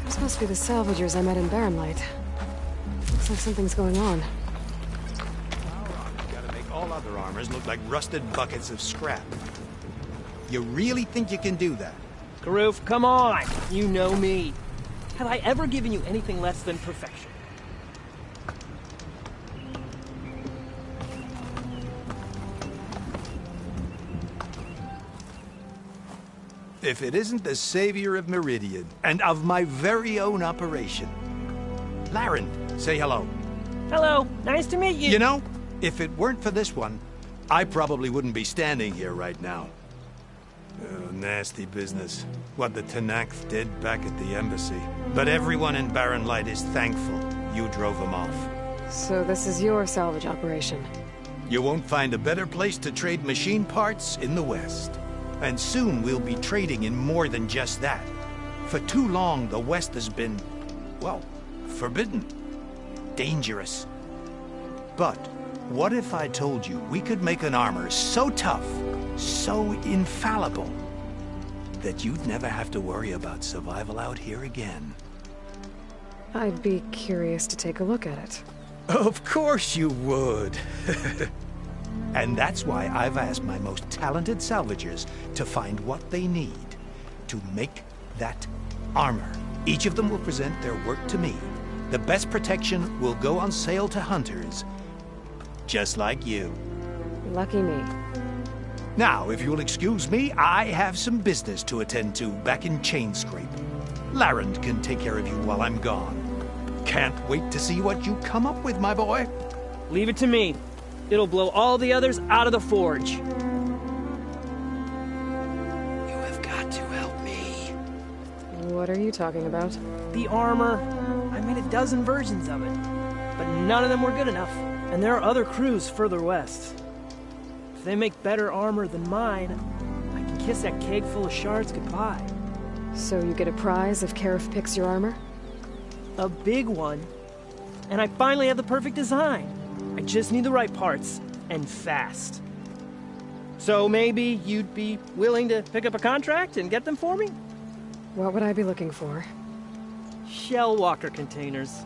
This must be the salvagers I met in Barrenlight. Looks like something's going on. Gotta make all other armors look like rusted buckets of scrap. You really think you can do that? Karoof, come on! You know me. Have I ever given you anything less than perfection? If it isn't the savior of Meridian, and of my very own operation. Laren, say hello. Hello, nice to meet you. You know, if it weren't for this one, I probably wouldn't be standing here right now. Oh, nasty business. What the Tenakth did back at the embassy. But everyone in Barrenlight is thankful you drove them off. So this is your salvage operation? You won't find a better place to trade machine parts in the West. And soon we'll be trading in more than just that. For too long, the West has been, well, forbidden. Dangerous. But what if I told you we could make an armor so tough, so infallible, that you'd never have to worry about survival out here again? I'd be curious to take a look at it. Of course you would. And that's why I've asked my most talented salvagers to find what they need to make that armor. Each of them will present their work to me. The best protection will go on sale to hunters, just like you. Lucky me. Now, if you'll excuse me, I have some business to attend to back in Chainscrape. Laren can take care of you while I'm gone. Can't wait to see what you come up with, my boy. Leave it to me. It'll blow all the others out of the forge. You have got to help me. What are you talking about? The armor. I made a dozen versions of it, but none of them were good enough. And there are other crews further west. If they make better armor than mine, I can kiss that keg full of shards goodbye. So you get a prize if Karif picks your armor? A big one. And I finally have the perfect design. I just need the right parts, and fast. So maybe you'd be willing to pick up a contract and get them for me? What would I be looking for? Shell walker containers.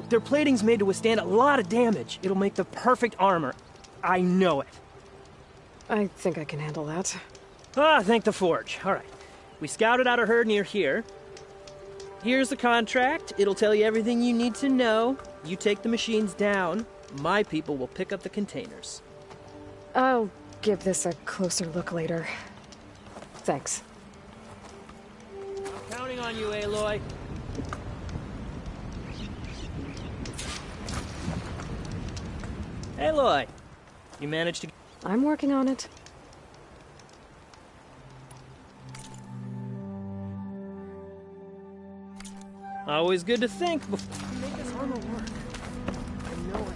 Their plating's made to withstand a lot of damage. It'll make the perfect armor. I know it. I think I can handle that. Ah, thank the forge. All right. We scouted out a herd near here. Here's the contract. It'll tell you everything you need to know. You take the machines down. My people will pick up the containers. I'll give this a closer look later. Thanks. I'm counting on you, Aloy. Aloy, you managed to... I'm working on it. Always good to think before you make this armor work. I know it.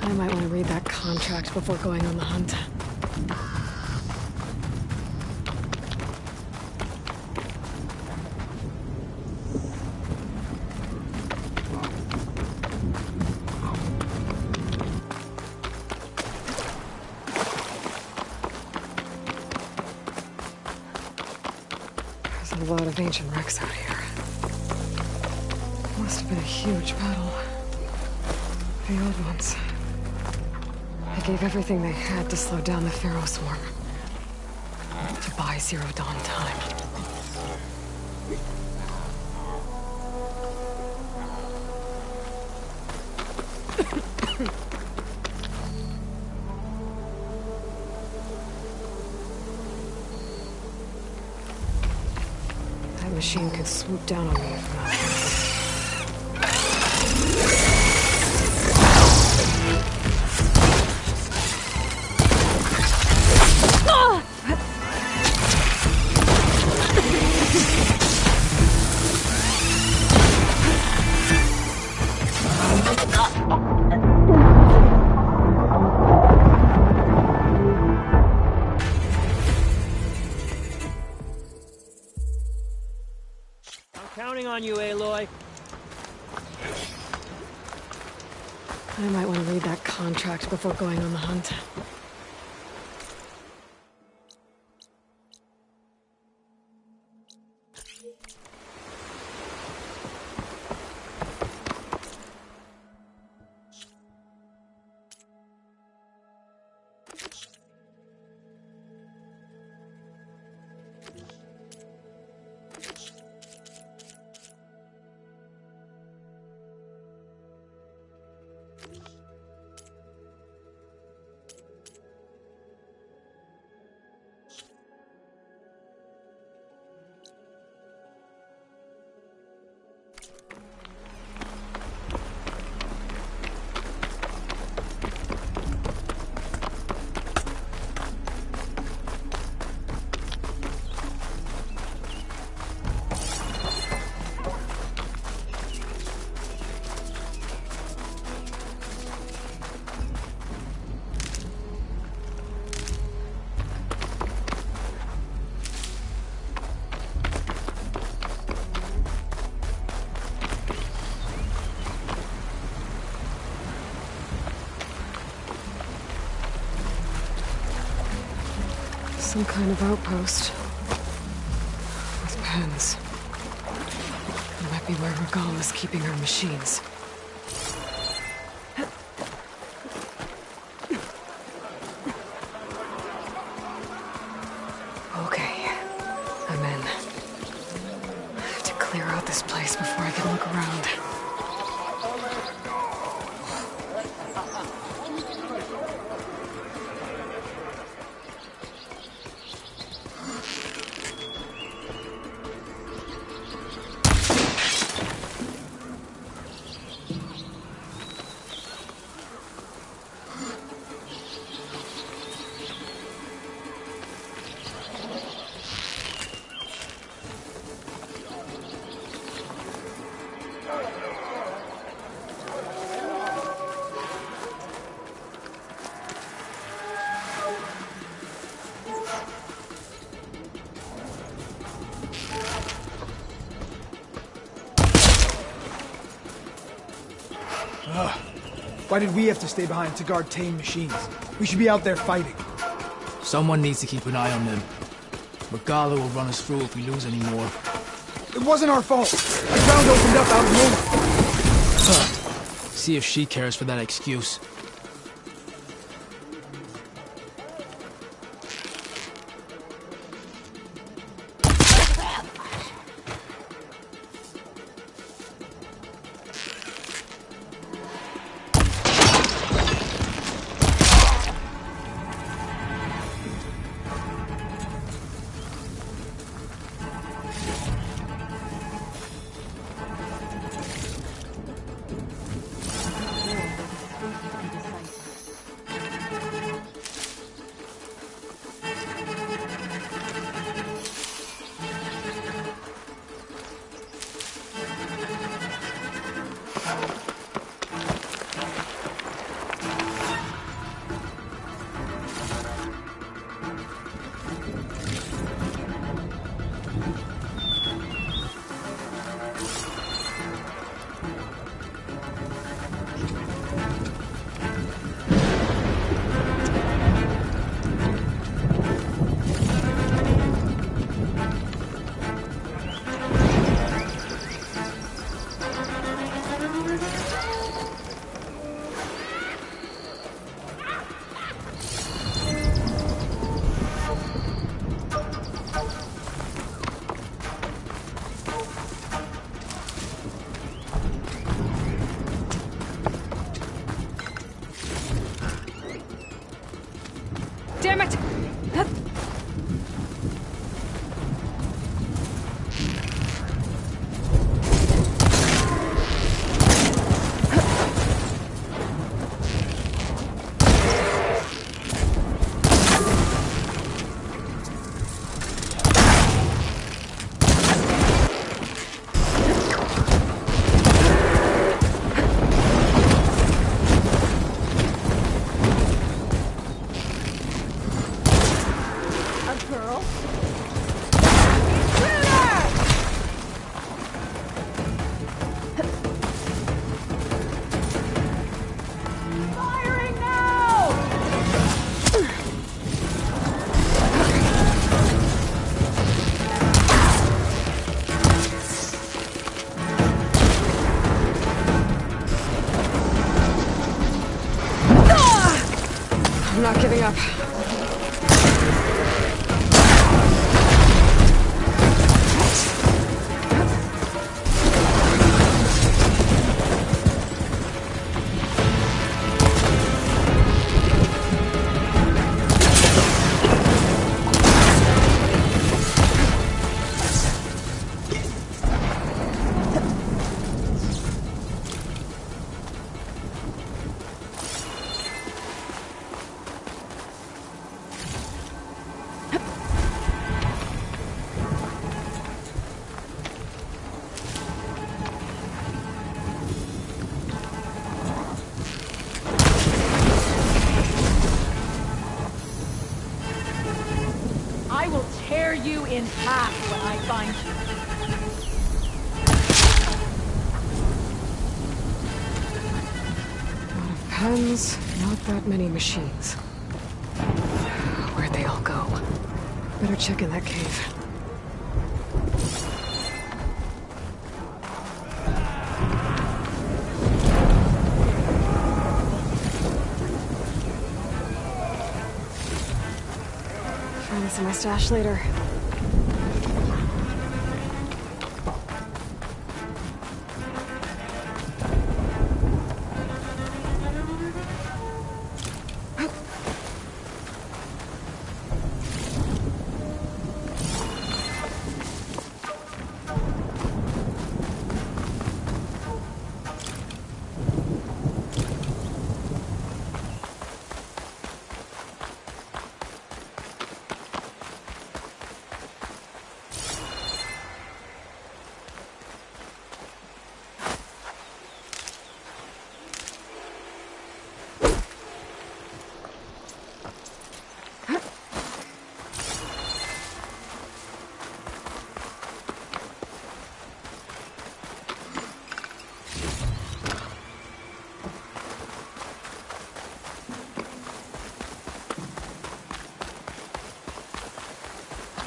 I might want to read that contract before going on the hunt. There's a lot of ancient wrecks out here. Must have been a huge battle. The old ones. They gave everything they had to slow down the Pharaoh swarm. To buy Zero Dawn time. That machine could swoop down on me if not. Counting on you, Aloy. I might want to read that contract before going on the hunt. Some kind of outpost. With pens. It might be where Regal is keeping her machines. Okay. I'm in. I have to clear out this place before I can look around. Why did we have to stay behind to guard tame machines? We should be out there fighting. Someone needs to keep an eye on them. Regala will run us through if we lose any more. It wasn't our fault. The ground opened up out of nowhere. See if she cares for that excuse. Damn it! Loading up. I will tear you in half when I find you. A lot of pens, not that many machines. Where'd they all go? Better check in that cave. Find this in my stash later.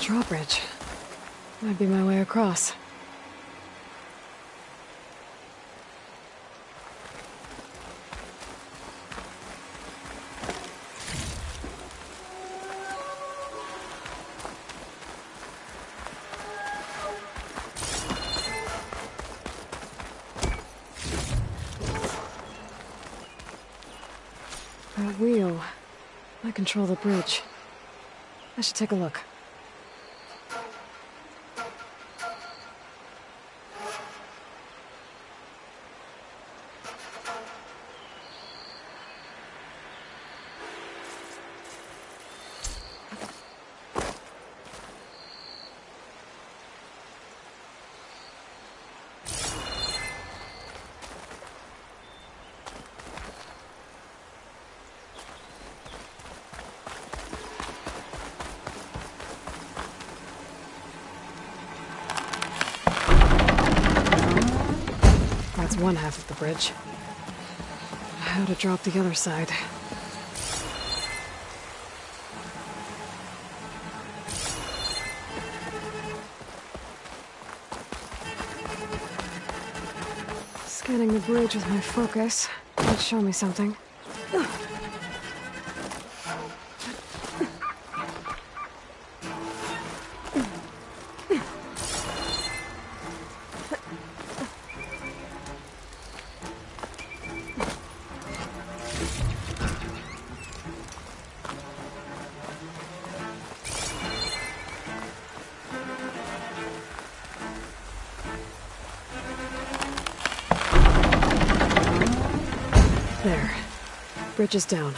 Drawbridge. Might be my way across. That wheel. I control the bridge. I should take a look. That's one half of the bridge. How to drop the other side. Scanning the bridge with my focus might show me something. There. Bridge is down.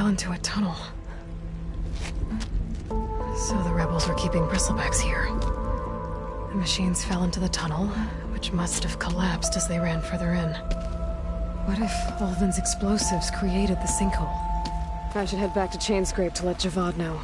fell into a tunnel. So the rebels were keeping bristlebacks here. The machines fell into the tunnel, which must have collapsed as they ran further in. What if Ulvin's explosives created the sinkhole? I should head back to Chainscrape to let Javad know.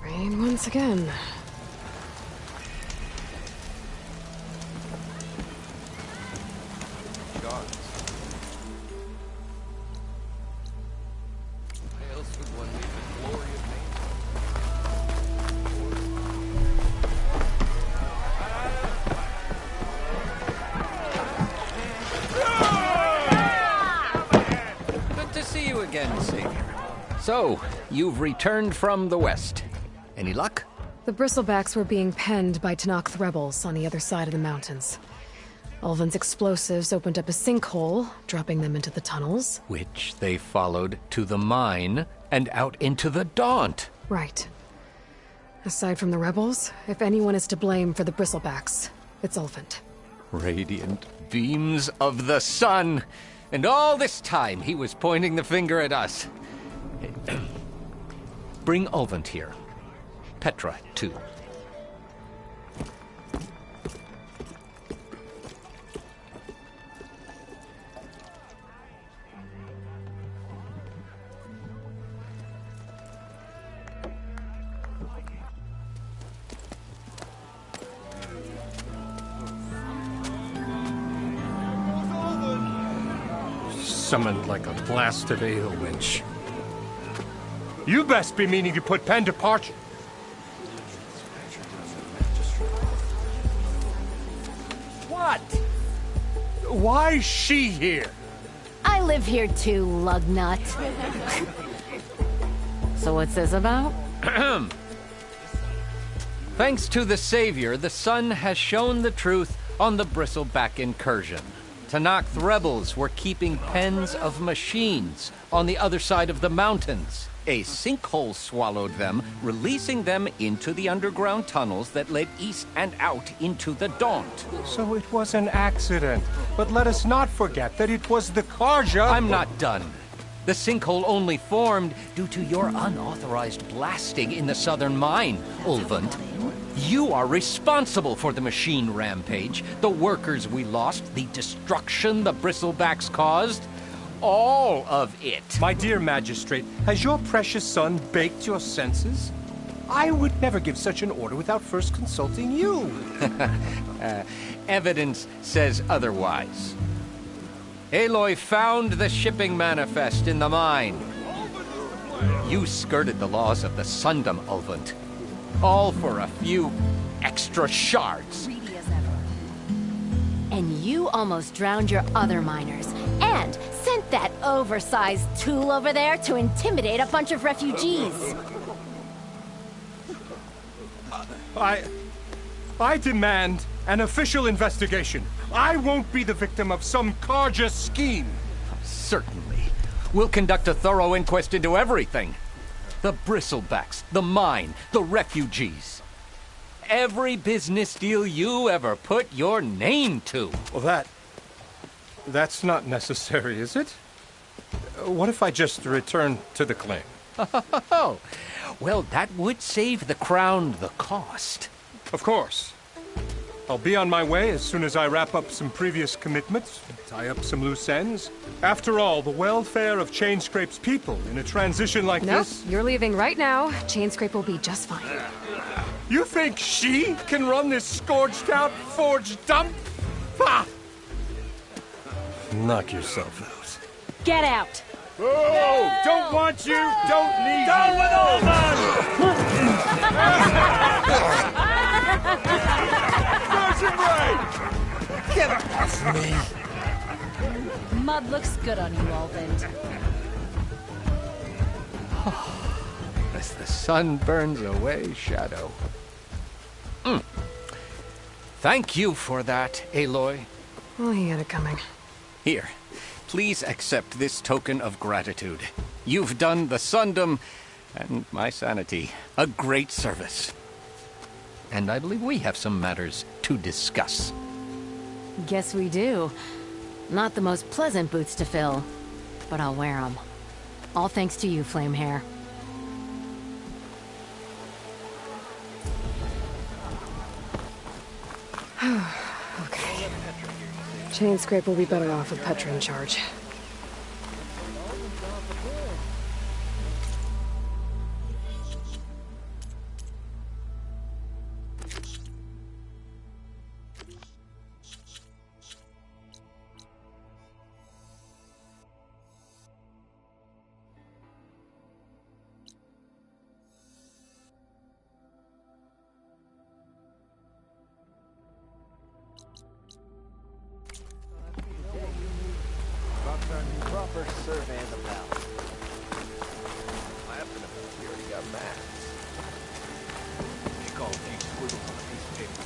Rain once again. Good to see you again, Savior. So, you've returned from the west. Any luck? The bristlebacks were being penned by Tanakh rebels on the other side of the mountains. Ulvin's explosives opened up a sinkhole, dropping them into the tunnels. Which they followed to the mine and out into the Daunt. Right. Aside from the rebels, if anyone is to blame for the bristlebacks, it's Ulvin. Radiant beams of the sun! And all this time he was pointing the finger at us. Bring Ulvin here. Petra, too. Summoned like a blasted ale winch. You best be meaning to put pen to parchment. What? Why is she here? I live here too, lugnut. So what's this about? Thanks to the Savior, the sun has shown the truth on the bristleback incursion. Tanakh rebels were keeping pens of machines on the other side of the mountains. A sinkhole swallowed them, releasing them into the underground tunnels that led east and out into the Daunt. So it was an accident. But let us not forget that it was the Karja... I'm not done. The sinkhole only formed due to your unauthorized blasting in the southern mine, Ulvin. You are responsible for the machine rampage, the workers we lost, the destruction the bristlebacks caused. All of it. My dear magistrate, has your precious son baked your senses? I would never give such an order without first consulting you. Evidence says otherwise. Aloy found the shipping manifest in the mine. You skirted the laws of the Sundom, Ulvin. All for a few extra shards. Greedy as ever. And you almost drowned your other miners. And sent that oversized tool over there to intimidate a bunch of refugees. I demand an official investigation. I won't be the victim of some Karja scheme. Certainly. We'll conduct a thorough inquest into everything. The bristlebacks, the mine, the refugees. Every business deal you ever put your name to. Well, that's not necessary, is it? What if I just return to the claim? Oh, well, that would save the crown the cost. Of course. I'll be on my way as soon as I wrap up some previous commitments, tie up some loose ends. After all, the welfare of Chainscrape's people in a transition like this... Nope, you're leaving right now. Chainscrape will be just fine. You think she can run this scorched-out, forged dump? Ha! Knock yourself out. Get out! Oh! Don't want you, don't need Down you! With all that! Get off me! Mud looks good on you, Alvin. As the sun burns away shadow. Thank you for that, Aloy. Well, he had it coming. Here, please accept this token of gratitude. You've done the Sundom and my sanity a great service. And I believe we have some matters to discuss. Guess we do. Not the most pleasant boots to fill, but I'll wear them. All thanks to you, Flamehair. Okay. Chain Scrape will be better off with Petra in charge. Proper survey of the valley. Laughing about we already got maps. Make all these squiggles on a piece of paper.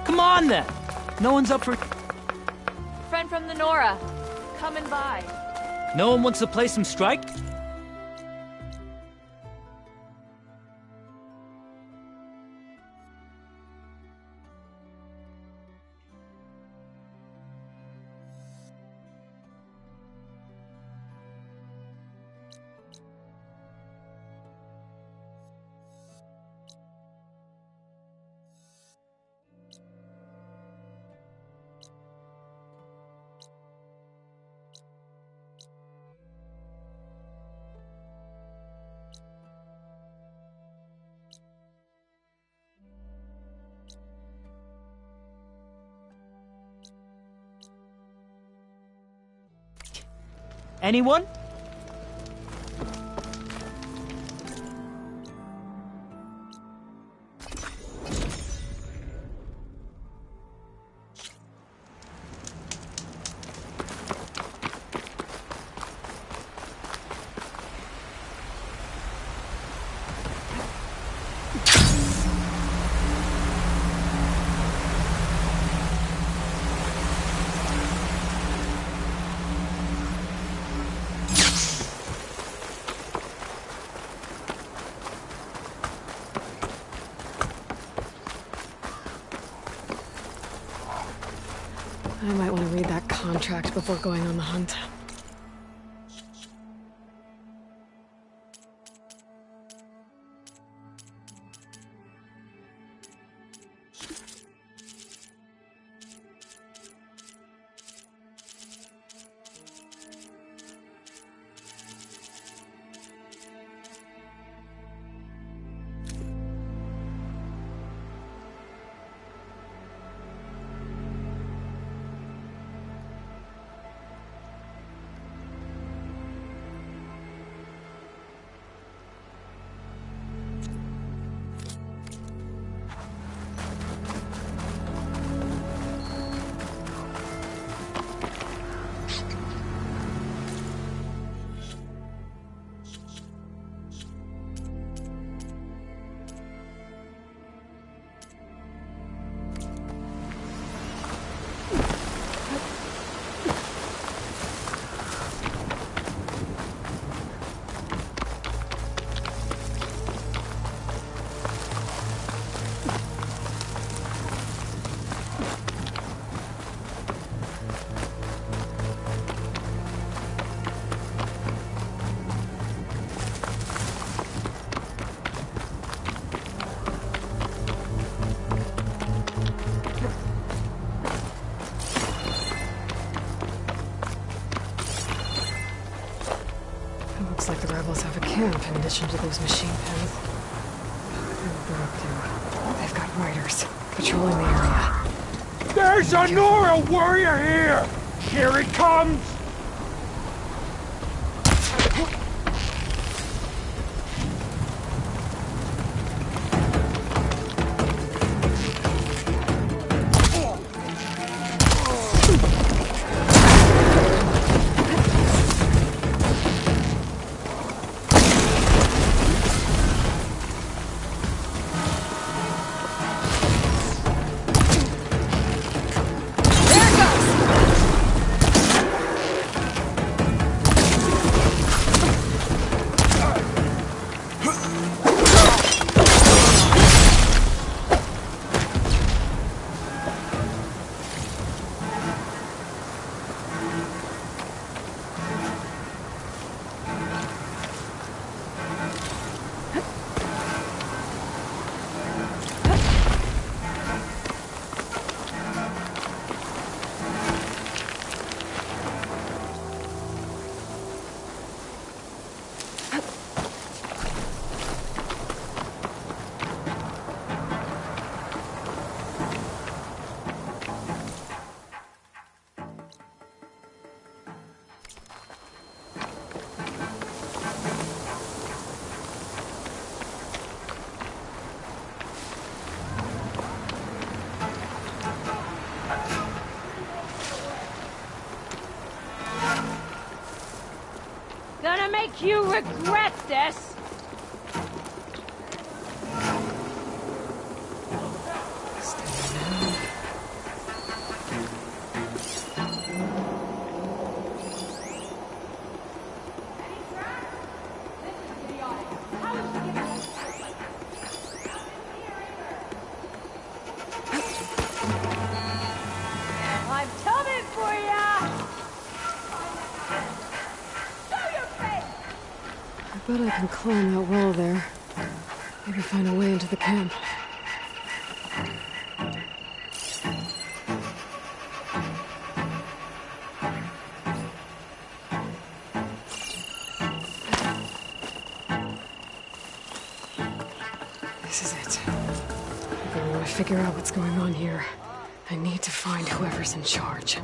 Come on, then! No one's up for... Friend from the Nora. Coming by. No one wants to play some strike? Anyone? I might want to read that contract before going on the hunt. Looks like the rebels have a camp in addition to those machine pens. They've got riders patrolling the area. There's a Nora warrior here! Here it comes! Gonna make you regret this! Bet I can climb that wall there. Maybe find a way into the camp. This is it. If I want to figure out what's going on here, I need to find whoever's in charge.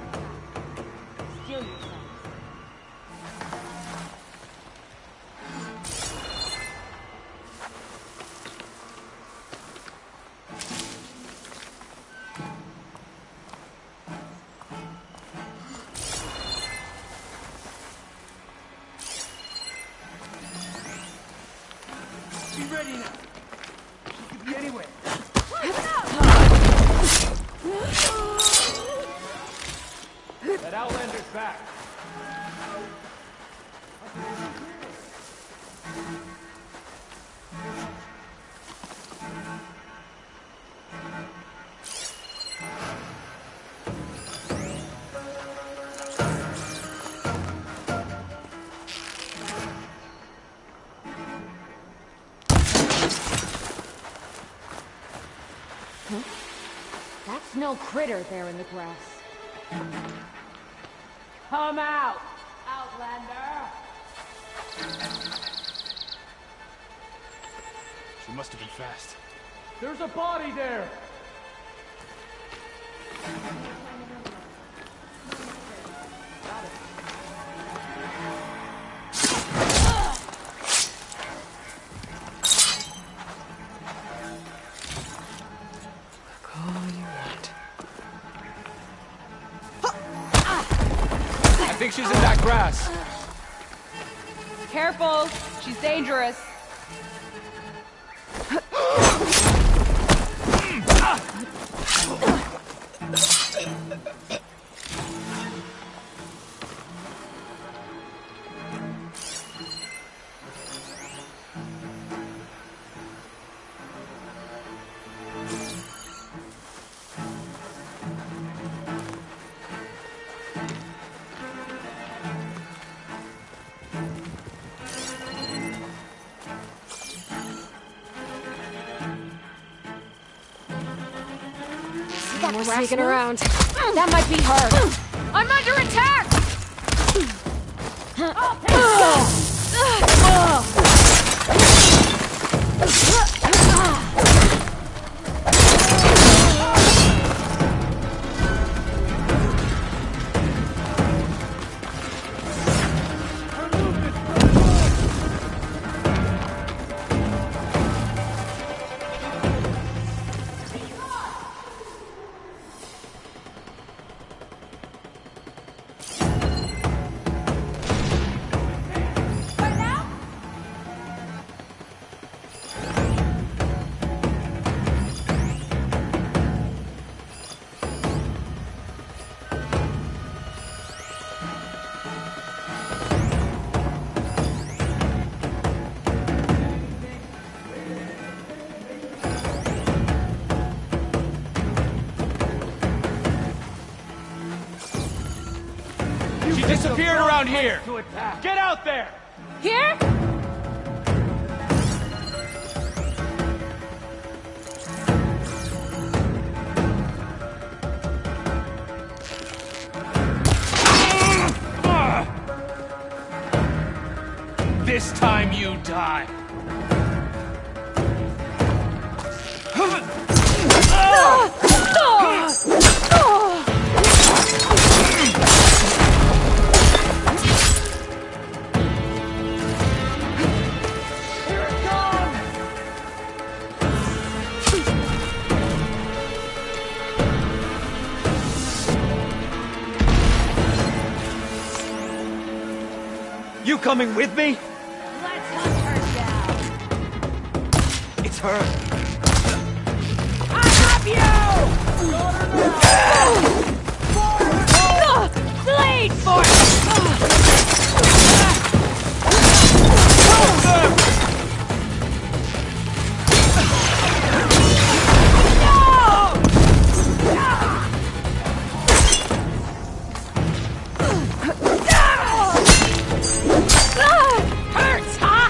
That's no critter there in the grass. Come out, Outlander! She must have been fast. There's a body there! I think she's in that grass. Careful, she's dangerous. More sneaking around. That might be her. I'm under attack! Disappeared around here. Get out there! Here? This time you die. You coming with me? Let's hunt her down. It's her. I have you! Bleed for it! Hurts, huh?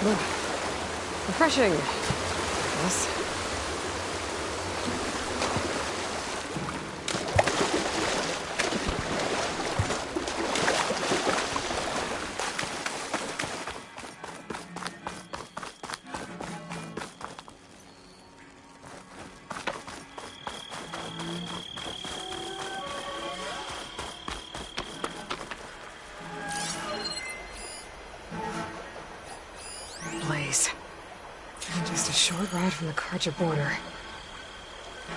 Refreshing. Yes. Just a short ride from the Karja border.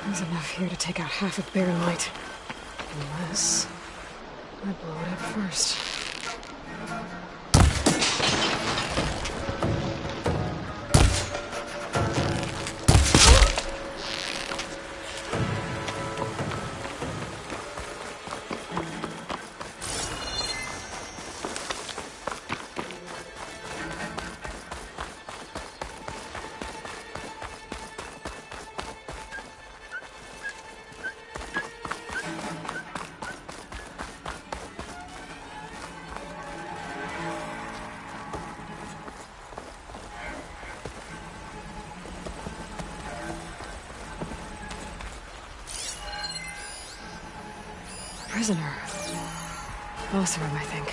There's enough here to take out half of Barren Light. Unless I blow it up first. Prisoner. Both of them, I think.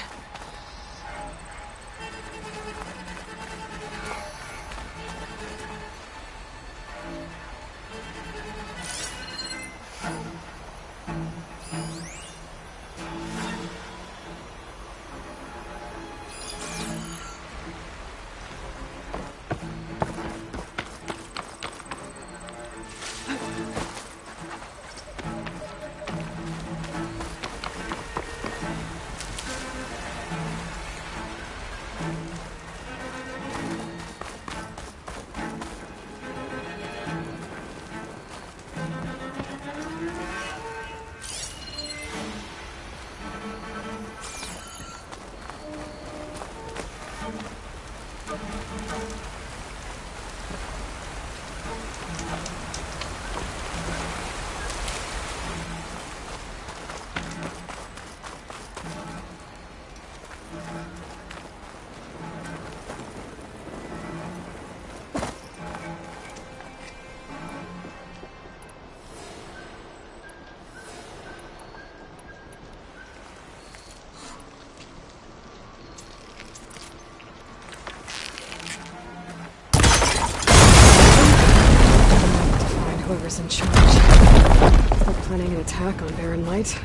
Whoever's in charge. They're planning an attack on Barren Light.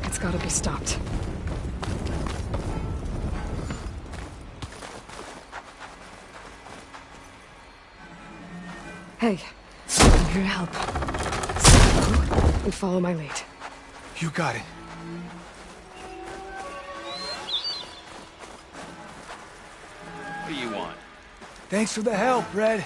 It's gotta be stopped. Hey, I'm here to help. Stay and follow my lead. You got it. What do you want? Thanks for the help, Red.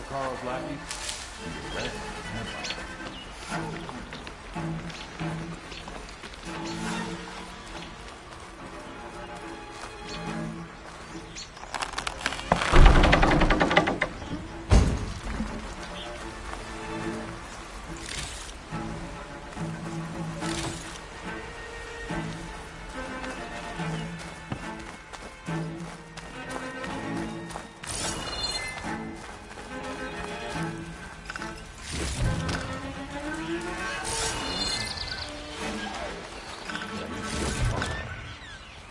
Carl's lackey.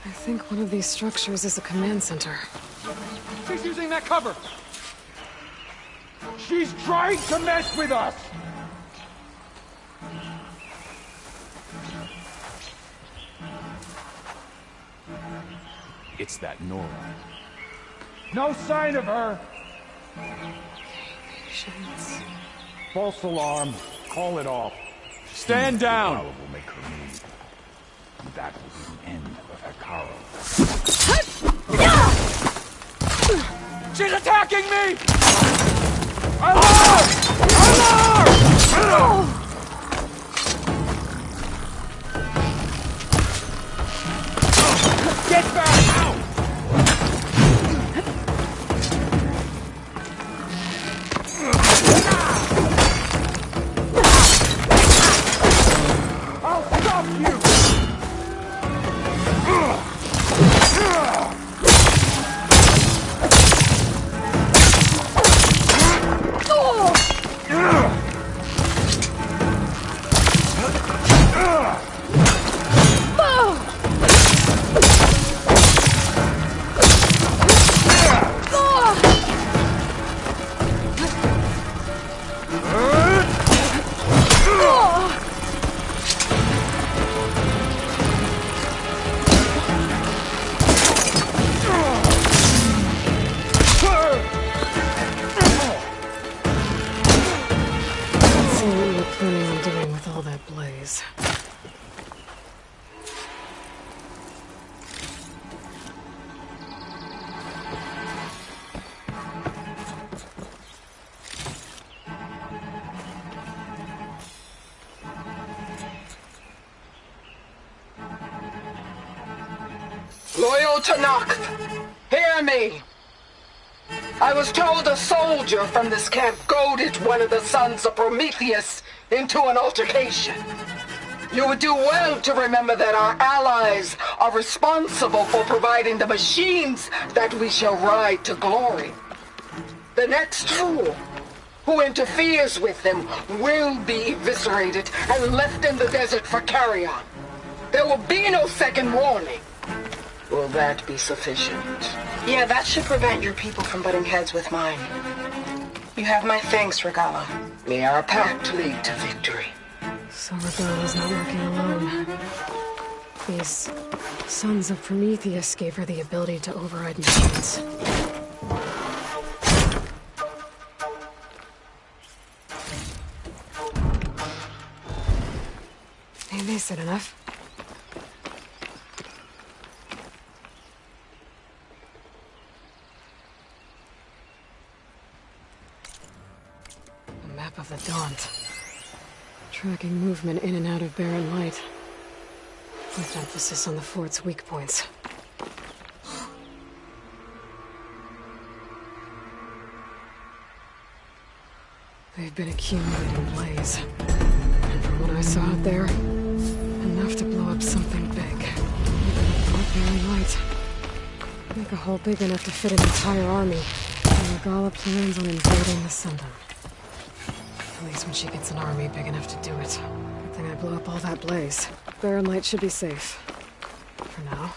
I think one of these structures is a command center. She's using that cover! She's trying to mess with us! It's that Nora. No sign of her! Patience. False alarm. Call it off. Stand down! Will make her move. That will be the end of her Caro. She's attacking me! Alarm! Alarm! Get back! I'll stop you! Loyal Tanakh, hear me. I was told a soldier from this camp goaded one of the sons of Prometheus into an altercation. You would do well to remember that our allies are responsible for providing the machines that we shall ride to glory. The next fool who interferes with them will be eviscerated and left in the desert for carrion. There will be no second warning. Will that be sufficient? Yeah, that should prevent your people from butting heads with mine. You have my thanks, Regala. May our pact lead to victory. So Regala's not working alone. These sons of Prometheus gave her the ability to override machines. Ain't they said enough? A map of the Daunt. Tracking movement in and out of barren light, with emphasis on the fort's weak points. They've been accumulating blaze, and from what I saw out there, enough to blow up something big. Not barren light. Make a hole big enough to fit an entire army, and Regala plans on invading the Sundown. At least when she gets an army big enough to do it. Good thing I blew up all that blaze. Barren light should be safe. For now.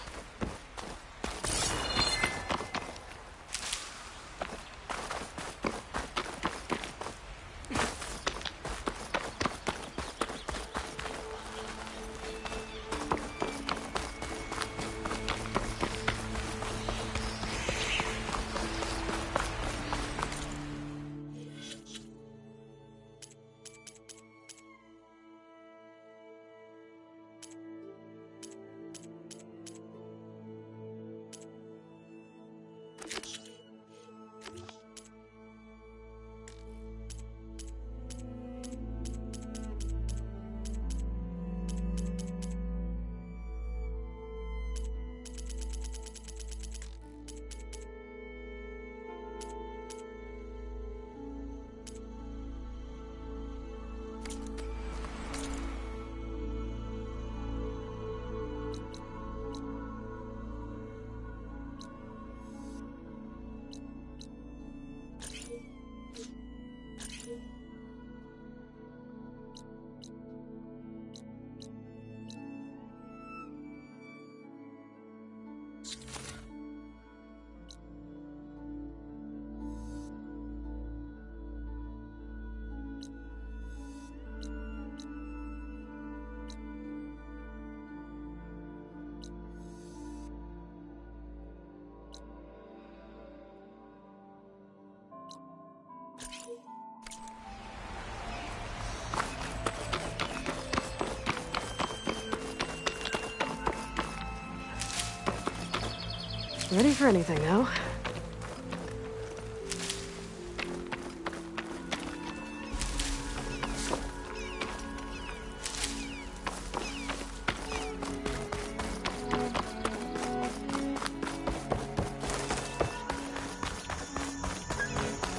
Ready for anything now.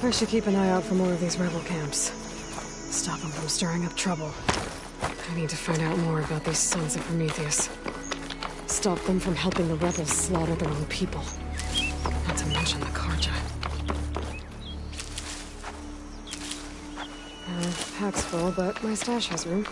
I should keep an eye out for more of these rebel camps. Stop them from stirring up trouble. I need to find out more about these sons of Prometheus. Stop them from helping the rebels slaughter their own people. Not to mention the Karja. Pack's full, but my stash has room.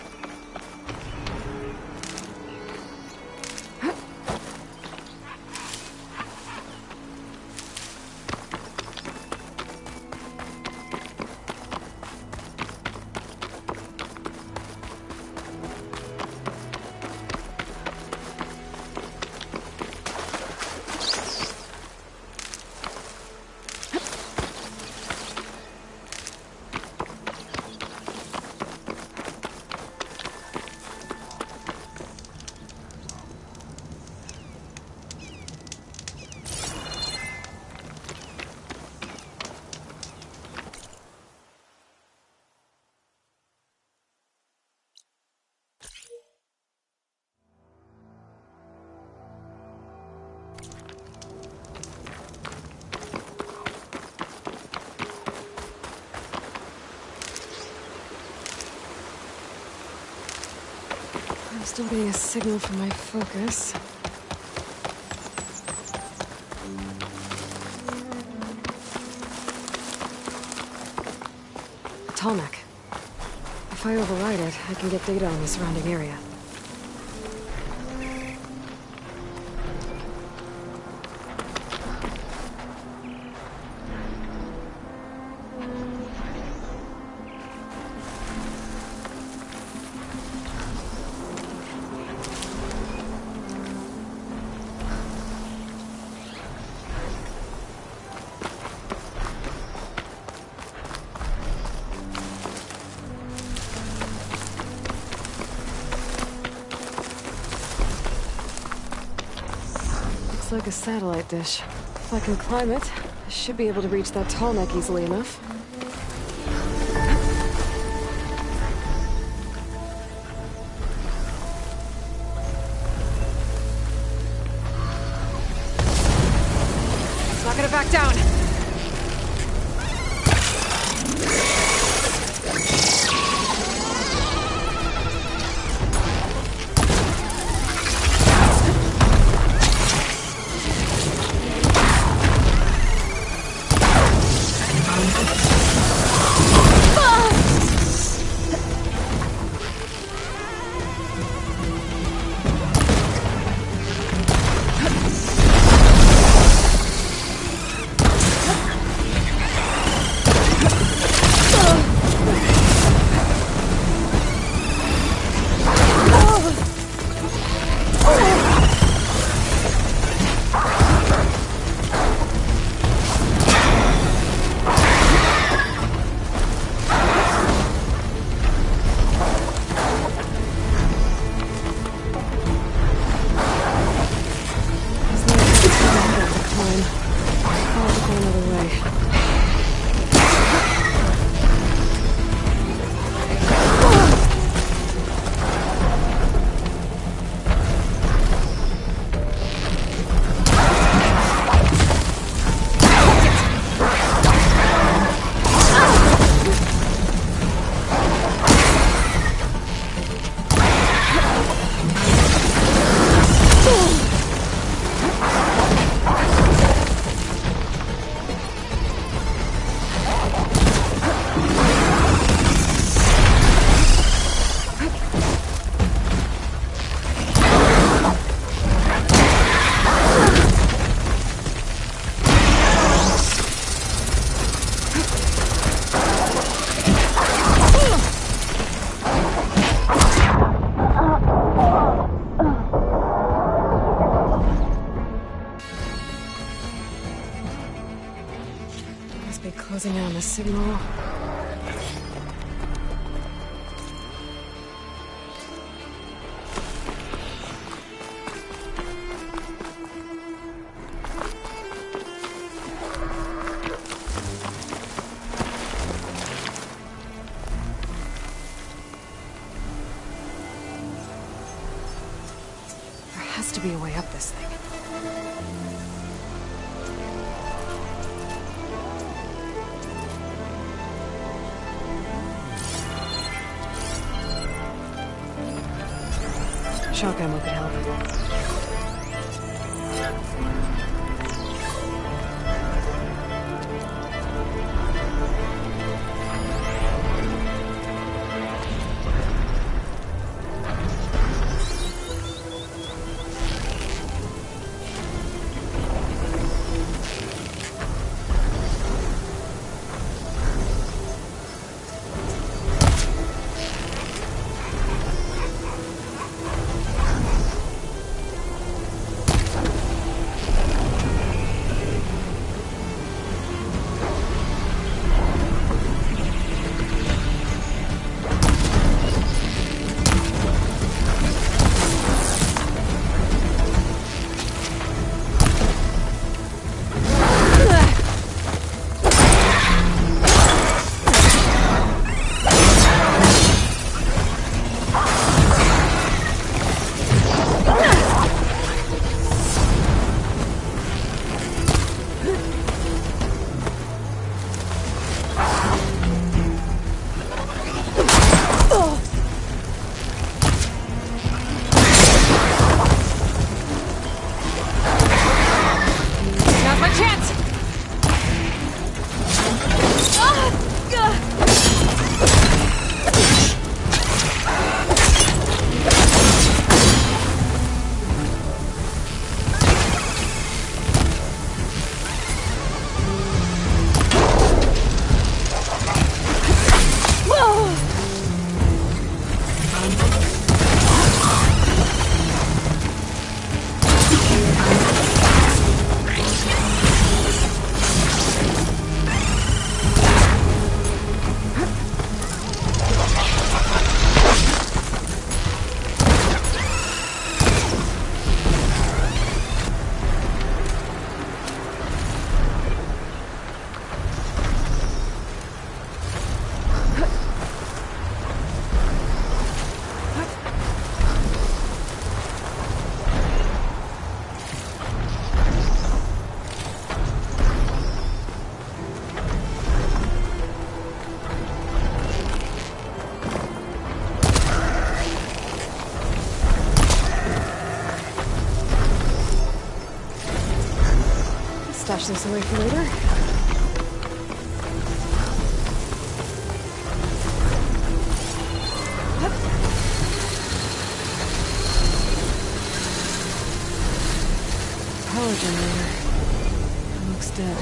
I'm still getting a signal from my focus. Tallneck. If I override it, I can get data on the surrounding area. Like a satellite dish. If I can climb it, I should be able to reach that Tallneck easily enough. It's not gonna back down! Closing in on the signal. There has to be a way up this thing. Shotgun would help. Stash this away for later. Power generator. It looks dead.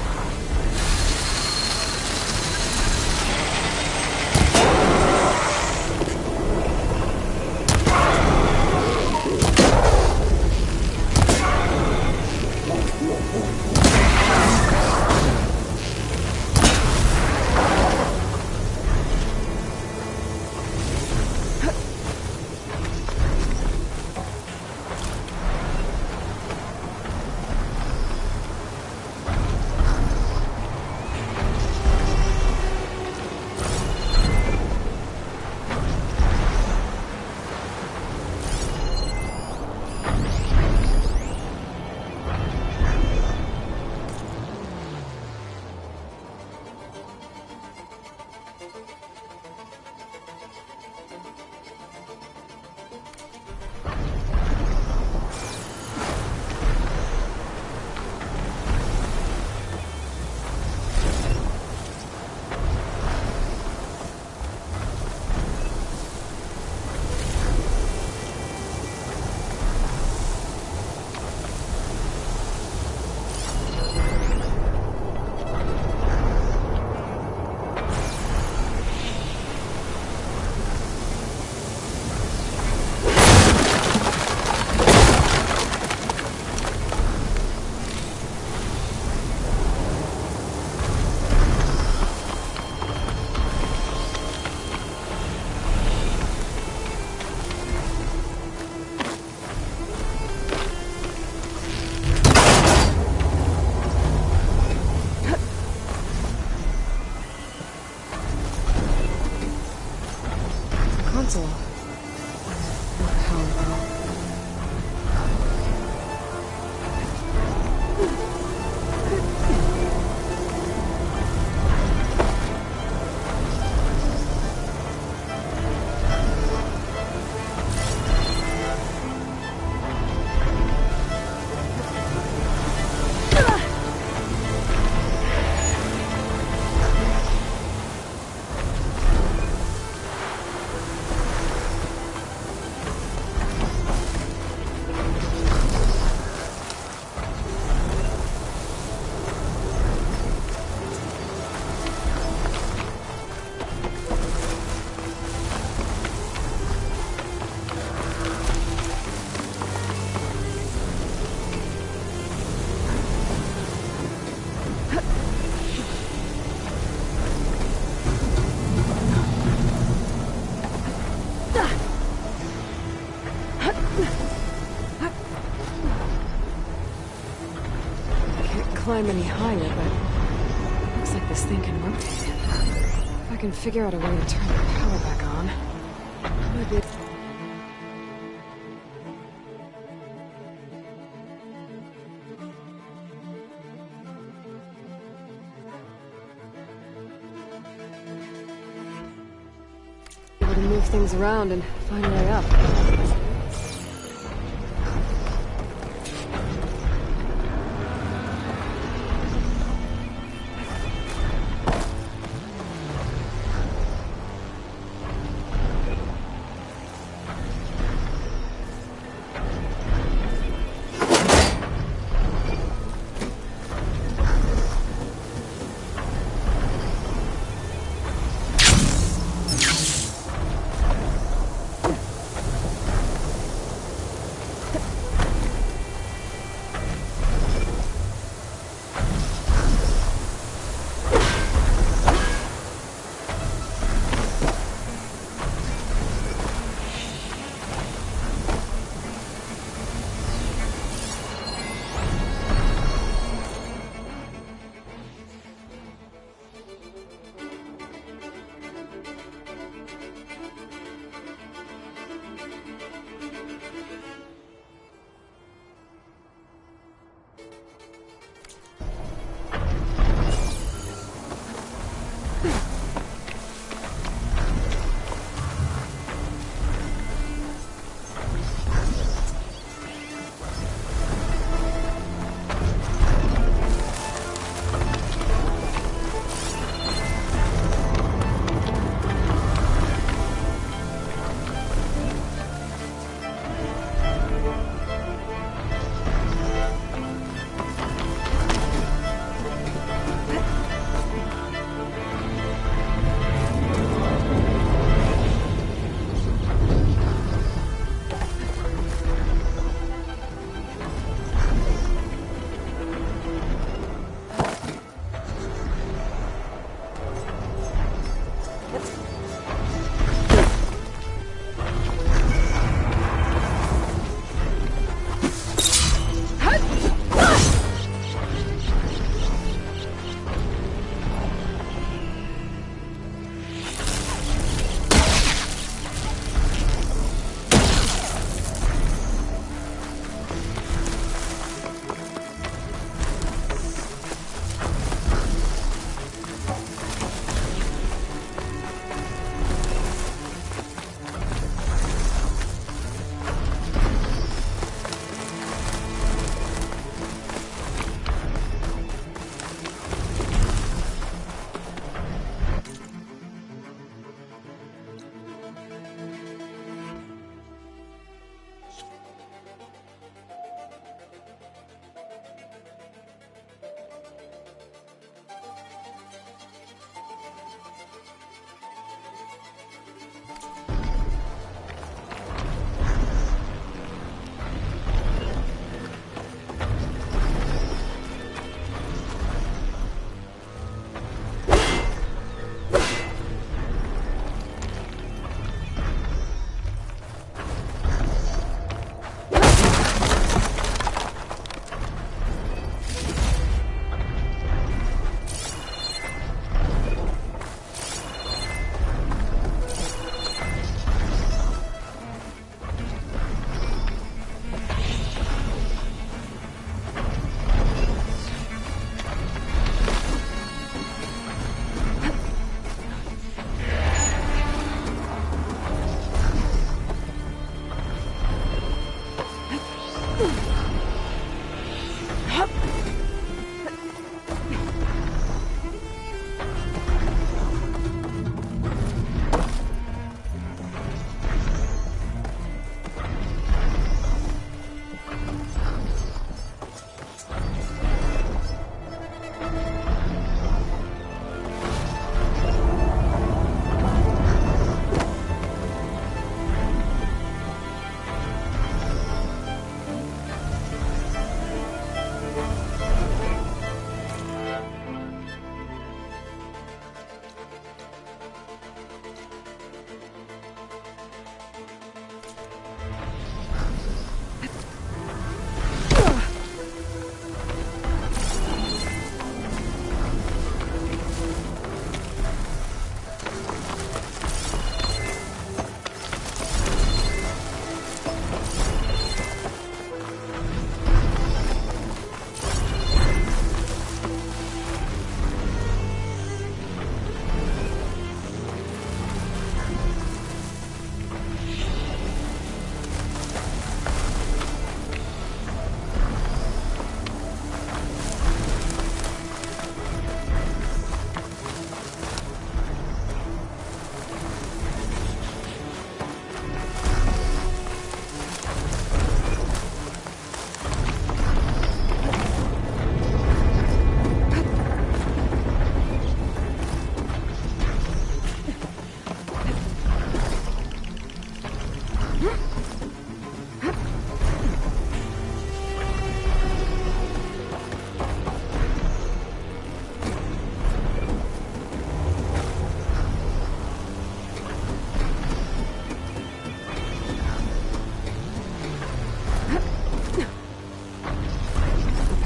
climb any higher, but looks like this thing can rotate. If I can figure out a way to turn the power back on, maybe... able to move things around and find a way up.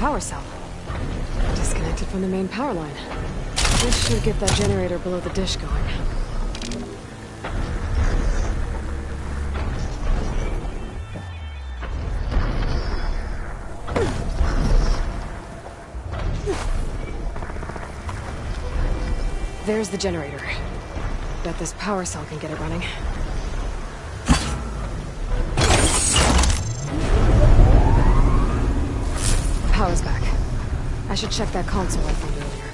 power cell. Disconnected from the main power line. This should get that generator below the dish going. There's the generator. Bet this power cell can get it running. Power's back. I should check that console I found earlier.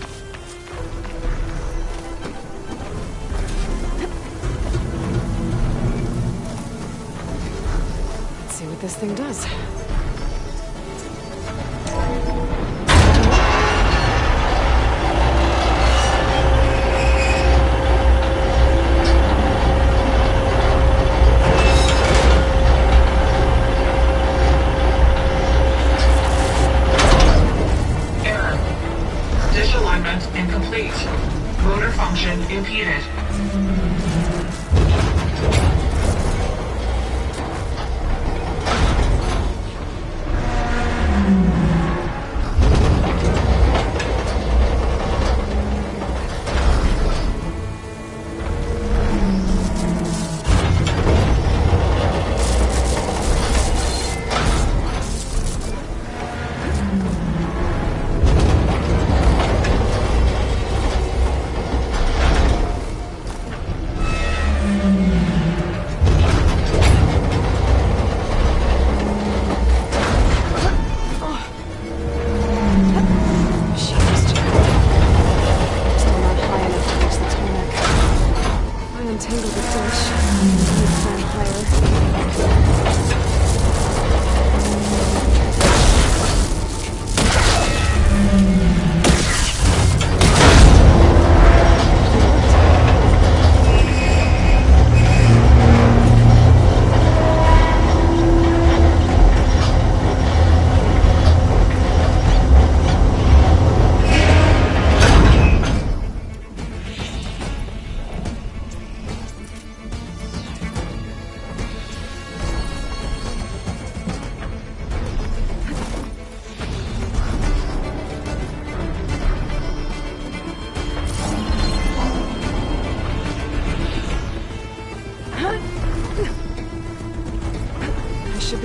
Let's see what this thing does. Impeded.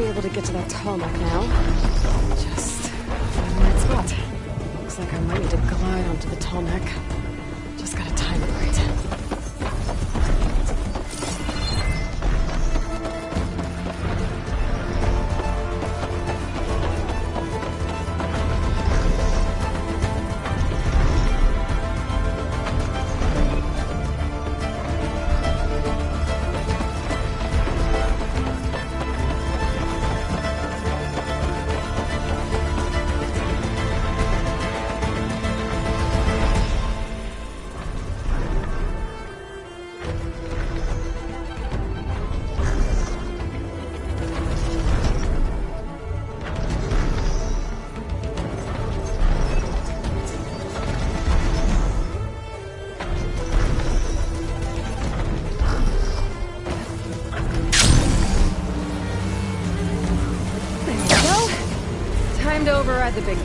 Able to get to that tarmac now. Just find the right spot. Looks like I might need to glide onto the tarmac. Just gotta time it right. To override the big guy.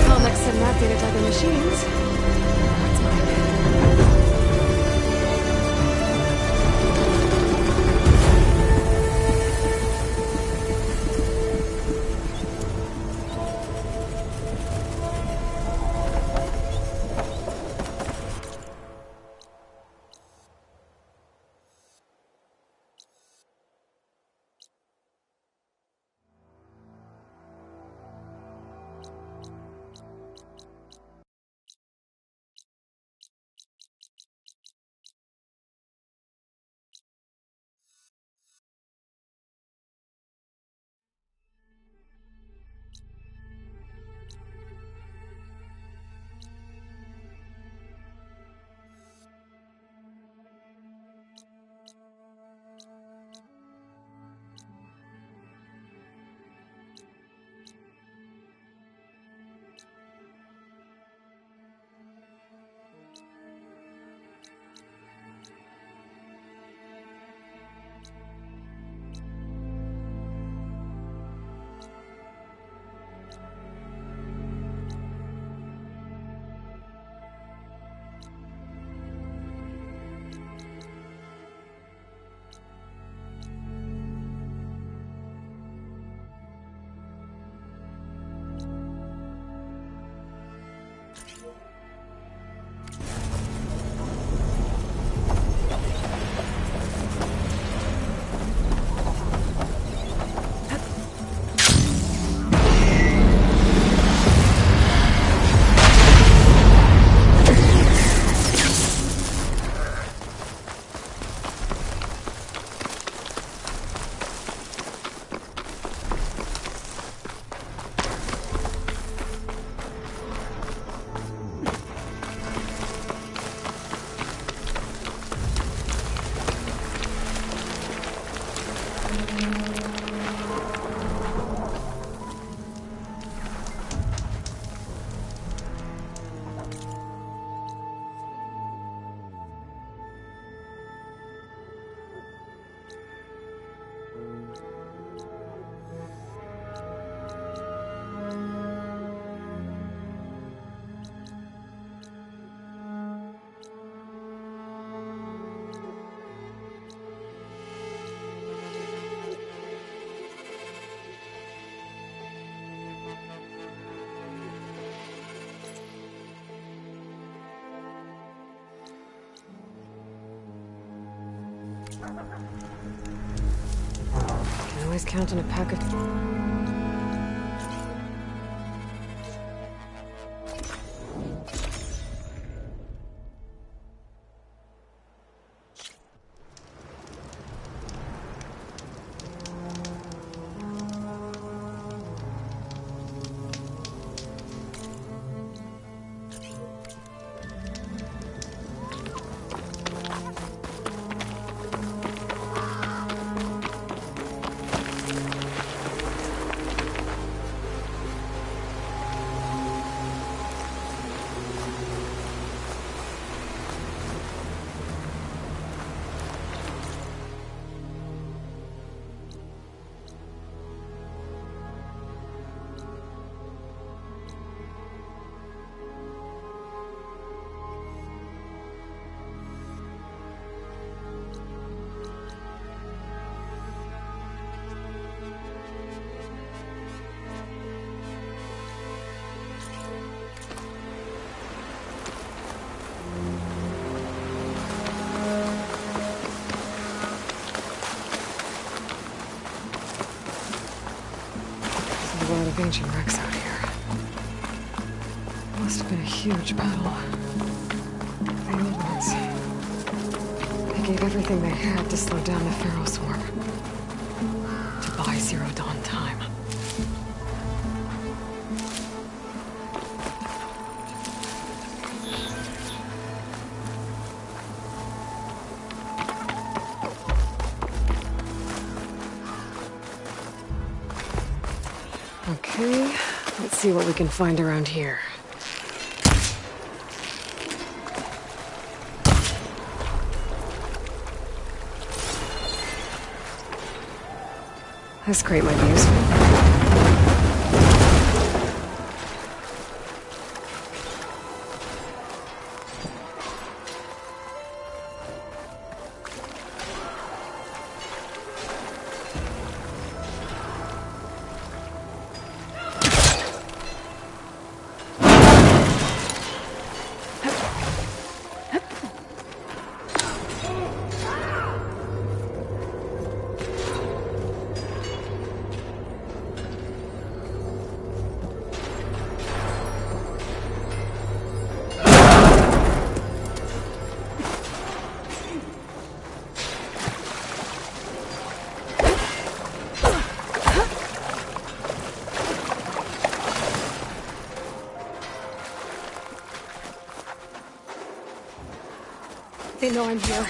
Comics and map data to other machines. That's mine. Can always count on a pack of... Ancient wrecks out here. Must have been a huge battle. The old ones. They gave everything they had to slow down the Pharaoh swarm. To buy Zero Dawn time. Okay, let's see what we can find around here. This crate might be useful. They know I'm here.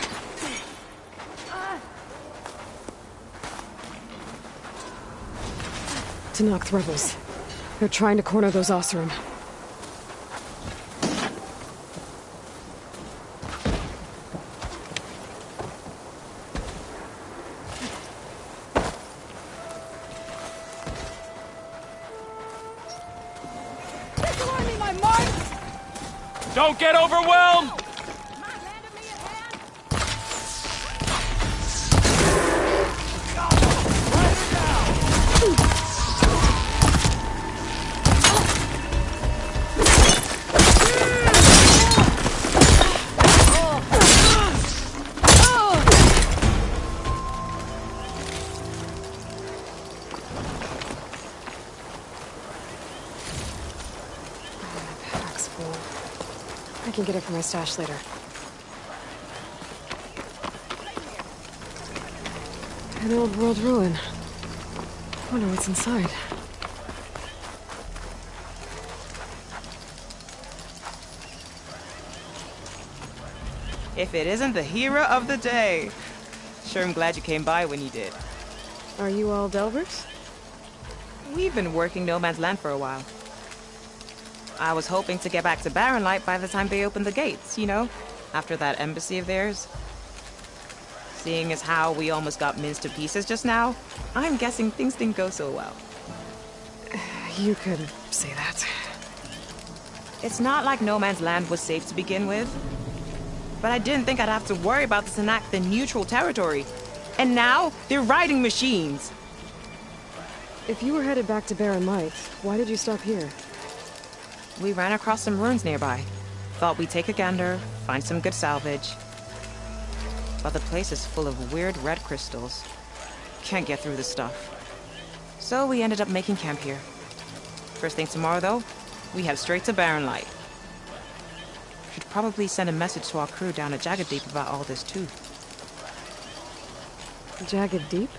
Tanakh rebels. They're trying to corner those Oseram. Don't get overwhelmed! I can get it from my stash later. An old world ruin. Wonder what's inside. If it isn't the hero of the day. Sure, I'm glad you came by when you did. Are you all Delvers? We've been working No Man's Land for a while. I was hoping to get back to Barren Light by the time they opened the gates, you know? After that embassy of theirs. Seeing as how we almost got minced to pieces just now, I'm guessing things didn't go so well. You could say that. It's not like No Man's Land was safe to begin with. But I didn't think I'd have to worry about the Tanakh, the neutral territory. And now, they're riding machines! If you were headed back to Barren Light, why did you stop here? We ran across some ruins nearby. Thought we'd take a gander, find some good salvage. but the place is full of weird red crystals. Can't get through the stuff. So we ended up making camp here. First thing tomorrow, though, we head straight to Barren Light. Should probably send a message to our crew down at Jagged Deep about all this, too. Jagged Deep?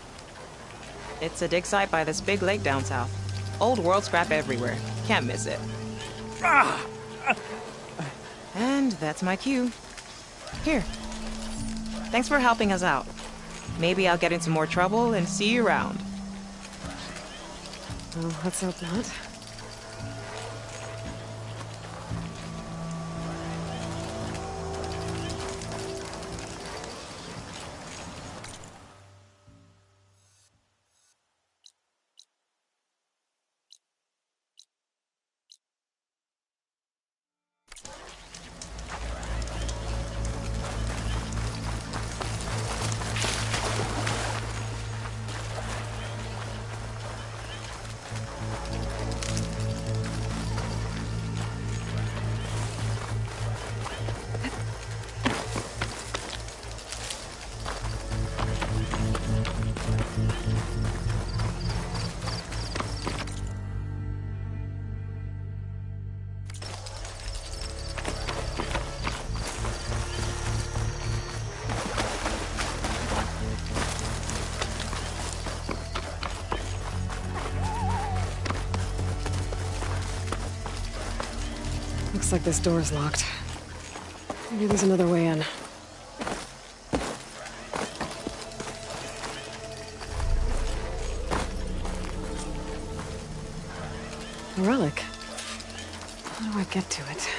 It's a dig site by this big lake down south. Old world scrap everywhere. Can't miss it. And that's my cue. Here. Thanks for helping us out. Maybe I'll get into more trouble and see you around. Well, let's hope not. Looks like this door's locked. Maybe there's another way in. A relic. How do I get to it?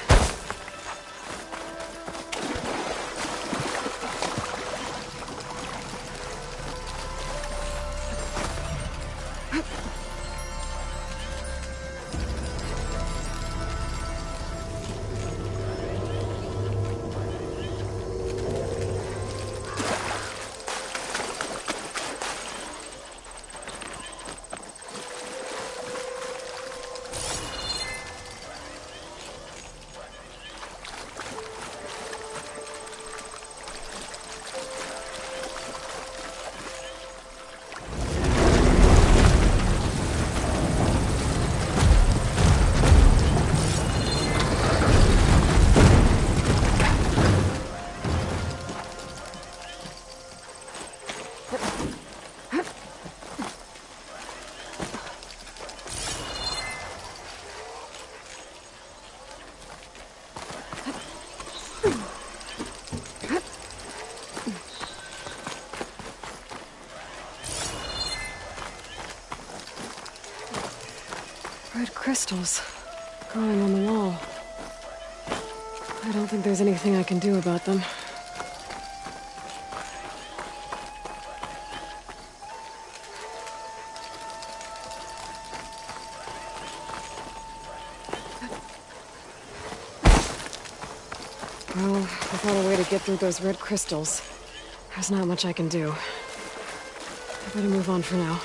Red crystals growing on the wall. I don't think there's anything I can do about them. Well, without a way to get through those red crystals, there's not much I can do. I better move on for now.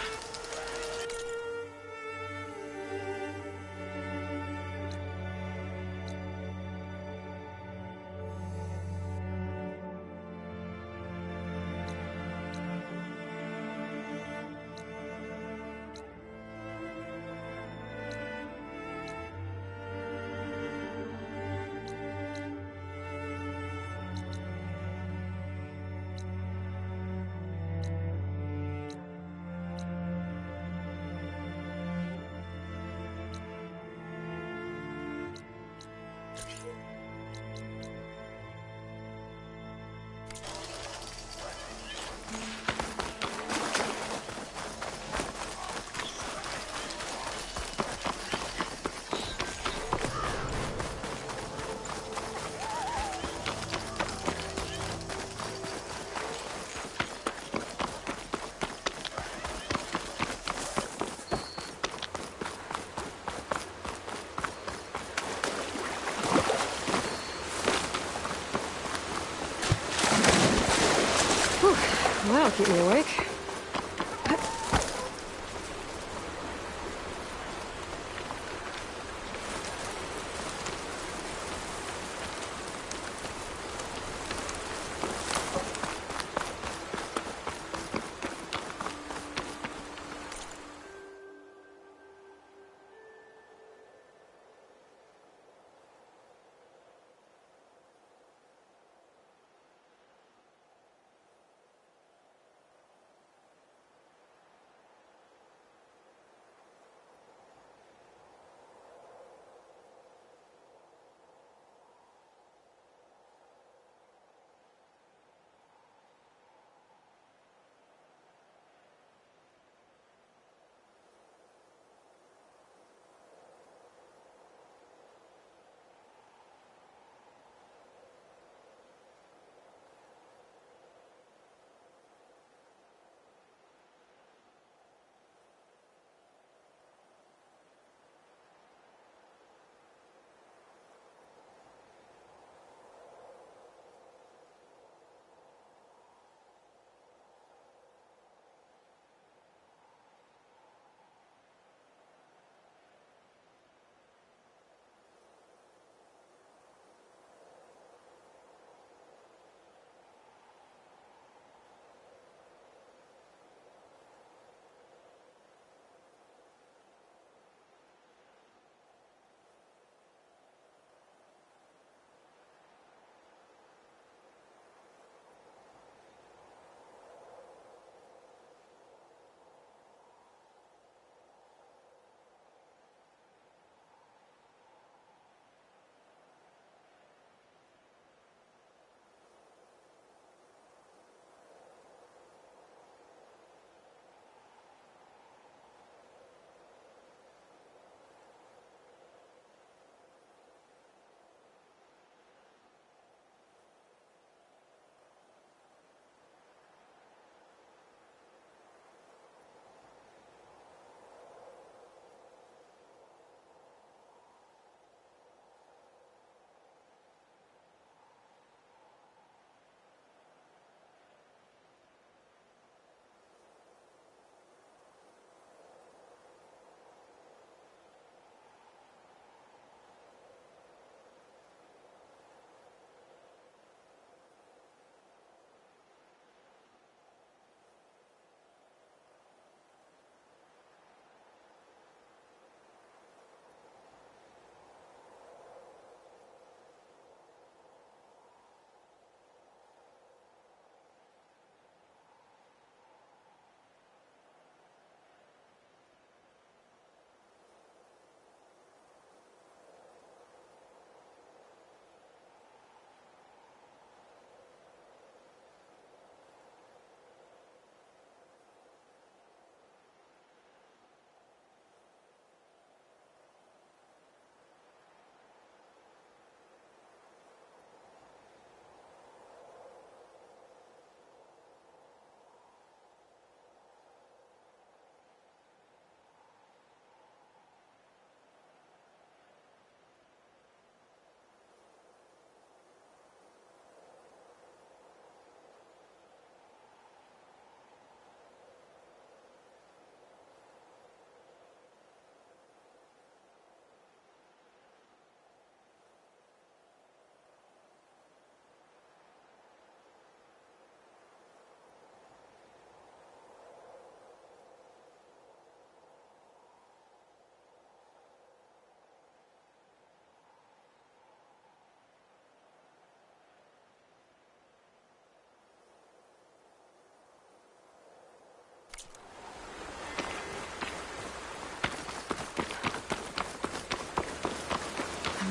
That'll keep me awake.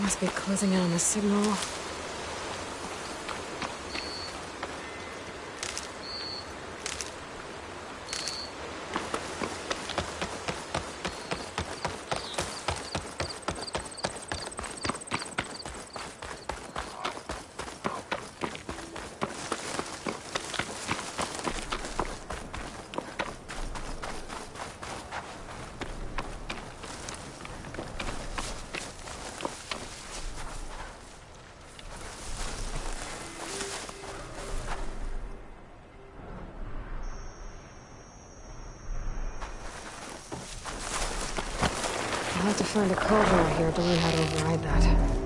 Must be closing in on the signal. I'll have to find a code over here to learn how to override that.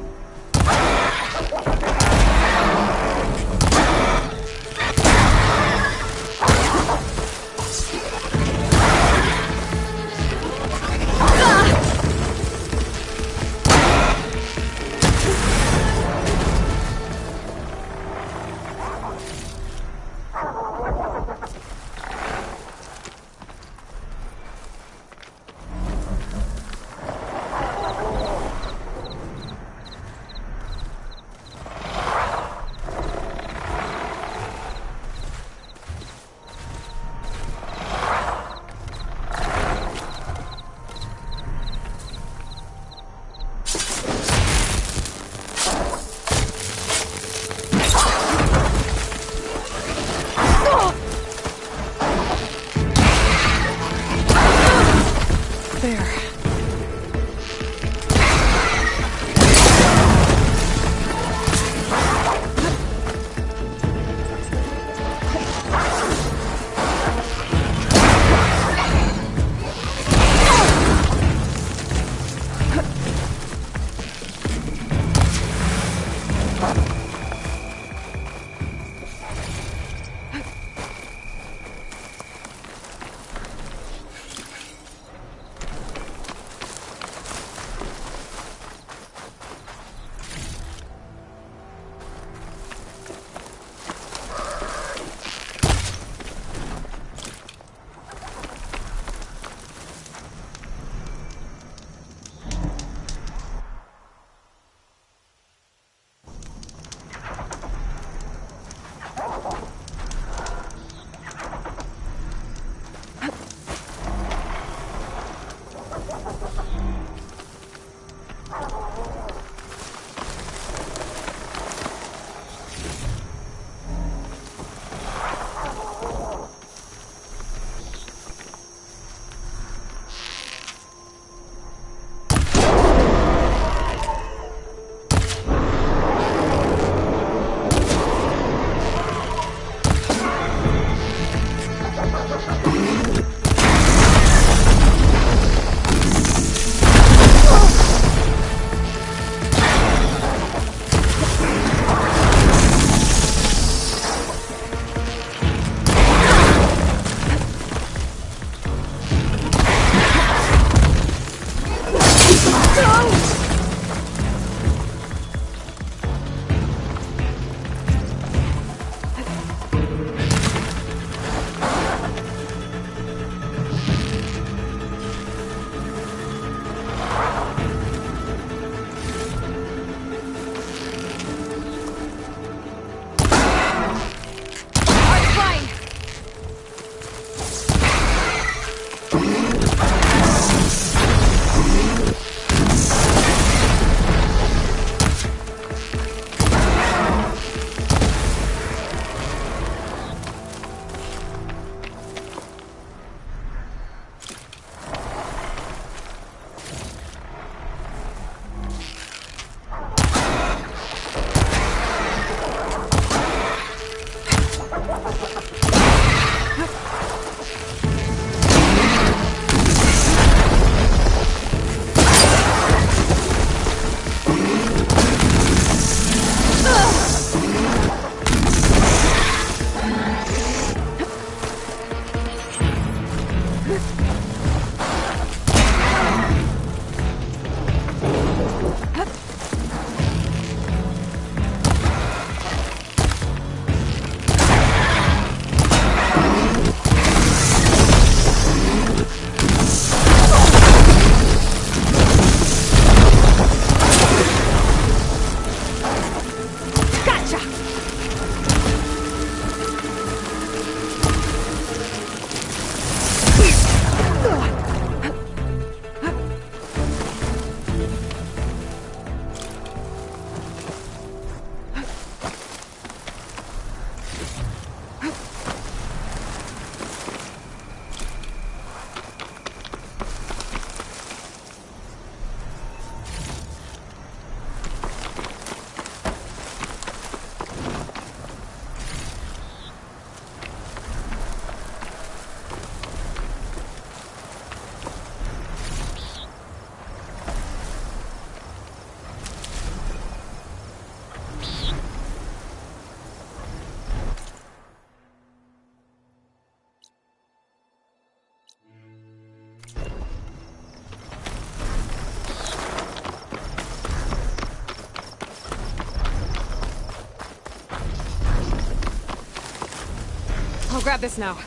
I'll grab this now.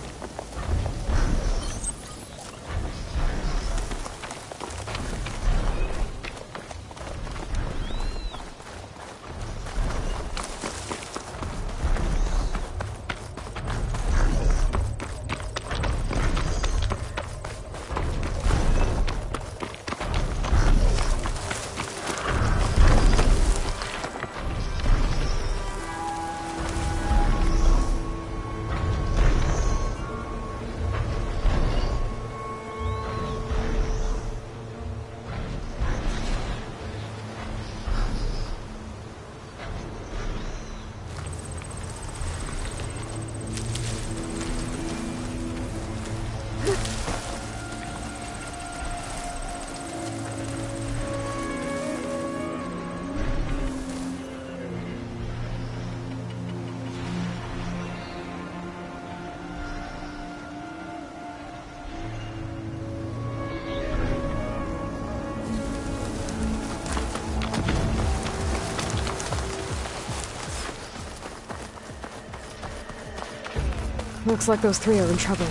Looks like those three are in trouble.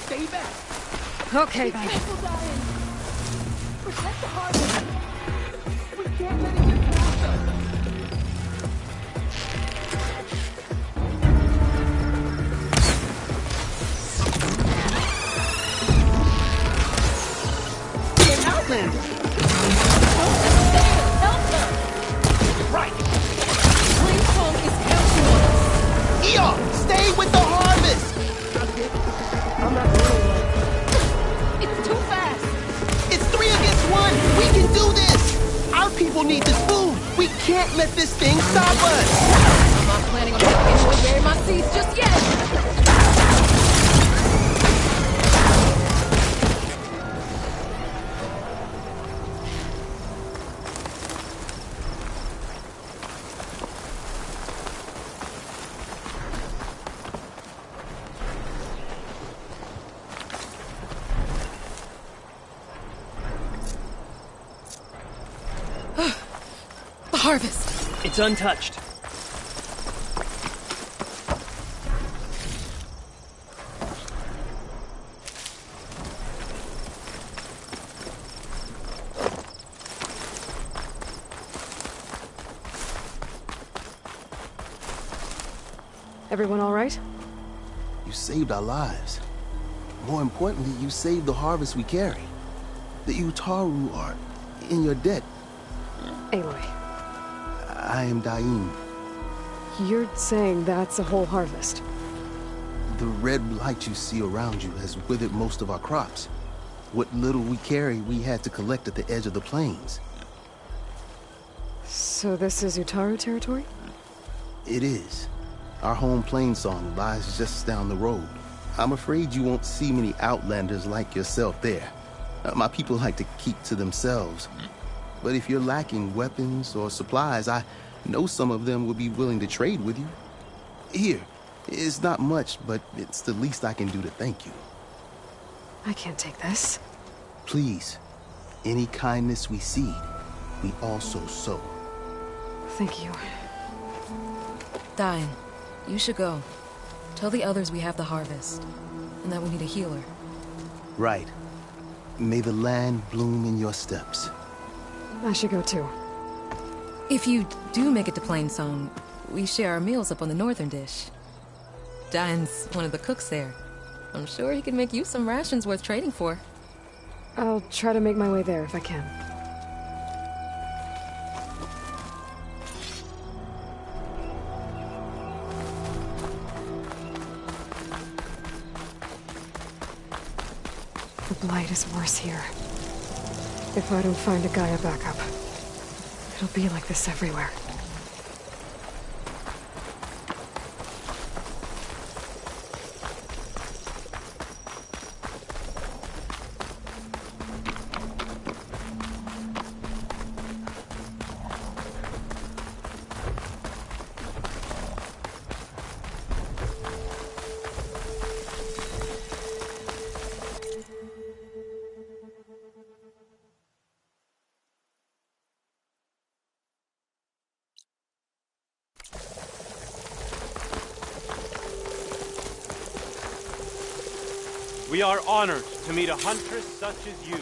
Stay back. Okay, Be then. careful, Diane. Protect the harvest. We can't let it get past us. An outlander. Help them. Right. Planesong is counting on us. Eon, stay with the harvest! I'm not really like... It's too fast. It's 3 against 1! We can do this! Our people need this food! We can't let this thing stop us! I'm not planning on taking anyone bury my seeds just yet. Harvest. It's untouched. Everyone all right? You saved our lives. More importantly, you saved the harvest we carry. The Utaru are in your debt. Aloy, I am Daim. you're saying that's a whole harvest? The red blight you see around you has withered most of our crops. What little we carry, we had to collect at the edge of the plains. So this is Utaru territory? It is. Our home plainsong lies just down the road. I'm afraid you won't see many outlanders like yourself there. My people like to keep to themselves. But if you're lacking weapons or supplies, I know some of them will be willing to trade with you. Here, it's not much, but it's the least I can do to thank you. I can't take this. Please, any kindness we seed, we also sow. Thank you. Diane, you should go. Tell the others we have the harvest, and that we need a healer. Right. May the land bloom in your steps. I should go too. If you do make it to Plainsong, we share our meals up on the northern dish. Diane's one of the cooks there. I'm sure he can make you some rations worth trading for. I'll try to make my way there if I can. The blight is worse here. If I don't find a Gaia backup, it'll be like this everywhere. We are honored to meet a huntress such as you.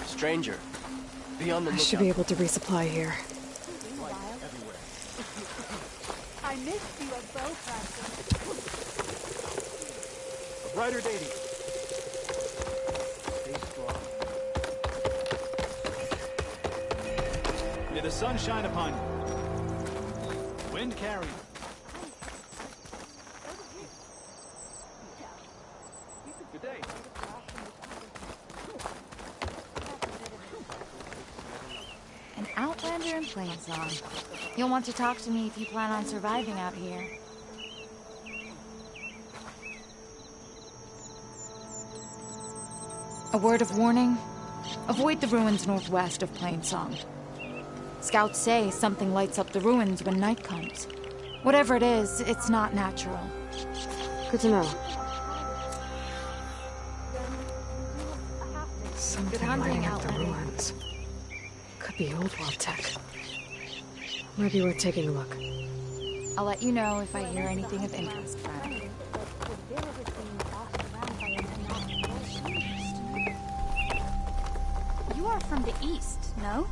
Stranger, be on the lookout. I should be able to resupply here. I missed you at bow practice. A brighter day to you. Stay strong. May the sun shine upon you. Wind carry. Good day. An outlander in Plainsong. You'll want to talk to me if you plan on surviving out here. A word of warning. Avoid the ruins northwest of Plainsong. Scouts say something lights up the ruins when night comes. Whatever it is, it's not natural. Good to know. Something lighting up the ruins. Could be old world tech. Might be worth taking a look. I'll let you know if I hear anything of interest, friend. You are from the east, no?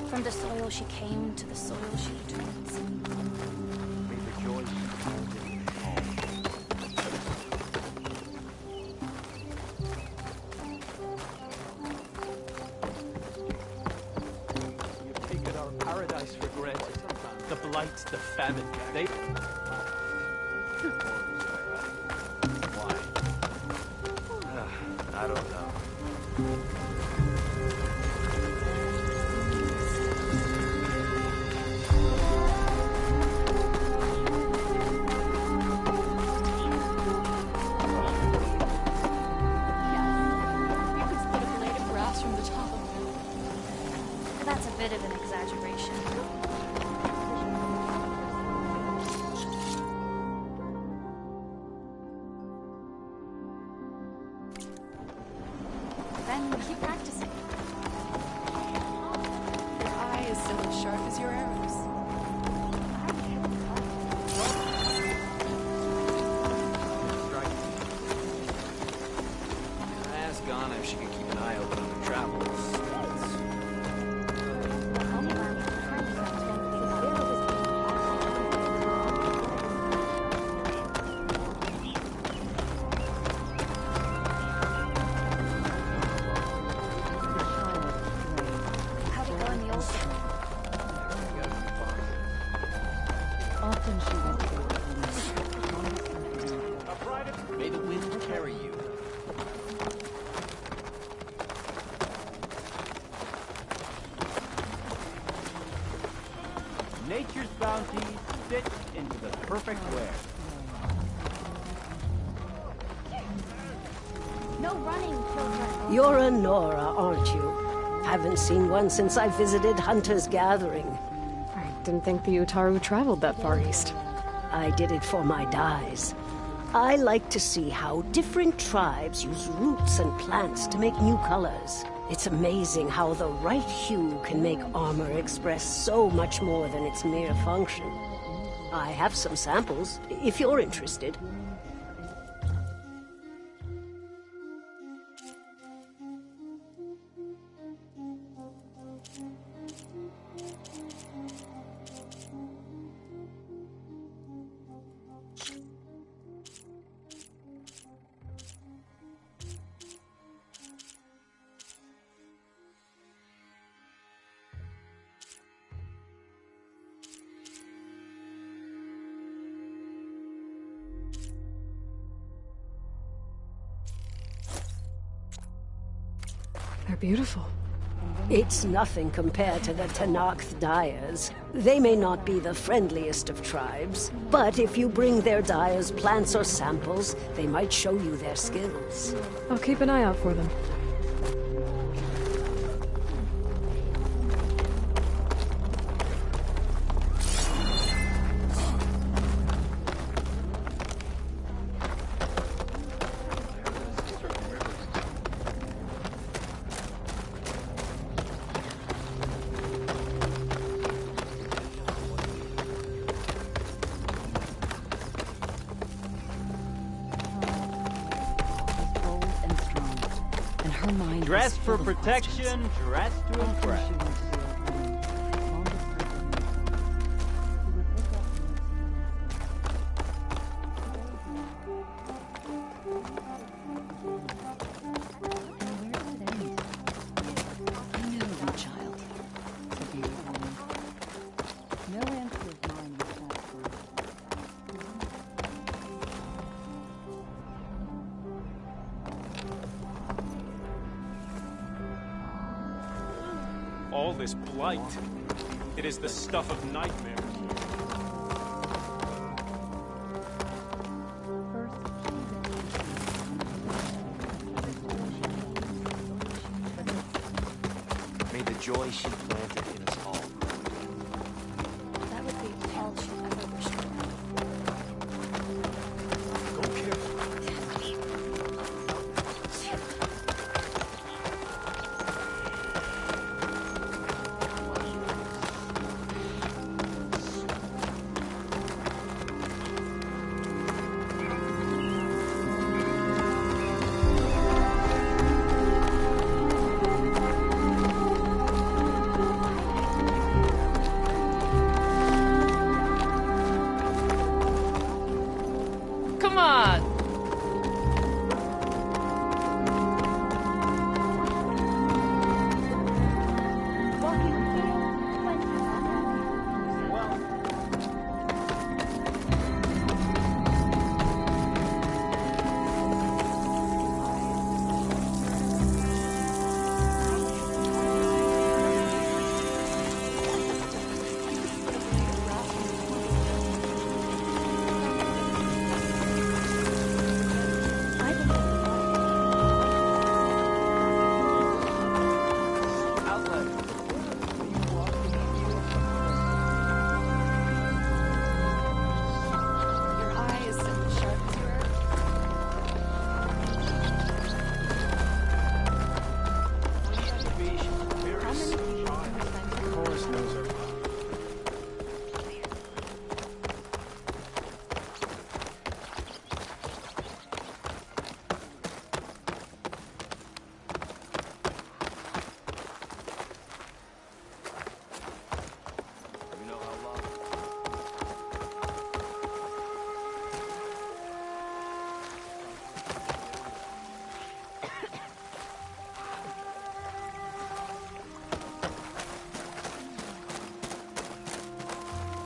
From the soil she came to the soil she returns. May the joy be You've taken our paradise for granted. The blight, the famine, they... Why? I don't know. That's a bit of an exaggeration. Then keep practicing. Your eye is still as sharp as your arrows. I asked Ghana if she could keep an eye open on her travels. How'd it go in the old city? Often she went May the wind carry you. Nature's bounty stitched into the perfect wear. No running, children. You're a Nora, aren't you? Haven't seen one since I visited Hunter's Gathering. I didn't think the Utaru traveled that far east. I did it for my dyes. I like to see how different tribes use roots and plants to make new colors. It's amazing how the right hue can make armor express so much more than its mere function. I have some samples, if you're interested. beautiful. It's nothing compared to the Tenakth dyers. They may not be the friendliest of tribes, but if you bring their dyers plants or samples, they might show you their skills. I'll keep an eye out for them. Dress for protection, dress to impress. All this blight, it is the stuff of nightmares. May the joy she planted in us all. That would be all she ever wished for. Go careful. Come on!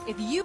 If you...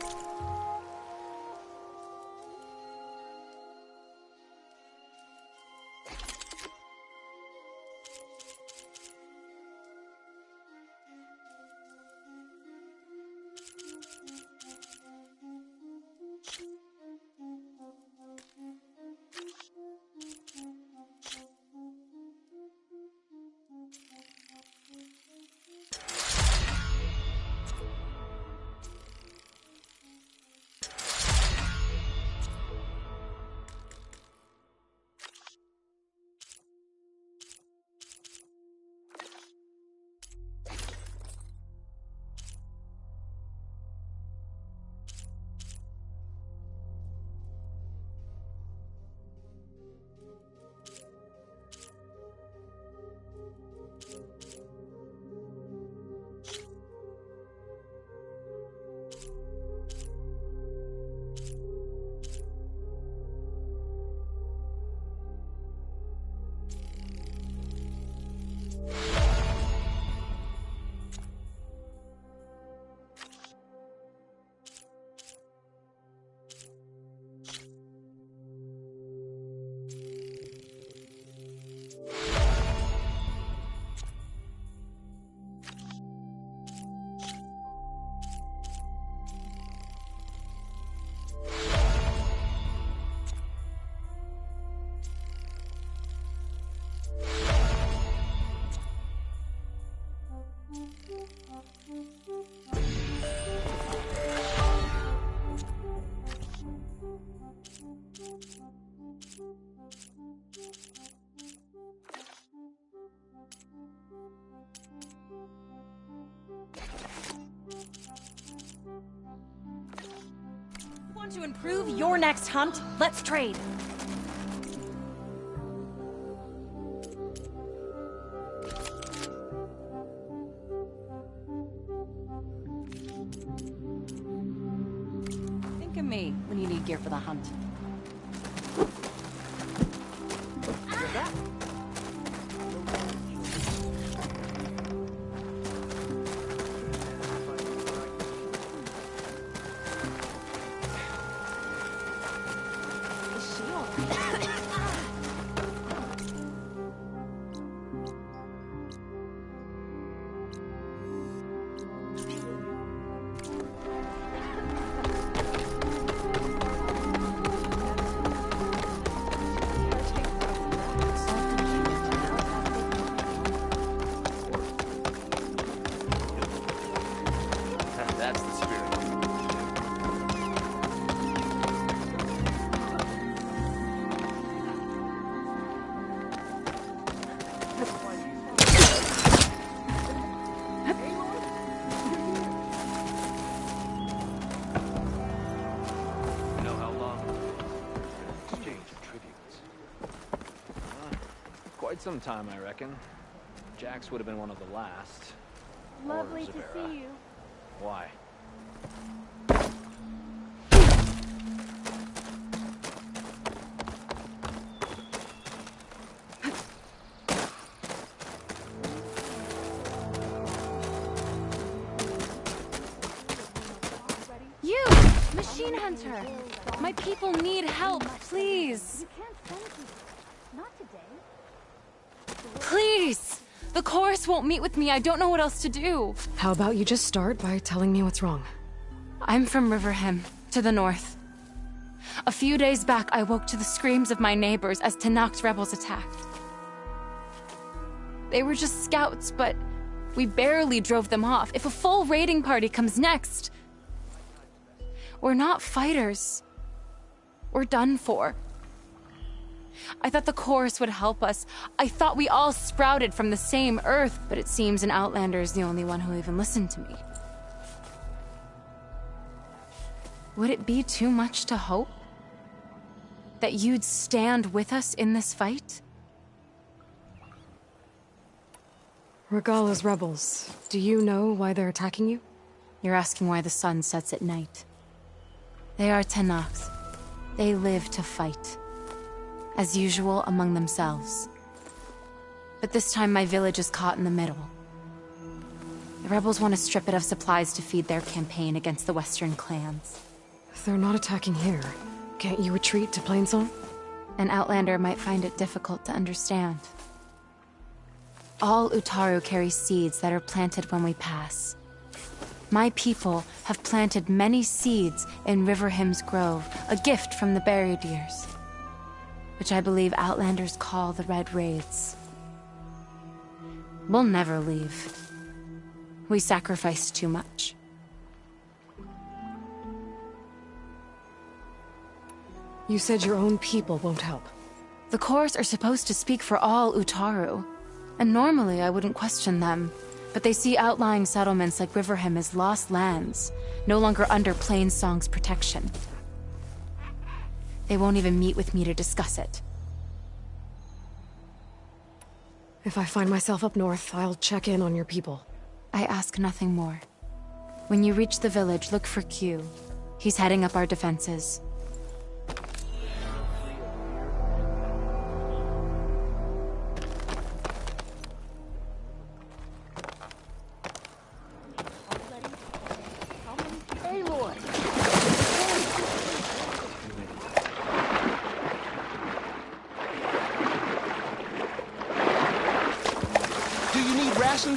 Want to improve your next hunt? Let's trade. Think of me when you need gear for the hunt. That's the spirit. You know how long? Exchange of tributes. Quite some time, I reckon. Jax would have been one of the last. Lovely Or to Zavera. see you. Why? You! Machine Hunter! My people need help, please! You can't send people. Not today. Please! The chorus won't meet with me. I don't know what else to do. How about you just start by telling me what's wrong? I'm from Riverhem, to the north. A few days back, I woke to the screams of my neighbors as Tanak's rebels attacked. They were just scouts, but we barely drove them off. If a full raiding party comes next, we're not fighters. We're done for. I thought the chorus would help us. I thought we all sprouted from the same earth, but it seems an outlander is the only one who even listened to me. Would it be too much to hope that you'd stand with us in this fight? Regala's rebels. Do you know why they're attacking you? You're asking why the sun sets at night. They are Tanaks. They live to fight. As usual, among themselves. But this time my village is caught in the middle. The rebels want to strip it of supplies to feed their campaign against the western clans. If they're not attacking here, can't you retreat to Plainsong? An outlander might find it difficult to understand. All Utaru carry seeds that are planted when we pass. My people have planted many seeds in Riverhym's Grove, a gift from the buried years, which I believe outlanders call the Red Raids. We'll never leave. We sacrificed too much. You said your own people won't help. The chorus are supposed to speak for all Utaru, and normally I wouldn't question them, but they see outlying settlements like Riverhem as lost lands, no longer under Plainsong's protection. They won't even meet with me to discuss it. If I find myself up north, I'll check in on your people. I ask nothing more. When you reach the village, look for Q. He's heading up our defenses.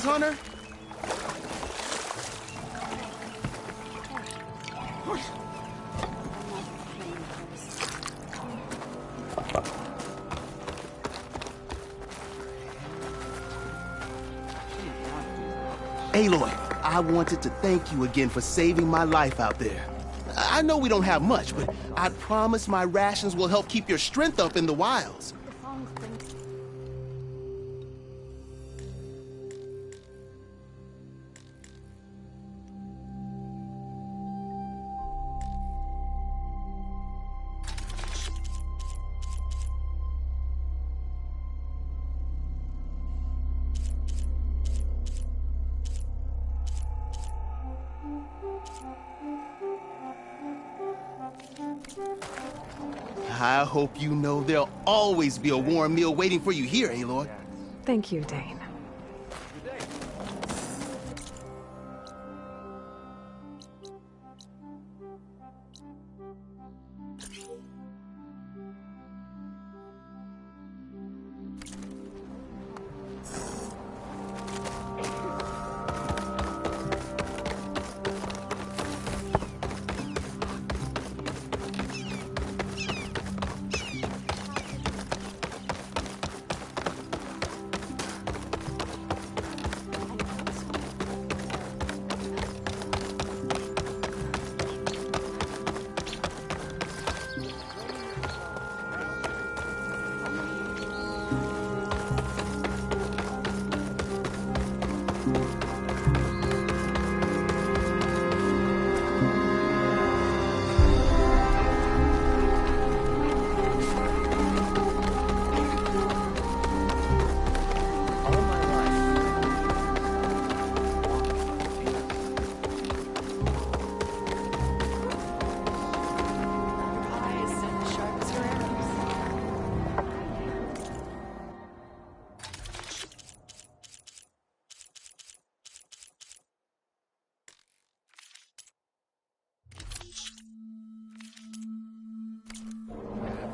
Hunter? Aloy, I wanted to thank you again for saving my life out there. I know we don't have much, but I promise my rations will help keep your strength up in the wilds. I hope you know there'll always be a warm meal waiting for you here, Aloy. Thank you, Dane.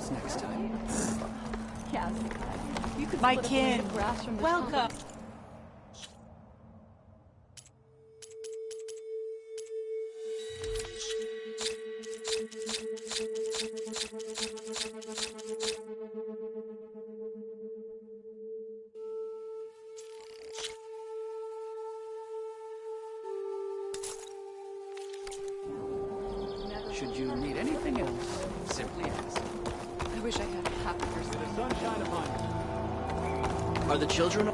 Next time. Yes. You could My split a kid, blade of grass from this welcome. house. Should you need anything else, simply ask. I wish I had half of your The sunshine upon you. Are the children...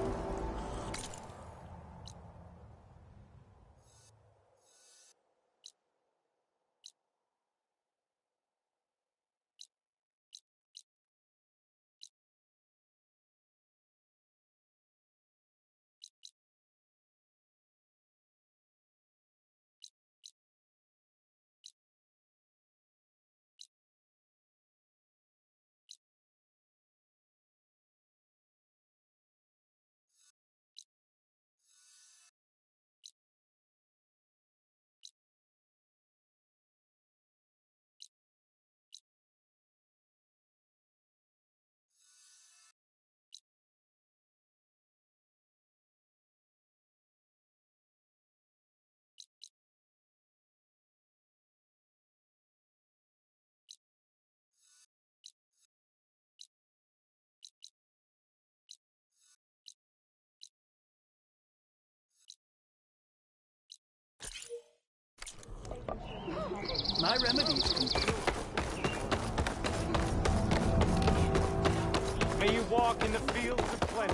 My remedies can cure. May you walk in the fields of plenty.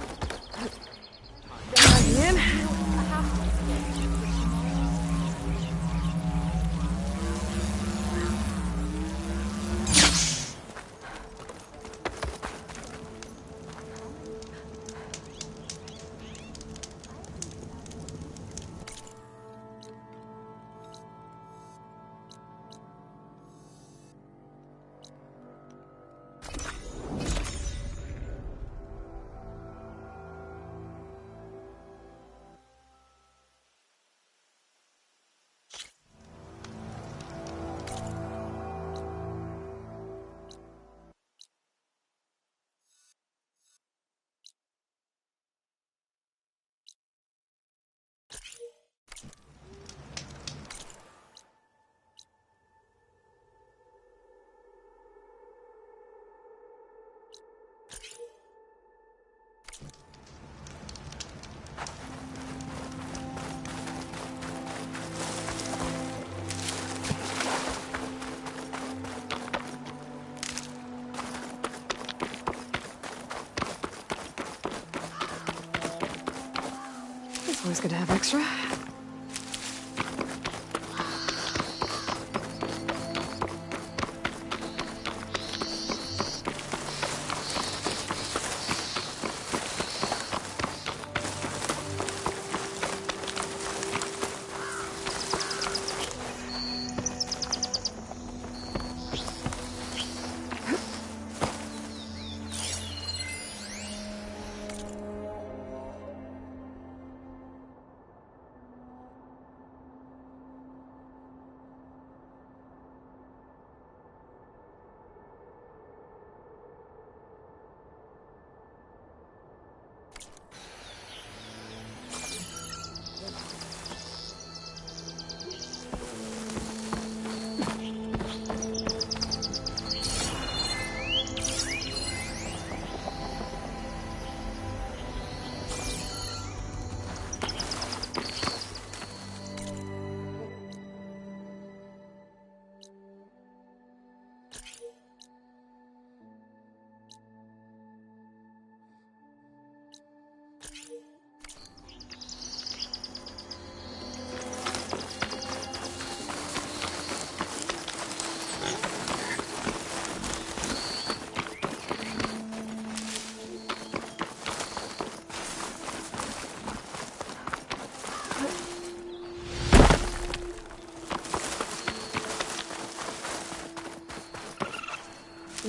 It's always good to have extra.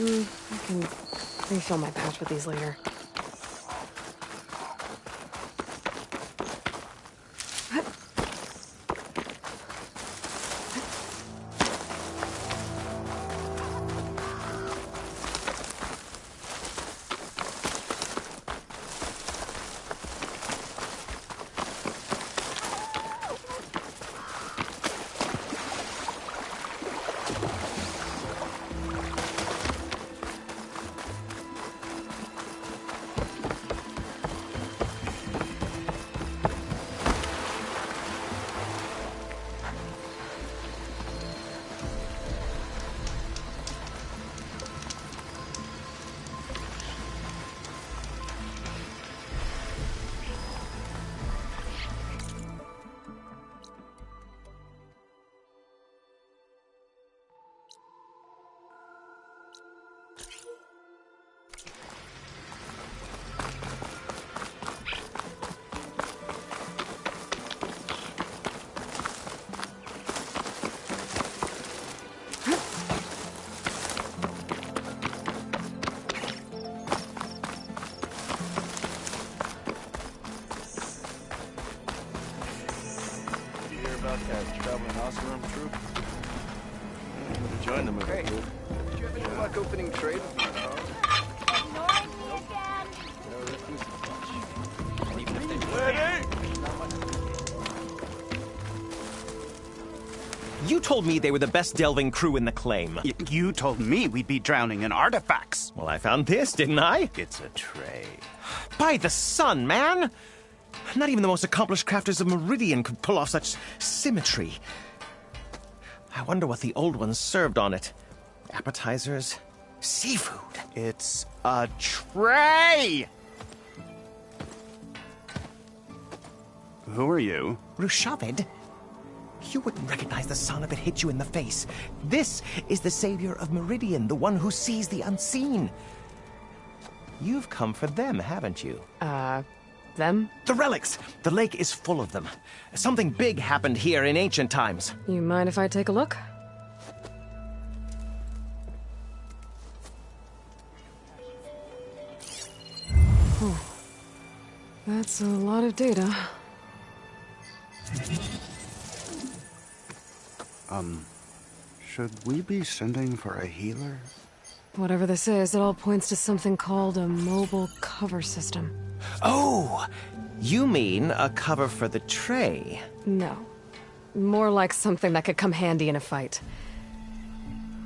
I can refill my pouch with these later. Traveling Osram troop. I'm gonna join them. Great. Did you have any luck opening trade with me, You told me they were the best delving crew in the claim. You told me we'd be drowning in artifacts. Well, I found this, didn't I? It's a tray. By the sun, man! Not even the most accomplished crafters of Meridian could pull off such symmetry. I wonder what the old ones served on it. Appetizers? Seafood? It's a tray! Who are you? Rushavid? You wouldn't recognize the sun if it hit you in the face. This is the savior of Meridian, the one who sees the unseen. You've come for them, haven't you? Them? The relics! The lake is full of them. Something big happened here in ancient times. You mind if I take a look? Whew. That's a lot of data. Should we be sending for a healer? Whatever this is, it all points to something called a mobile cover system. Oh! You mean a cover for the tray? No. More like something that could come handy in a fight.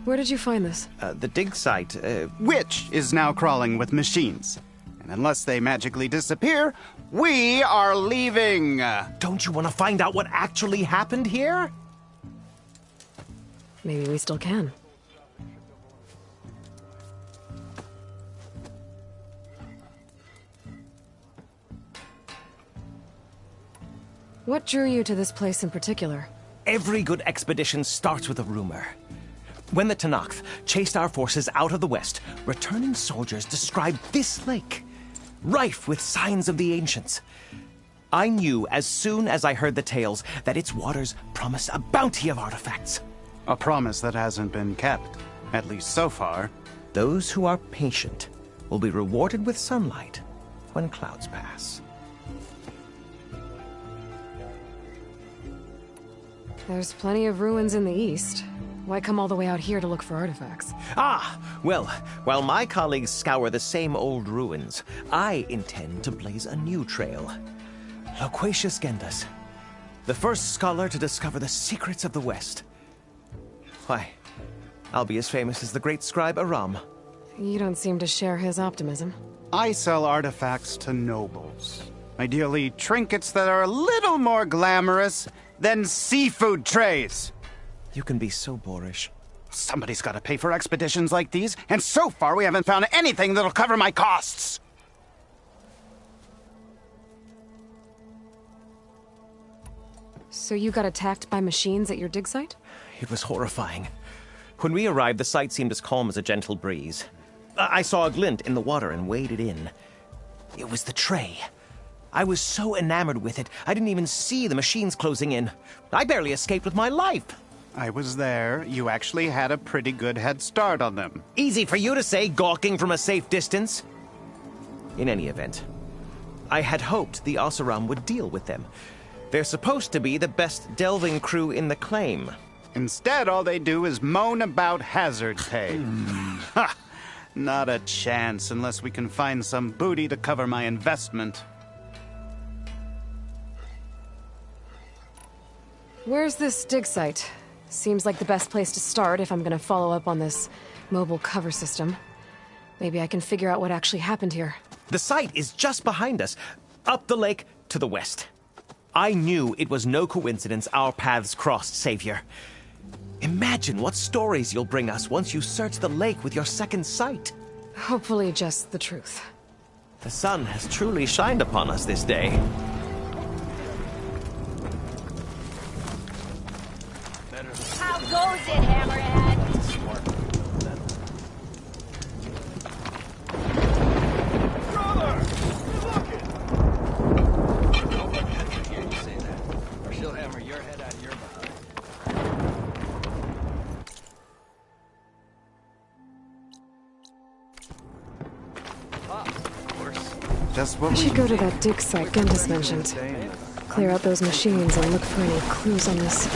Where did you find this? The dig site, Which is now crawling with machines. And unless they magically disappear, we are leaving! Don't you want to find out what actually happened here? Maybe we still can. What drew you to this place in particular? Every good expedition starts with a rumor. When the Tenakth chased our forces out of the west, returning soldiers described this lake, rife with signs of the ancients. I knew as soon as I heard the tales that its waters promised a bounty of artifacts. A promise that hasn't been kept, at least so far. Those who are patient will be rewarded with sunlight when clouds pass. There's plenty of ruins in the east. Why come all the way out here to look for artifacts? Ah! Well, while my colleagues scour the same old ruins, I intend to blaze a new trail. Loquacious Gendas, the first scholar to discover the secrets of the West. Why, I'll be as famous as the great scribe Aram. You don't seem to share his optimism. I sell artifacts to nobles. Ideally, trinkets that are a little more glamorous than seafood trays. You can be so boorish. Somebody's got to pay for expeditions like these, and so far we haven't found anything that'll cover my costs. So you got attacked by machines at your dig site? It was horrifying. When we arrived, the sight seemed as calm as a gentle breeze. I saw a glint in the water and waded in. It was the tray. I was so enamored with it, I didn't even see the machines closing in. I barely escaped with my life. I was there. You actually had a pretty good head start on them. Easy for you to say, gawking from a safe distance. In any event, I had hoped the Oseram would deal with them. They're supposed to be the best delving crew in the claim. Instead, all they do is moan about hazard pay. Ha! Not a chance unless we can find some booty to cover my investment. Where's this dig site? Seems like the best place to start if I'm gonna follow up on this mobile cover system. Maybe I can figure out what actually happened here. The site is just behind us, up the lake to the west. I knew it was no coincidence our paths crossed, Savior. Imagine what stories you'll bring us once you search the lake with your second sight. Hopefully just the truth. The sun has truly shined upon us this day. How goes it, Hammerhead? Brother! Look it! Don't let Petra hear you say that, or she'll hammer your head out of your behind. Just what I should go to that dig site Gentis mentioned. Clear out those machines and look for any clues on this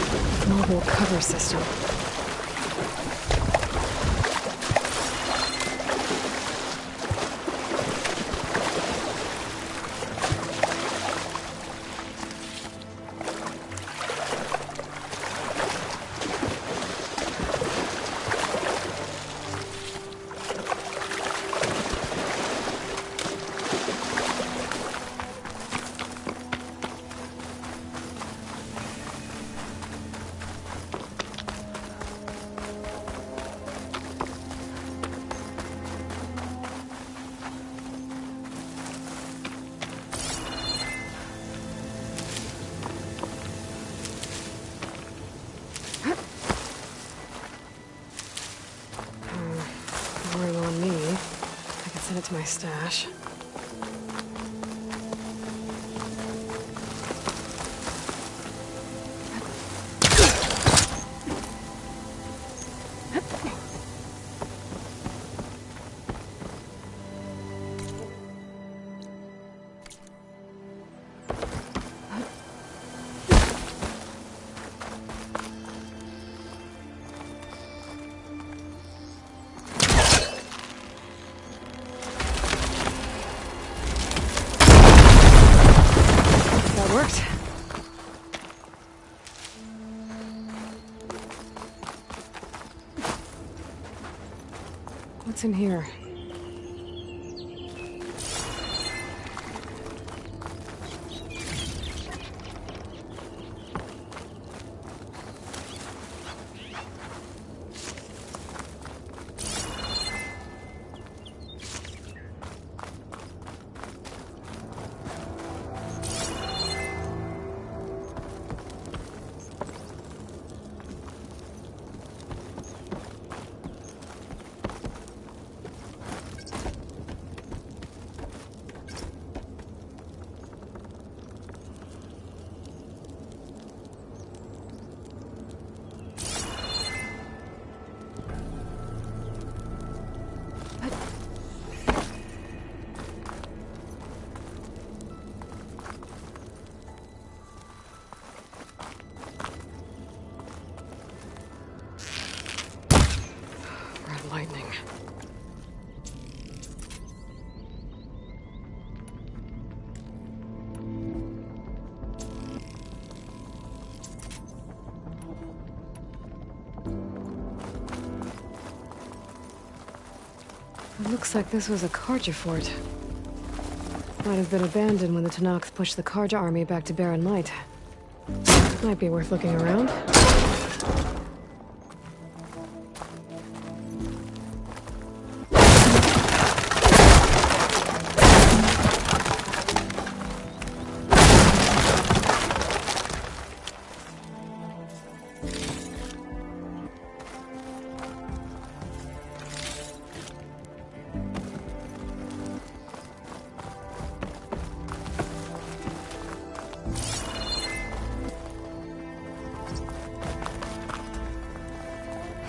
mobile cover system. Send it to my stash. Worked. What's in here? Lightning. It looks like this was a Karja fort. Might have been abandoned when the Tanakh pushed the Karja army back to Barren Light. Might be worth looking around.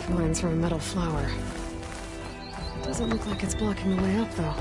Lines from a metal flower. Doesn't look like it's blocking the way up, though.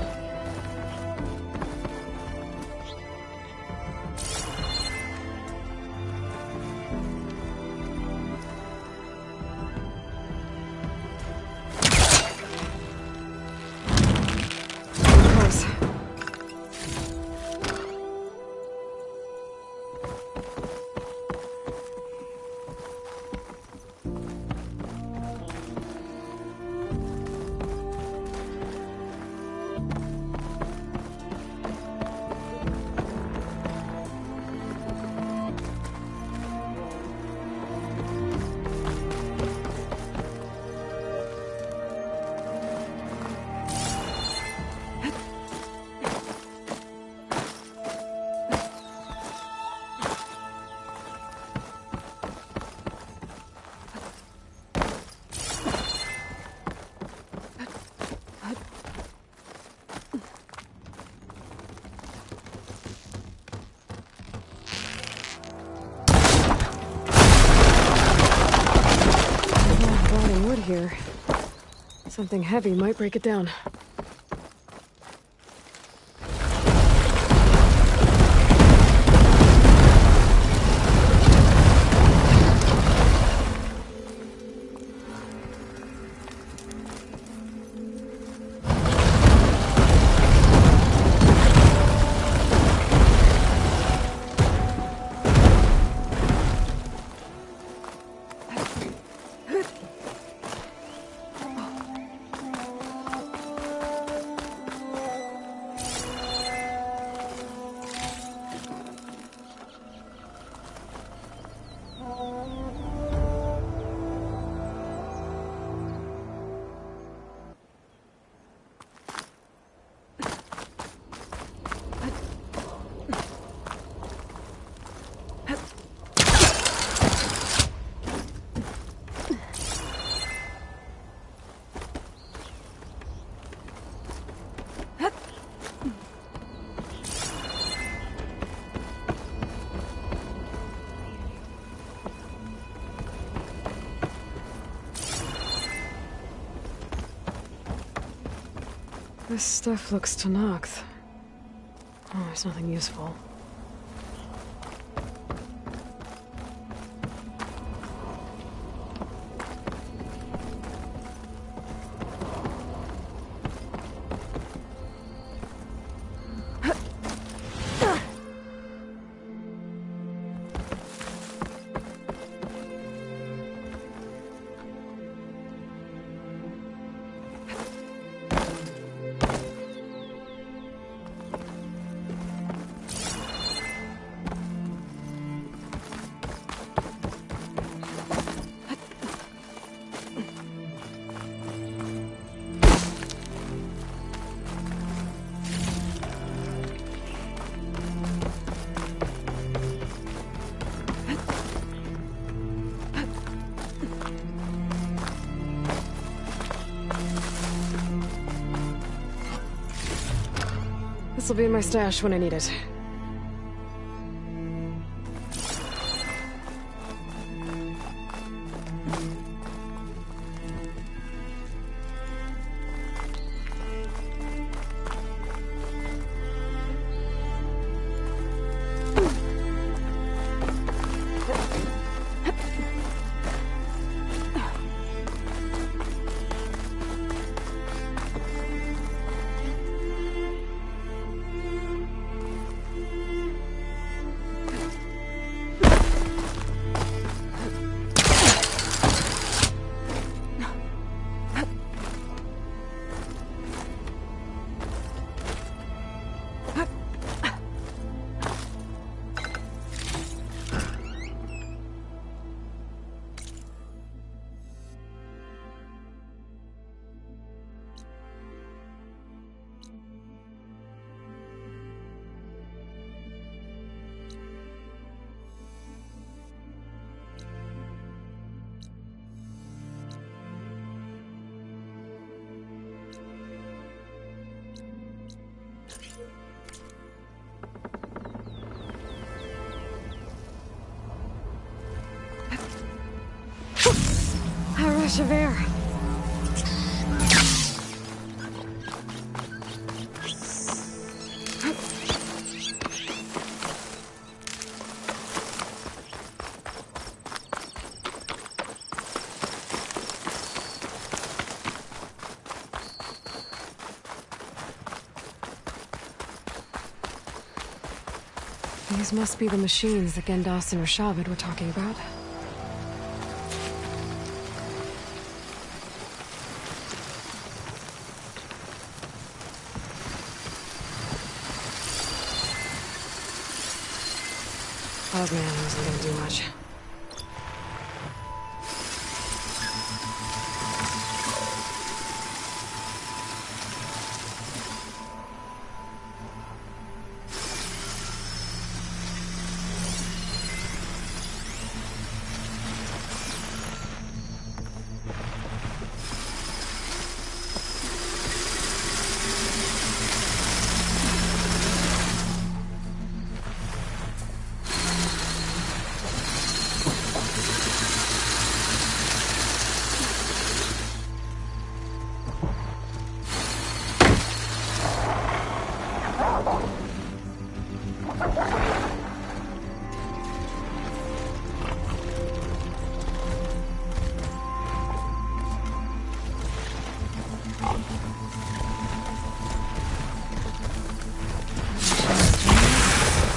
Here. Something heavy might break it down. This stuff looks Tanakh. Oh, there's nothing useful. This'll be in my stash when I need it. A rush of air. These must be the machines that Gendas and Rashavid were talking about. Oh man, I wasn't gonna do much.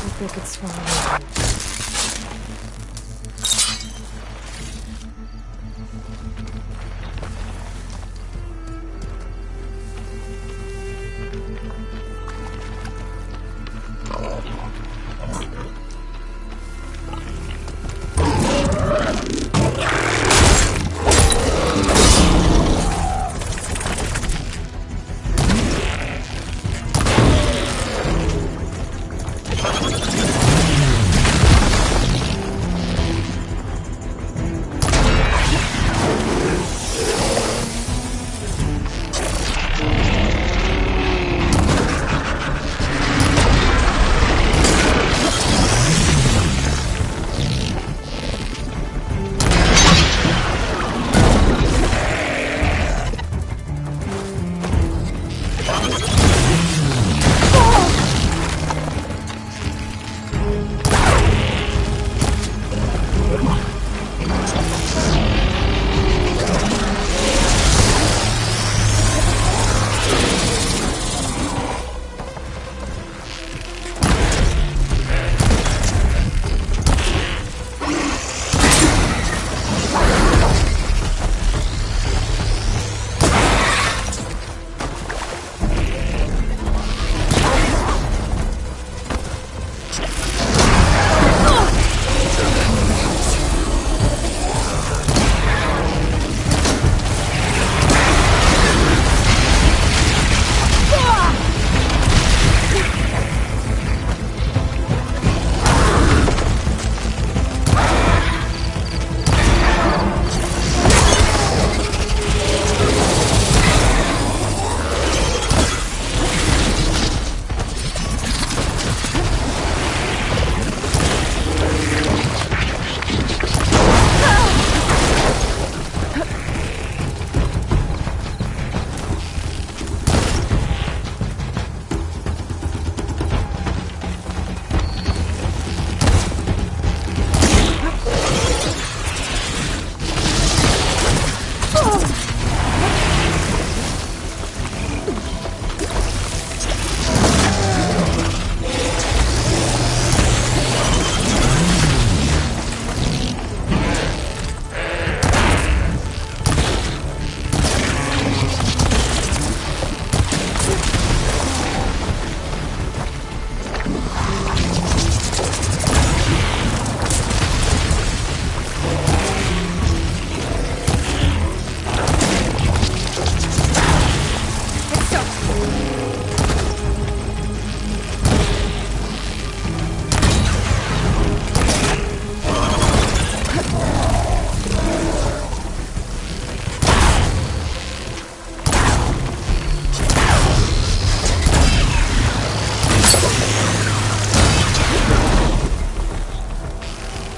I think it's falling.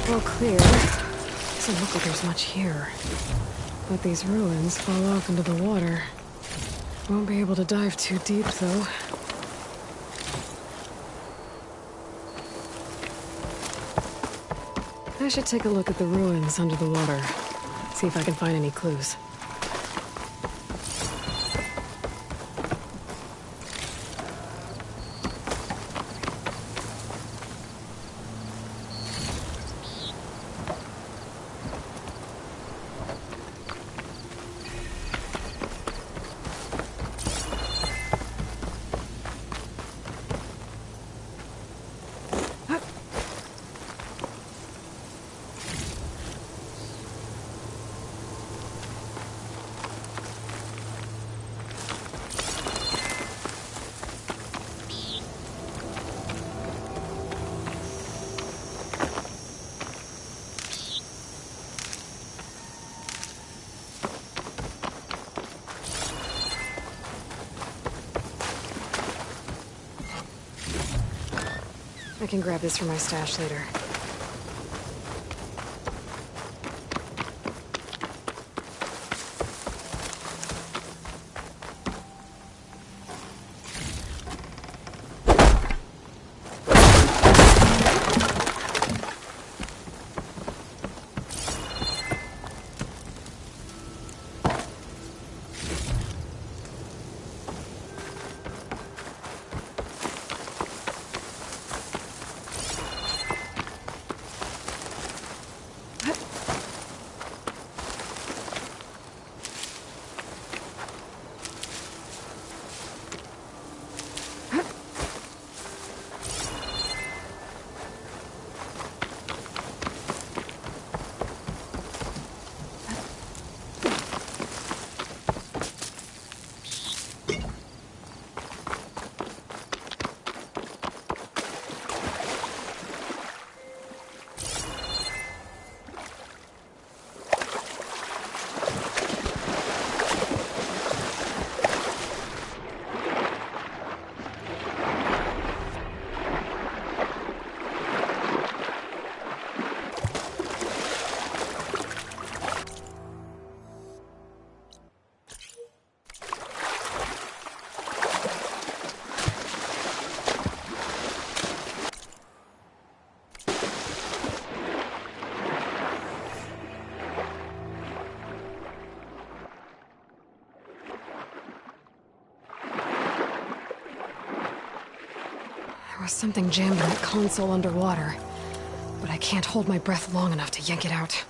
All clear. Doesn't look like there's much here. But these ruins fall off into the water. Won't be able to dive too deep, though. I should take a look at the ruins under the water. See if I can find any clues. I can grab this for my stash later. There was something jammed in that console underwater, but I can't hold my breath long enough to yank it out.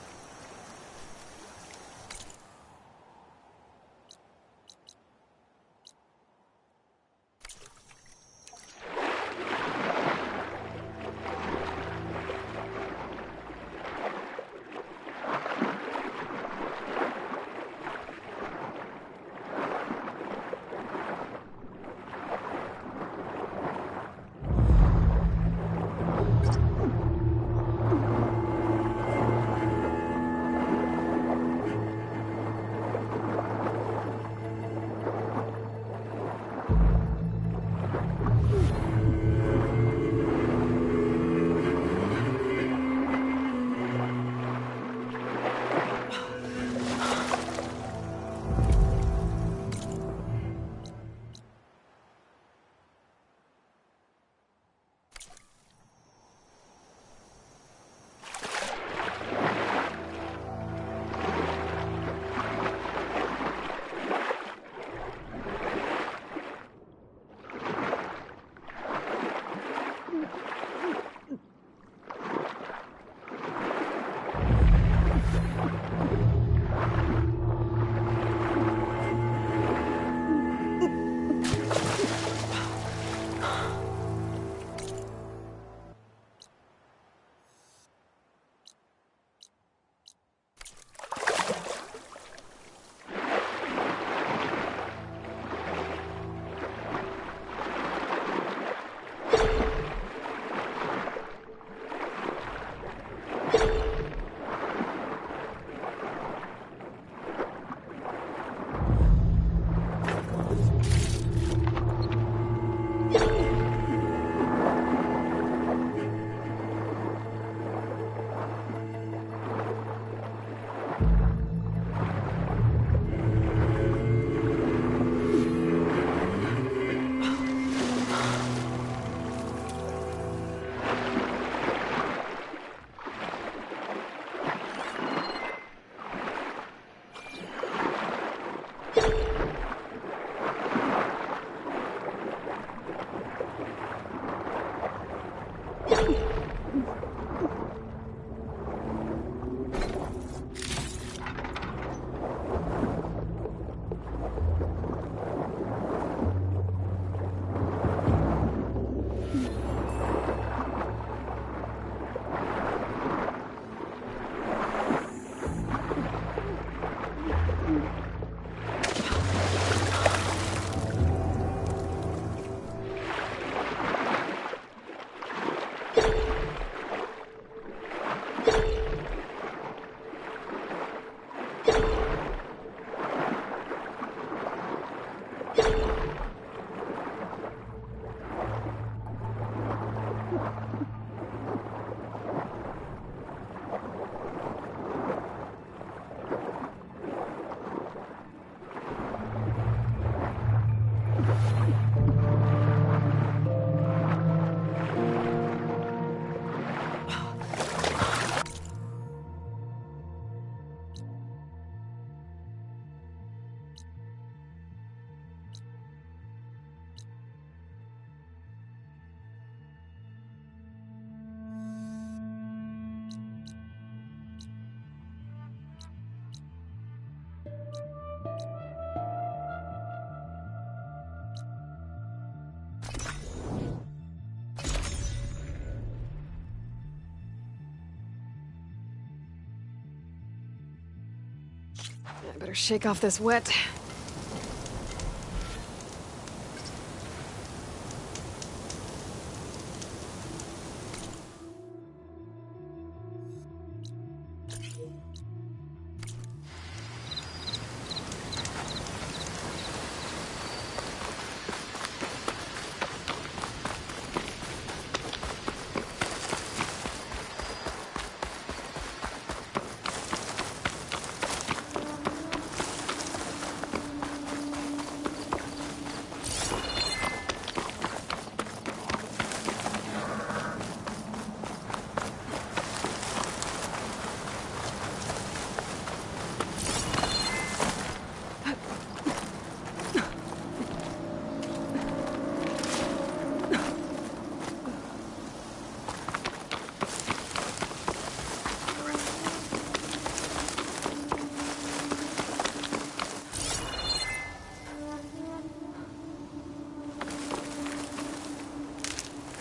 I better shake off this wet.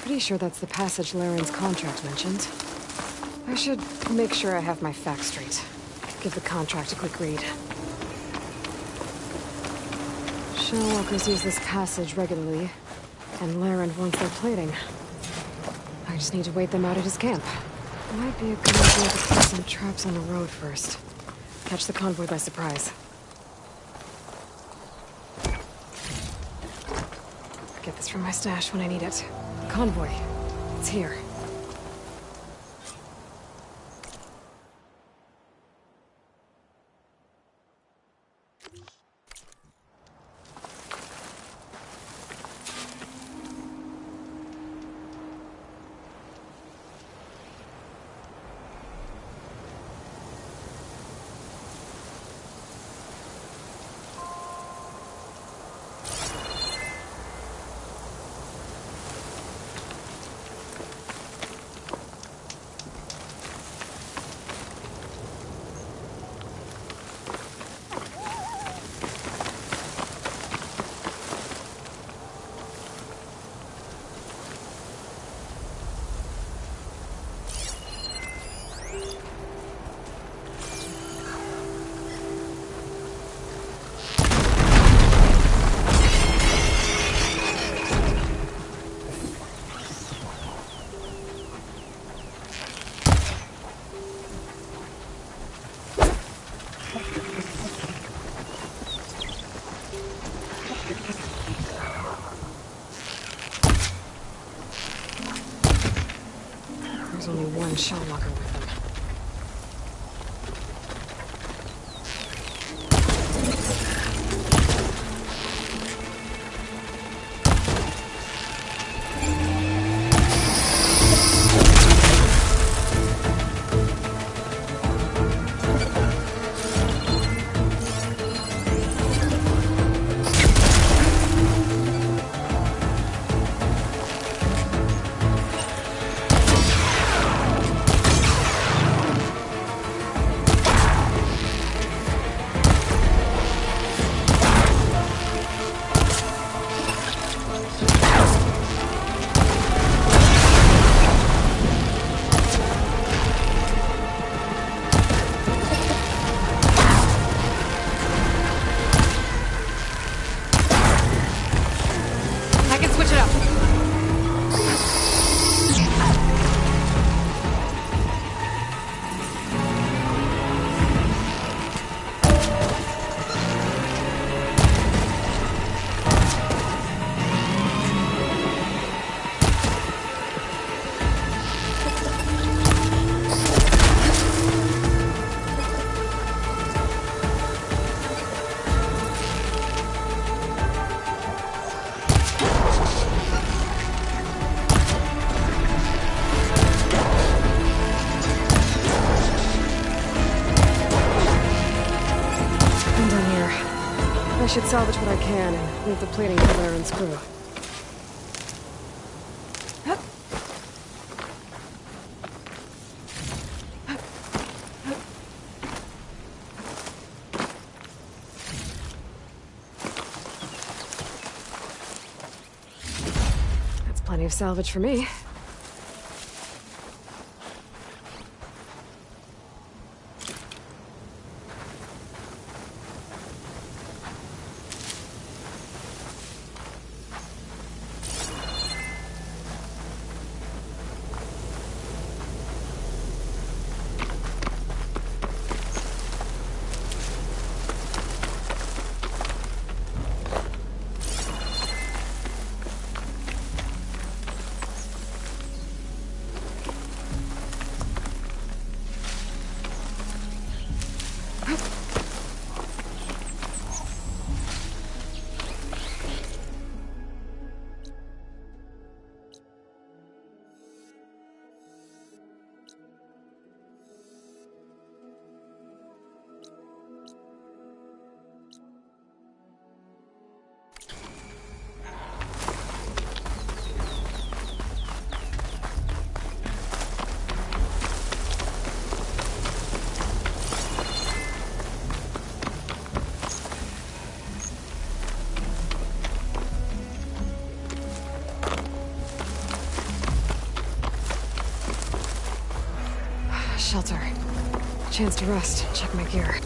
Pretty sure that's the passage Laren's contract mentioned. I should make sure I have my facts straight. Give the contract a quick read. Shellwalkers use this passage regularly, and Laren wants their plating. I just need to wait them out at his camp. Might be a good idea to put some traps on the road first. Catch the convoy by surprise. Get this from my stash when I need it. Convoy. It's here. There's only one shellwalker with them. I should salvage what I can and leave the plating for there and screw. That's plenty of salvage for me. Shelter. Chance to rest. Check my gear.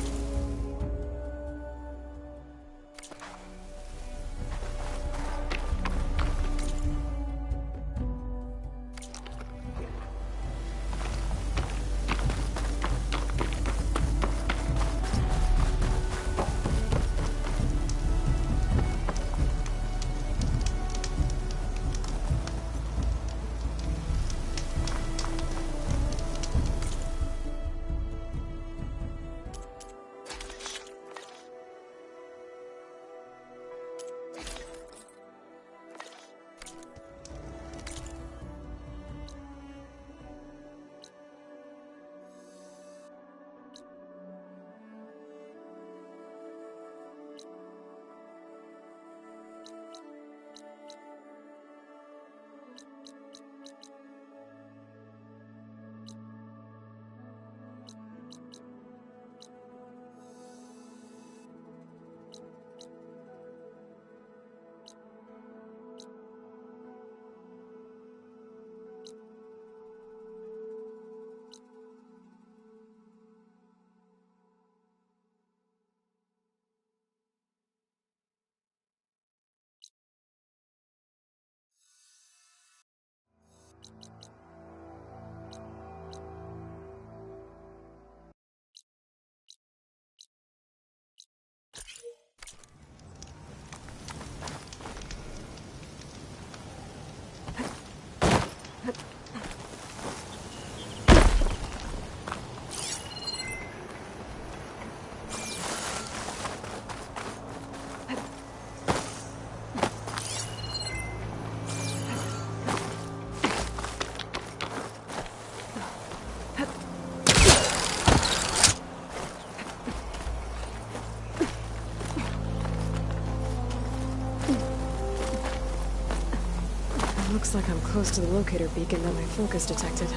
Looks like I'm close to the locator beacon that my focus detected.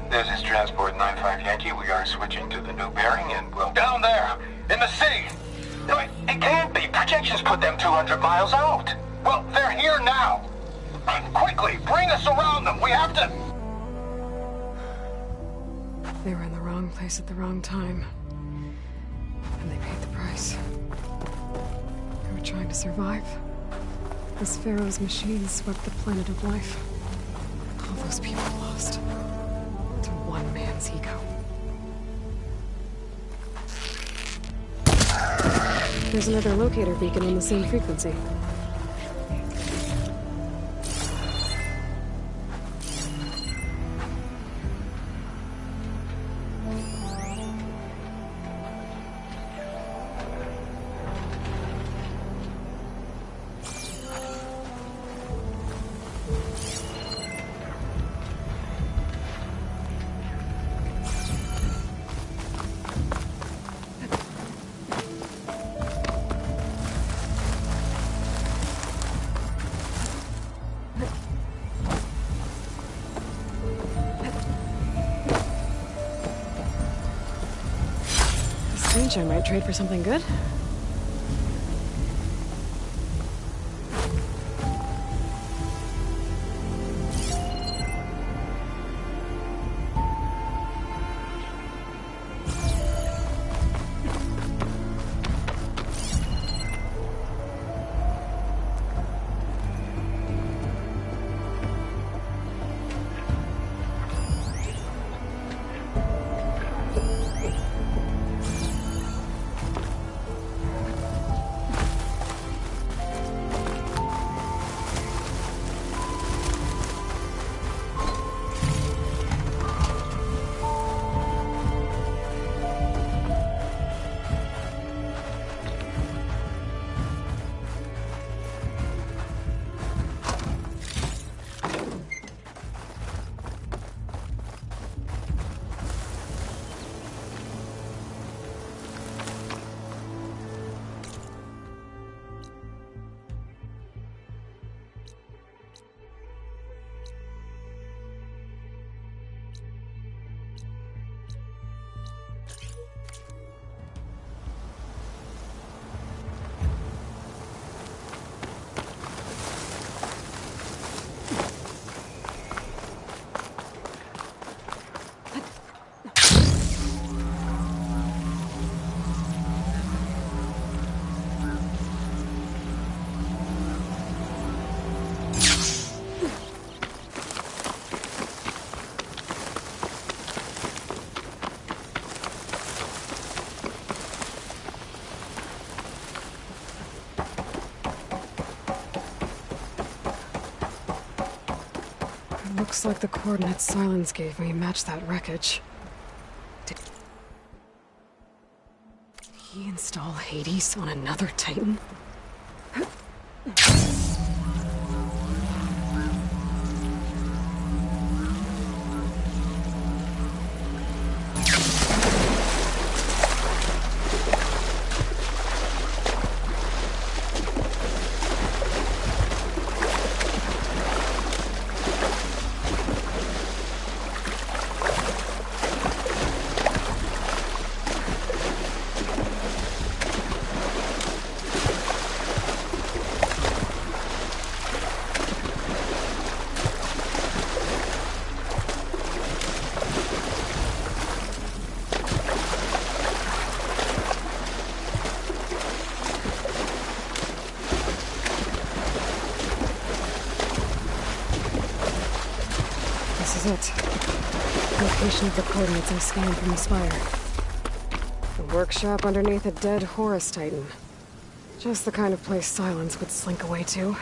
This is Transport 95 Yankee. We are switching to the new bearing and we'll... Down there! In the sea! No, it can't be. Projections put them 200 miles out. Well, they're here now. Quickly, bring us around them. We have to... They were in the wrong place at the wrong time. And they paid the price. They were trying to survive. As Pharaoh's machines swept the planet of life. All those people lost. To one man's ego. There's another locator beacon on the same frequency. hunch I might trade for something good. Looks like the coordinates Silence gave me match that wreckage. Did he install Hades on another Titan? This is it. Location of the coordinates I scanned from the spire. The workshop underneath a dead Horus Titan. Just the kind of place Silence would slink away to.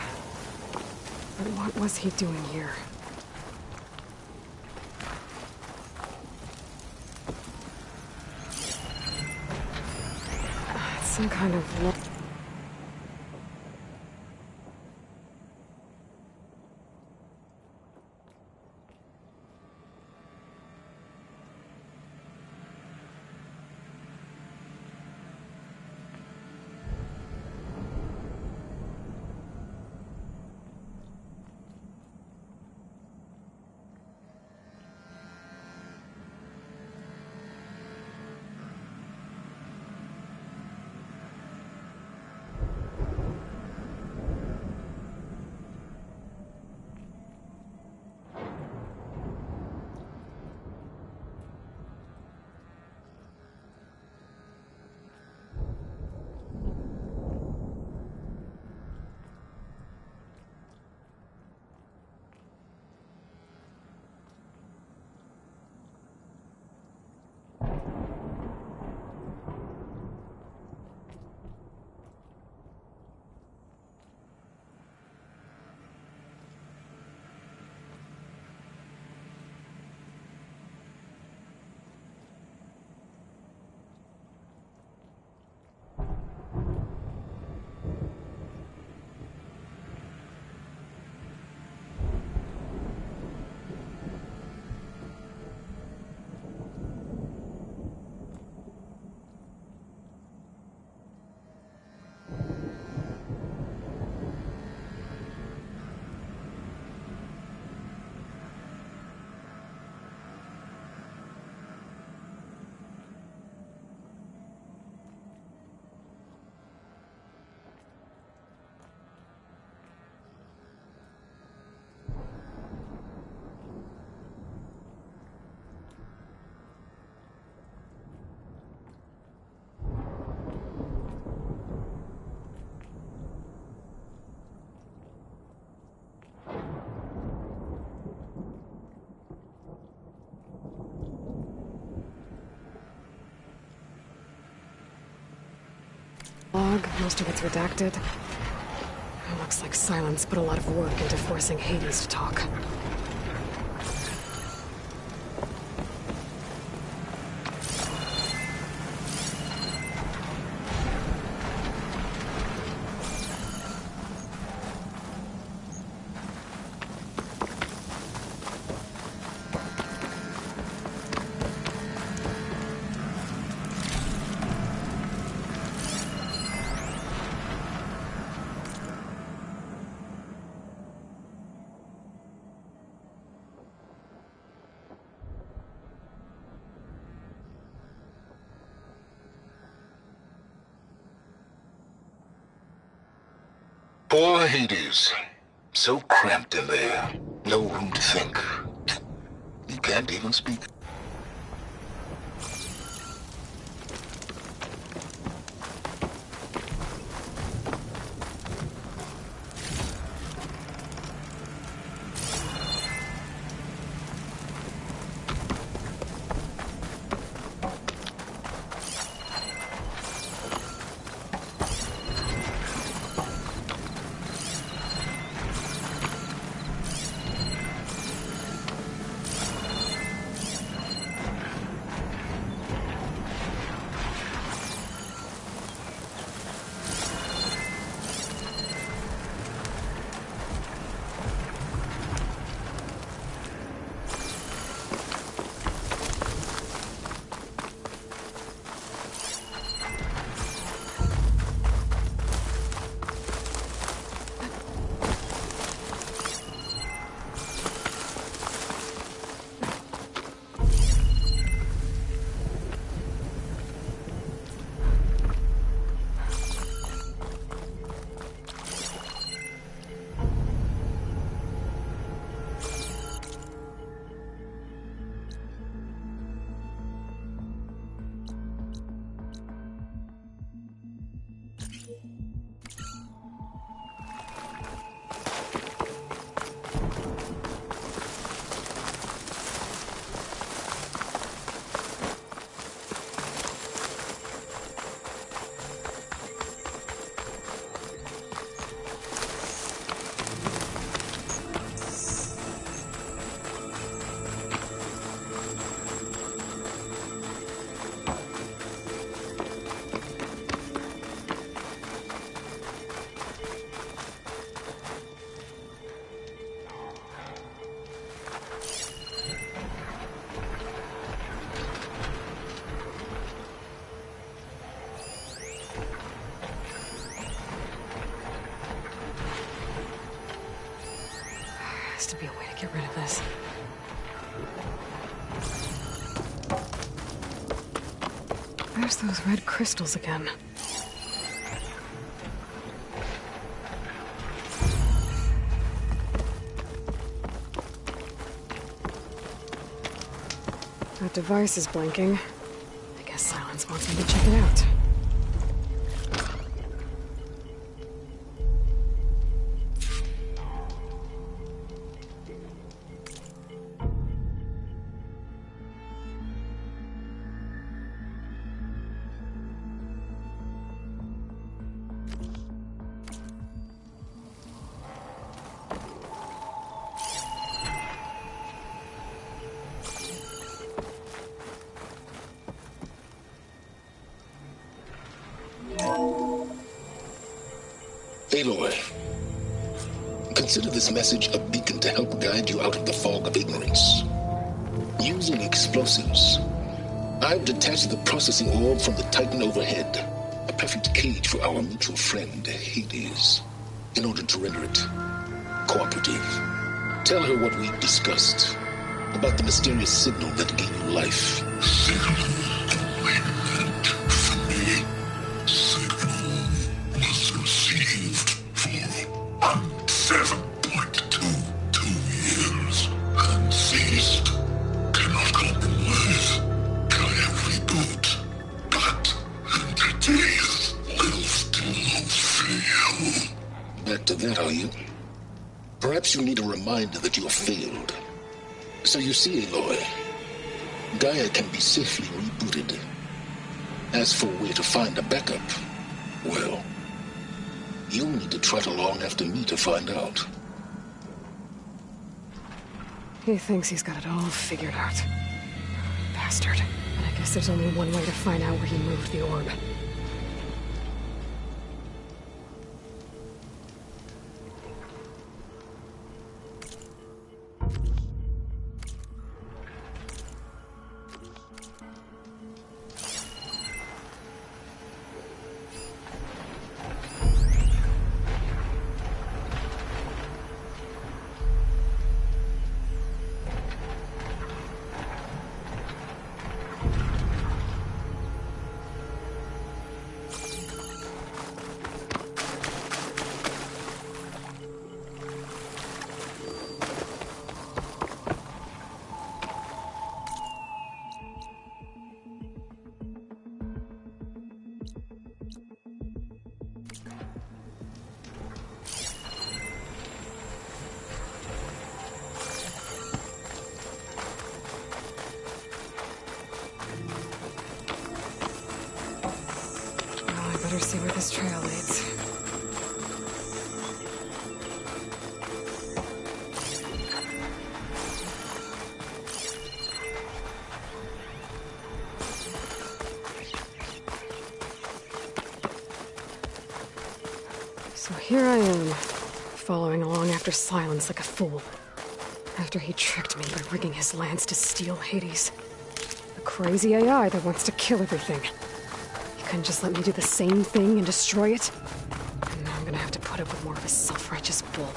But what was he doing here? It's some kind of... Most of it's redacted. It looks like Silence put a lot of work into forcing Hades to talk. Poor Hades. So cramped in there. No room to think. He can't even speak. To be a way to get rid of this. There's those red crystals again. That device is blinking. I guess Silence wants me to check it out. Aloy, consider this message a beacon to help guide you out of the fog of ignorance. Using explosives, I've detached the processing orb from the Titan overhead, a perfect cage for our mutual friend, Hades, in order to render it cooperative. Tell her what we've discussed about the mysterious signal that gave you life. Perhaps you need a reminder that you have failed. So you see, Aloy, Gaia can be safely rebooted. As for where to find a backup, well, You'll need to trot along after me to find out. He thinks he's got it all figured out. Bastard. And I guess there's only one way to find out where he moved the orb. Better see where this trail leads. So here I am, following along after Silence like a fool. After he tricked me by rigging his lance to steal Hades. A crazy AI that wants to kill everything. Couldn't just let me do the same thing and destroy it? And now I'm gonna have to put up with more of his self-righteous bull.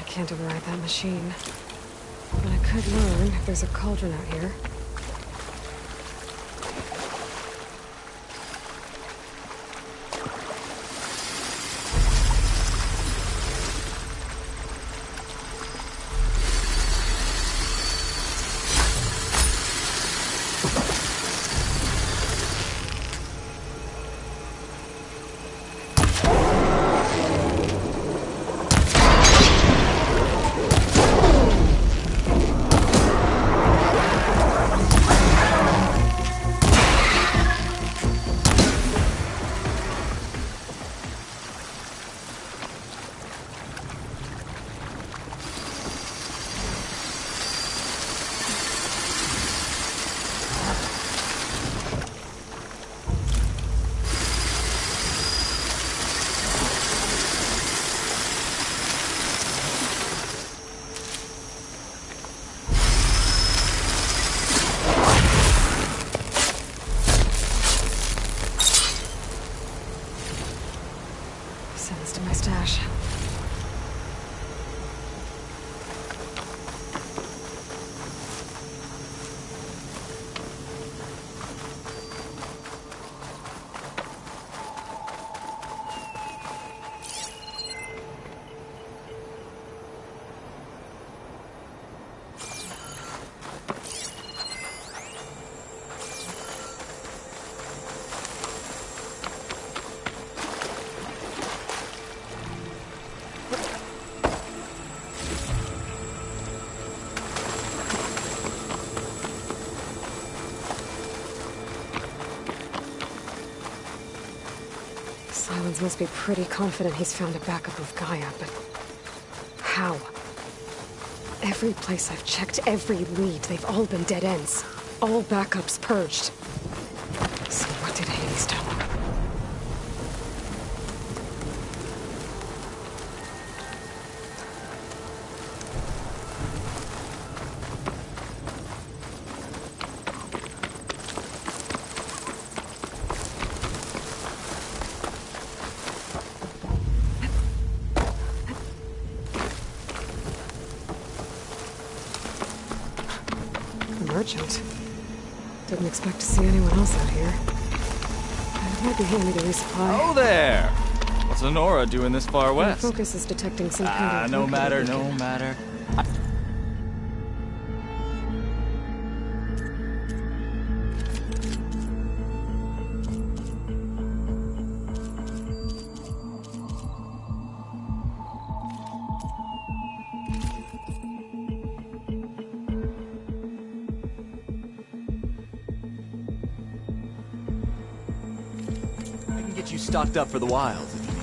Can't override that machine. But I could learn if there's a cauldron out here. Silence must be pretty confident he's found a backup of Gaia, but how? Every place I've checked, every lead, they've all been dead ends. All backups purged. So what did Hades tell him? Merchant. Didn't expect to see anyone else out here. It might be handy to resupply. Oh there! What's Honora doing this far My west? focus is detecting some kind of... No matter, no matter. Get you stocked up for the wilds if you need.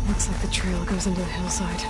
Looks like the trail goes into the hillside.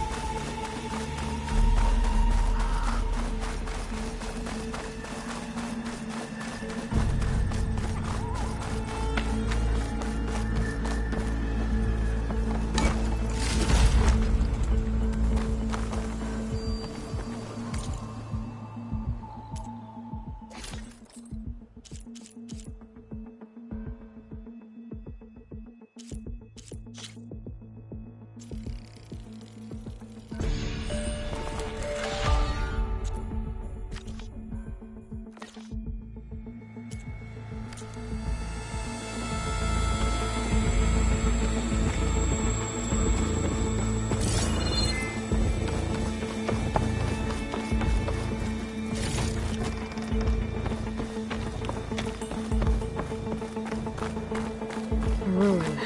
Ruin.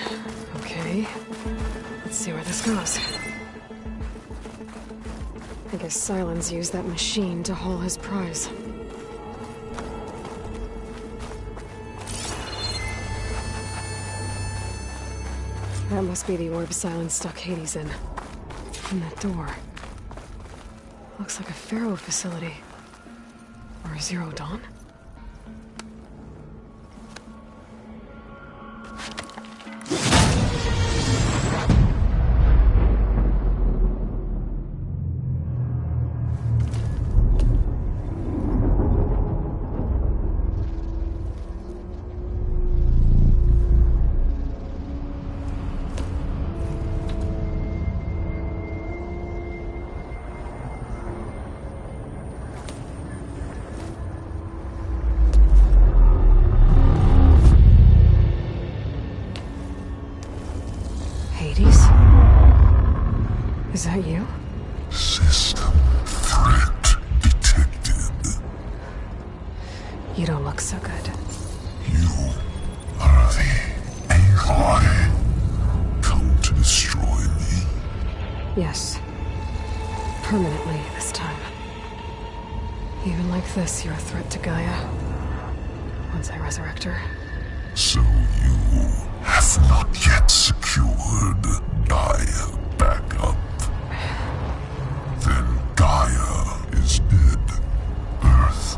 Okay. Let's see where this goes. I guess Silence used that machine to haul his prize. That must be the orb Silence stuck Hades in. And that door. Looks like a Pharaoh facility. Or a Zero Dawn? Is that you? System threat detected. You don't look so good. You are the AI come to destroy me. Yes. Permanently this time. Even like this, you're a threat to Gaia. Once I resurrect her. So you have not yet secured Gaia back up. Then Gaia is dead. Earth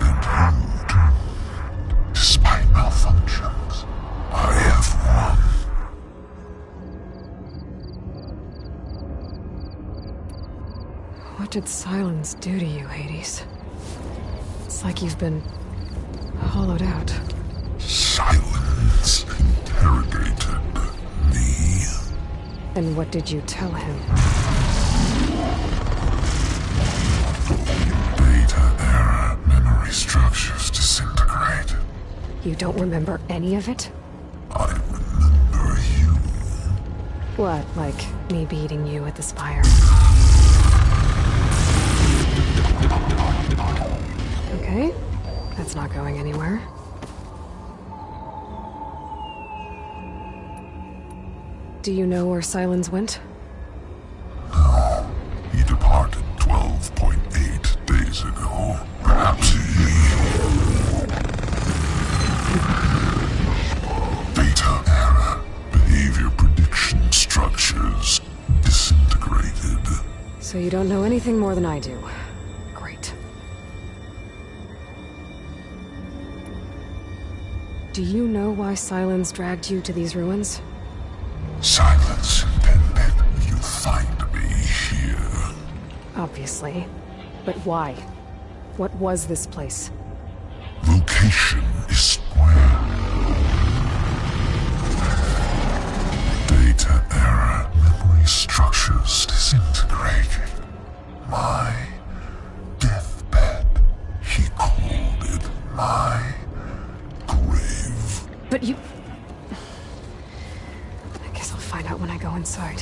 and you doomed. Despite malfunctions, I have won. What did silence do to you, Hades? It's like you've been hollowed out. Silence interrogated me. And what did you tell him? Data era memory structures disintegrated. You don't remember any of it? I remember you. What, like me beating you at the spire? Okay, that's not going anywhere. Do you know where Silence went? No, he departed 12.8 days ago. Perhaps he... Data era behavior prediction structures disintegrated. So you don't know anything more than I do. Great. Do you know why Silence dragged you to these ruins? Silence intended you find me here. Obviously. But why? What was this place? Location is square. Data era memory structures disintegrated. My deathbed, he called it my grave. But you... I guess I'll find out when I go inside.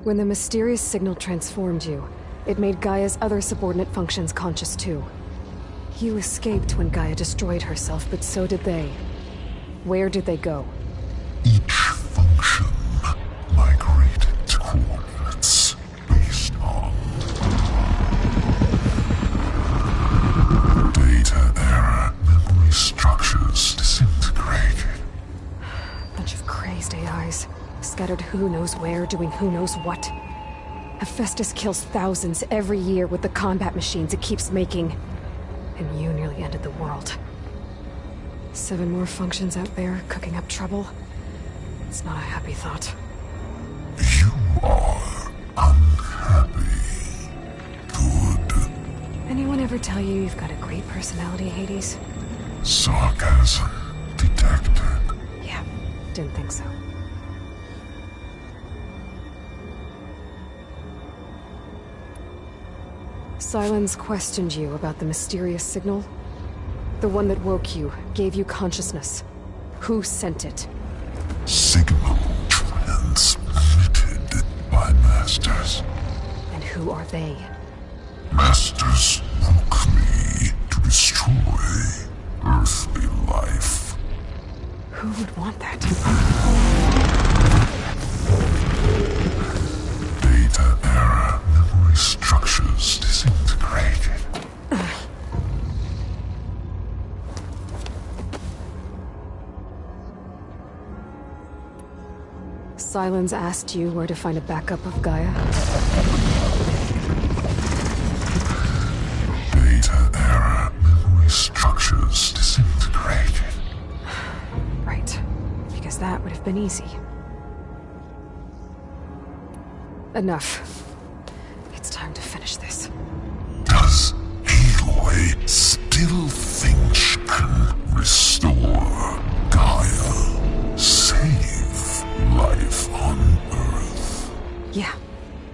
When the mysterious signal transformed you, it made Gaia's other subordinate functions conscious too. You escaped when Gaia destroyed herself, but so did they. Where did they go? Each function migrated to coordinates based on data era memory structures disintegrated. Bunch of crazed AIs, scattered who knows where, doing who knows what. Hephaestus kills thousands every year with the combat machines it keeps making. And you nearly ended the world. 7 more functions out there, cooking up trouble. It's not a happy thought. You are unhappy. Good. Anyone ever tell you you've got a great personality, Hades? Sarcasm detected. Yeah, didn't think so. Silence questioned you about the mysterious signal? The one that woke you, gave you consciousness. Who sent it? Signal transmitted by masters. And who are they? Masters woke me to destroy earthly life. Who would want that? Data era memory structures disintegrated. Silence asked you where to find a backup of Gaia? Data era memory structures disintegrated. Right. Because that would have been easy. Enough. It's time to finish this. Does Aloy still think she can restore Gaia? Save life on Earth? Yeah,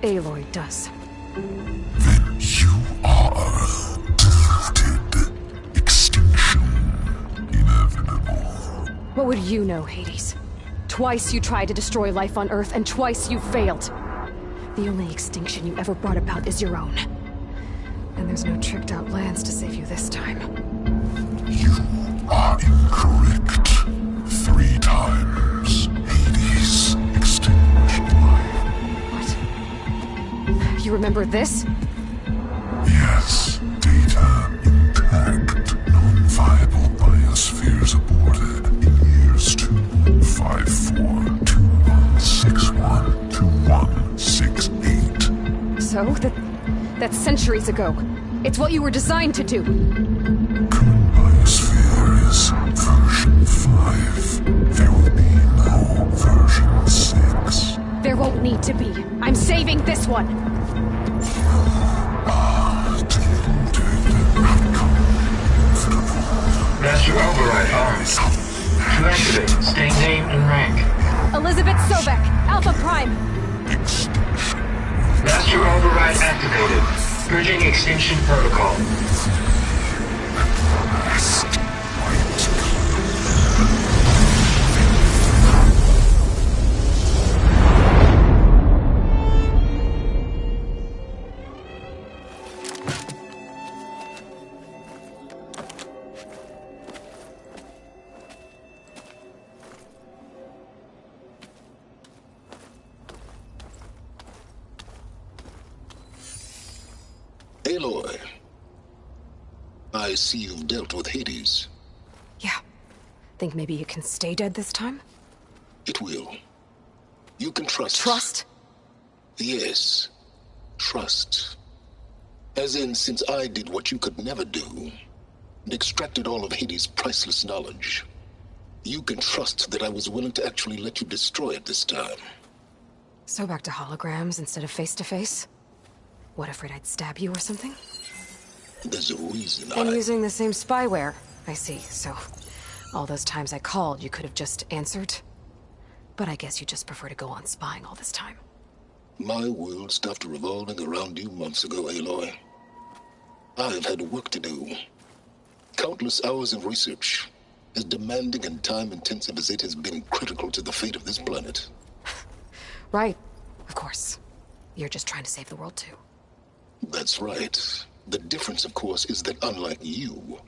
Aloy does. Then you are deluded. Extinction inevitable. What would you know, Hades? Twice you tried to destroy life on Earth, and twice you failed. The only extinction you ever brought about is your own. And there's no tricked-out lands to save you this time. You are incorrect. 3 times. Hades extinguished life. What? You remember this? Yes. Data intact. Non-viable biospheres aborted in years 2154, 2161, 2168. So? That's centuries ago. It's what you were designed to do. Current biosphere is version 5. There will be no version 6. don't need to be. I'm saving this one. Master override on. To activate, state name and rank. Elizabeth Sobek, Alpha Prime. Master override activated. Purging extinction protocol. Aloy, I see you've dealt with Hades. Yeah. Think maybe you can stay dead this time? It will. You can trust. Trust? Yes. Trust. As in, since I did what you could never do, and extracted all of Hades' priceless knowledge, you can trust that I was willing to actually let you destroy it this time. So back to holograms instead of face-to-face? What, afraid I'd stab you or something? There's a reason And using the same spyware. I see, so all those times I called, you could have just answered? But I guess you just prefer to go on spying all this time. My world stopped revolving around you months ago, Aloy. I've had work to do. Countless hours of research, as demanding and time-intensive as it has been critical to the fate of this planet. Right, of course. You're just trying to save the world, too. That's right. The difference, of course, is that unlike you,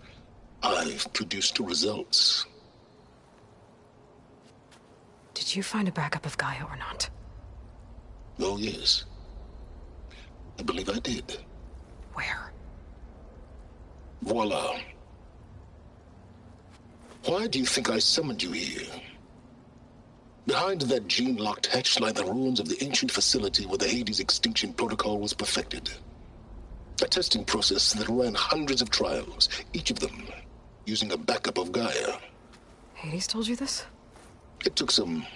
I've produced results. Did you find a backup of Gaia or not? Oh, yes. I believe I did. Where? Voila. Why do you think I summoned you here? Behind that gene-locked hatch lie the ruins of the ancient facility where the Hades extinction protocol was perfected. A testing process that ran hundreds of trials, each of them using a backup of Gaia. Hades told you this? It took some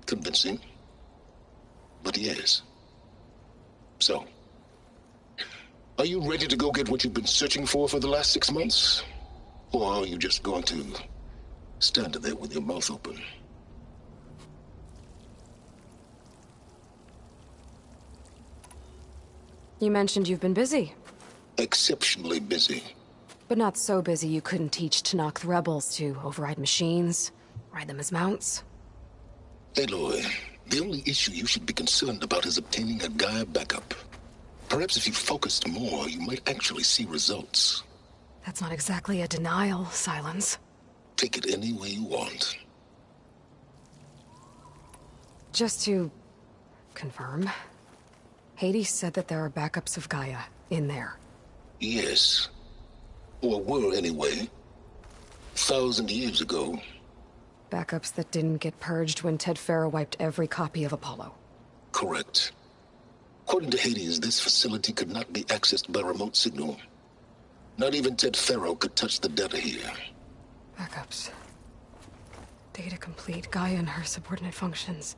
convincing, but yes. So, are you ready to go get what you've been searching for the last 6 months? Or are you just going to stand there with your mouth open? You mentioned you've been busy. Exceptionally busy. But not so busy you couldn't teach Tanakh the rebels to override machines, ride them as mounts. Aloy, the only issue you should be concerned about is obtaining a Gaia backup. Perhaps if you focused more, you might actually see results. That's not exactly a denial, Silence. Take it any way you want. Just to confirm, Hades said that there are backups of Gaia in there. Yes. Or were anyway. 1,000 years ago. Backups that didn't get purged when Ted Farrow wiped every copy of Apollo. Correct. According to Hades, this facility could not be accessed by remote signal. Not even Ted Farrow could touch the data here. Backups. Data complete, Gaia and her subordinate functions.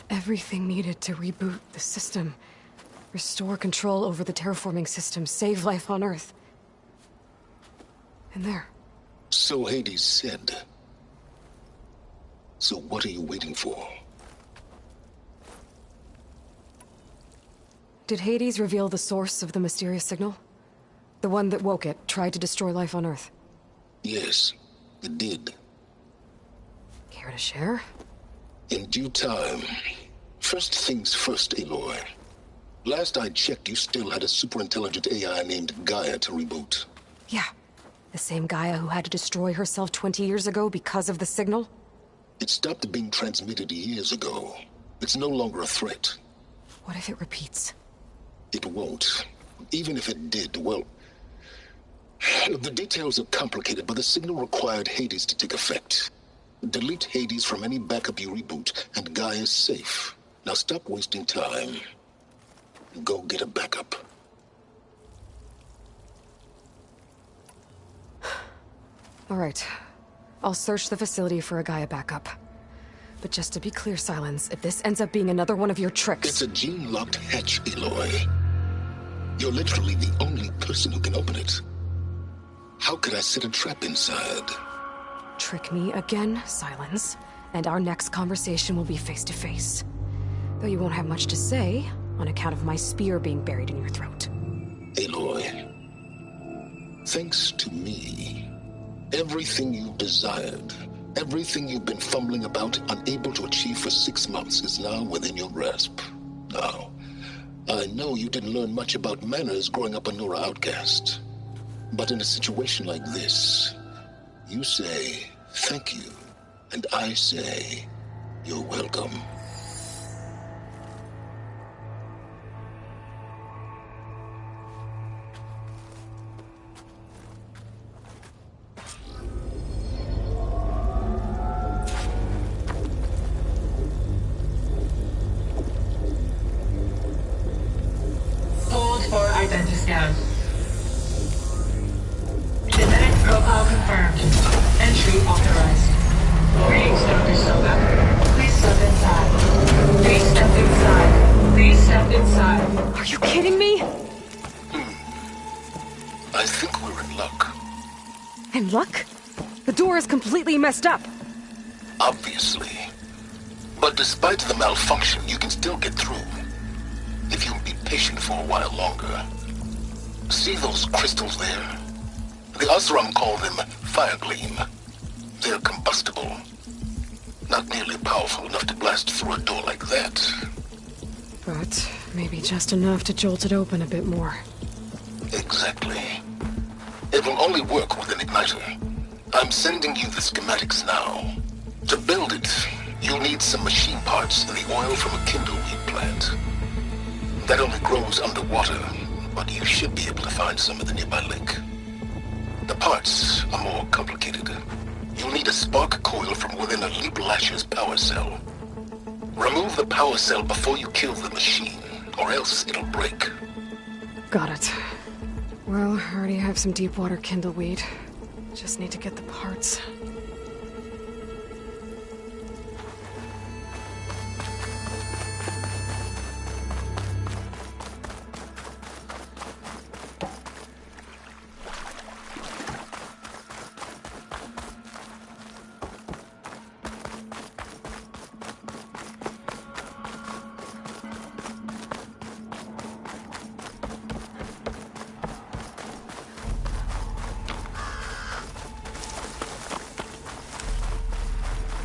Everything needed to reboot the system. Restore control over the terraforming system, save life on Earth. And there. So Hades said. So what are you waiting for? Did Hades reveal the source of the mysterious signal? The one that woke it, tried to destroy life on Earth? Yes, it did. Care to share? In due time. First things first, Aloy. Last I checked, you still had a superintelligent AI named Gaia to reboot. Yeah. The same Gaia who had to destroy herself 20 years ago because of the signal? It stopped being transmitted years ago. It's no longer a threat. What if it repeats? It won't. Even if it did, well... The details are complicated, but the signal required Hades to take effect. Delete Hades from any backup you reboot, and Gaia's safe. Now stop wasting time. Go get a backup. All right. I'll search the facility for a Gaia backup. But just to be clear, Silence, if this ends up being another one of your tricks... It's a gene-locked hatch, Aloy. You're literally the only person who can open it. How could I set a trap inside? Trick me again, Silence, and our next conversation will be face-to-face. Though you won't have much to say, on account of my spear being buried in your throat. Aloy, thanks to me, everything you've desired, everything you've been fumbling about, unable to achieve for 6 months, is now within your grasp. Now, I know you didn't learn much about manners growing up a Nora outcast. But in a situation like this, you say, thank you, and I say, you're welcome. Hold for identiscan. Genetic profile confirmed. Entry authorized. Greetings, Dr. Soga. Please step inside. Please step inside. Please step inside. Are you kidding me? I think we're in luck. In luck? The door is completely messed up. Obviously. But despite the malfunction, you can still get through. If you'll be patient for a while longer. See those crystals there? The Osram call them fire gleam. They're combustible. Not nearly powerful enough to blast through a door like that. But maybe just enough to jolt it open a bit more. Exactly. It will only work with an igniter. I'm sending you the schematics now. To build it, you'll need some machine parts and the oil from a kindleweed plant. That only grows underwater, but you should be able to find some in the nearby lake. The parts are more complicated. You'll need a spark coil from within a Leap Lasher's power cell. Remove the power cell before you kill the machine, or else it'll break. Got it. Well, I already have some deep water kindleweed. Just need to get the parts.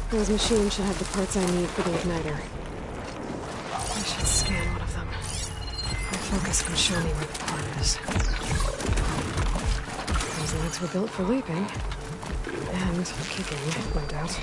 Those machines should have the parts I need for the igniter. I should scan one of them. My focus can show me where the part is. Those legs were built for leaping. And kicking, no doubt.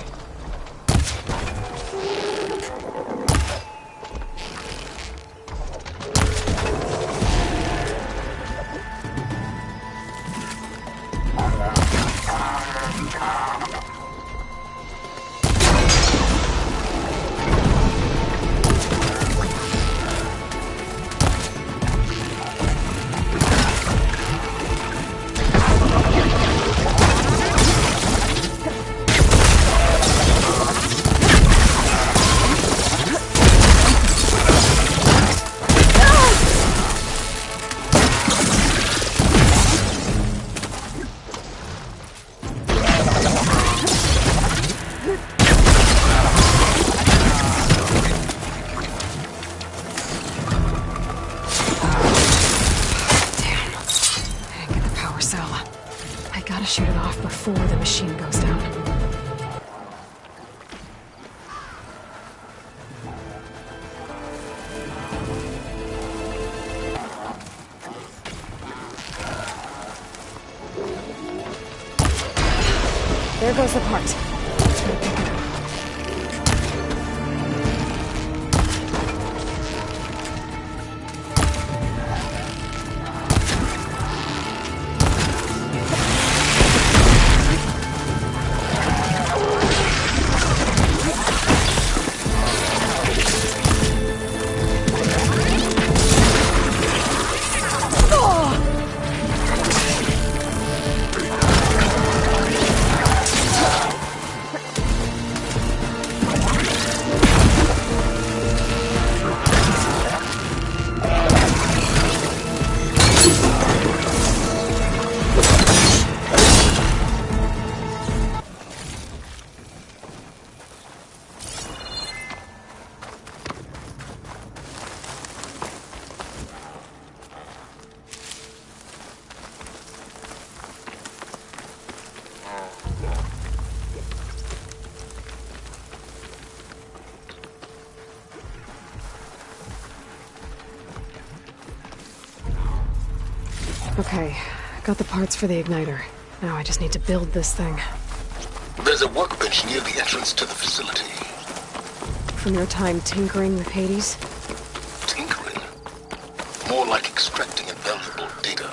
Shoot it off before the machine goes down. There goes the part. Okay, got the parts for the igniter. Now I just need to build this thing. There's a workbench near the entrance to the facility. From your time tinkering with Hades? Tinkering? More like extracting invaluable data.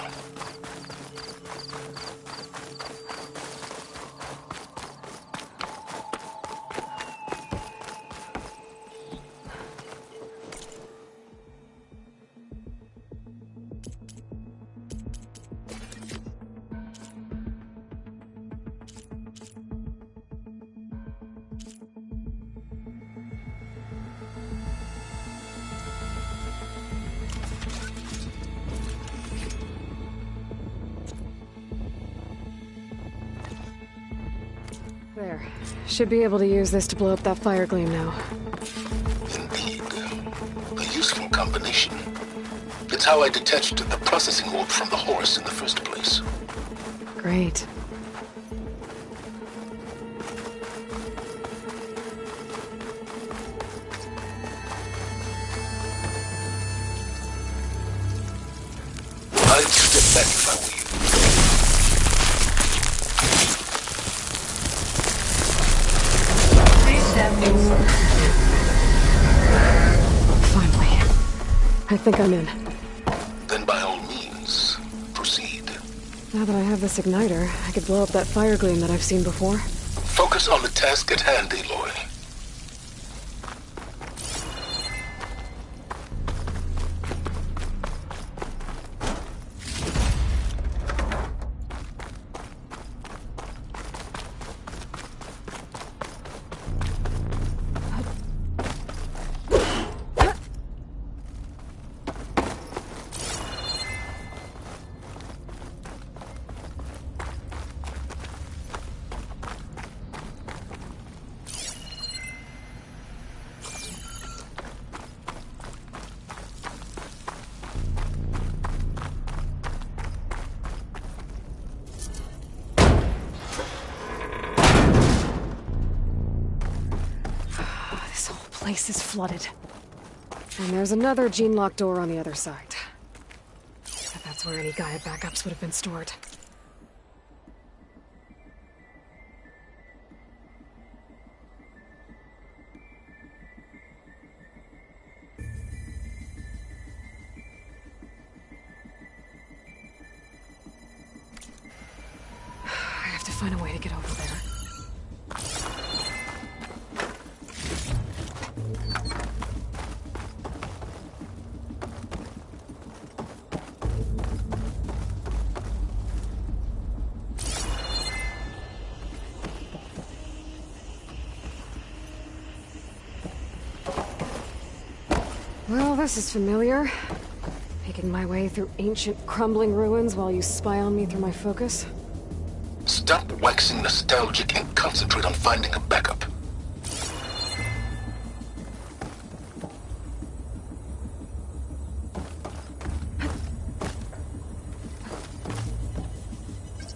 There. Should be able to use this to blow up that fire gleam now. Indeed. A useful combination. It's how I detached the processing orb from the horse in the first place. Great. I'd step back if I were you. Finally. I think I'm in. Then by all means, proceed. Now that I have this igniter, I could blow up that fire gleam that I've seen before. Focus on the task at hand, Aloy. Place is flooded. And there's another gene-locked door on the other side. But that's where any Gaia backups would have been stored. I have to find a way to get over there. Well, this is familiar. Making my way through ancient, crumbling ruins while you spy on me through my focus. Stop waxing nostalgic and concentrate on finding a backup.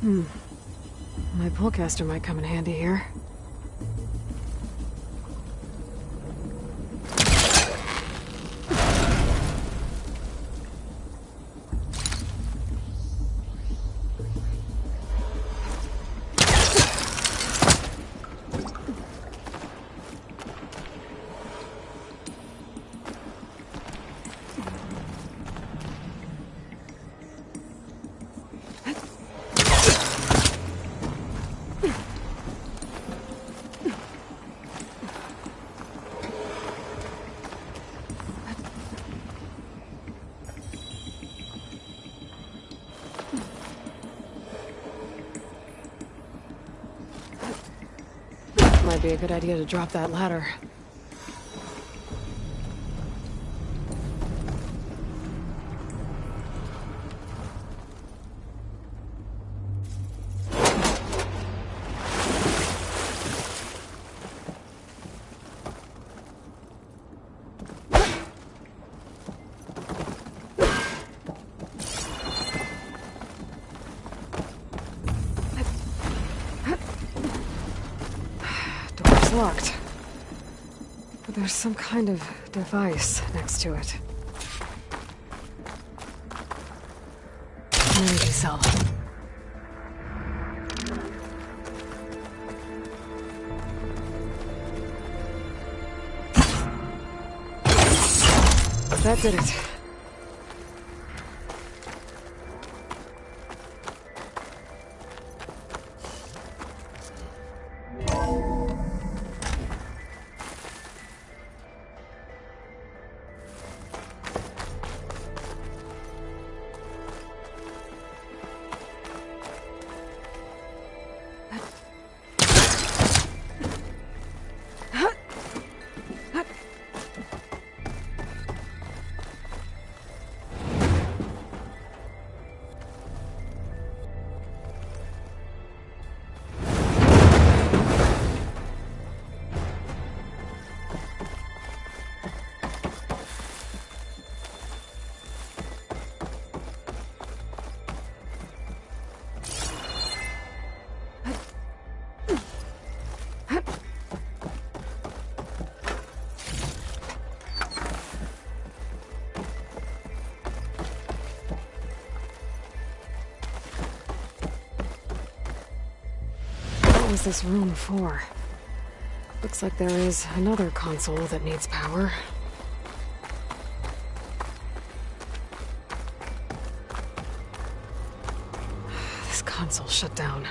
My pullcaster might come in handy here. Might be a good idea to drop that ladder. Locked. But there's some kind of device next to it. An energy cell. That did it. What was this room for? Looks like there is another console that needs power. This console shut down.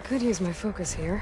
Could use my focus here.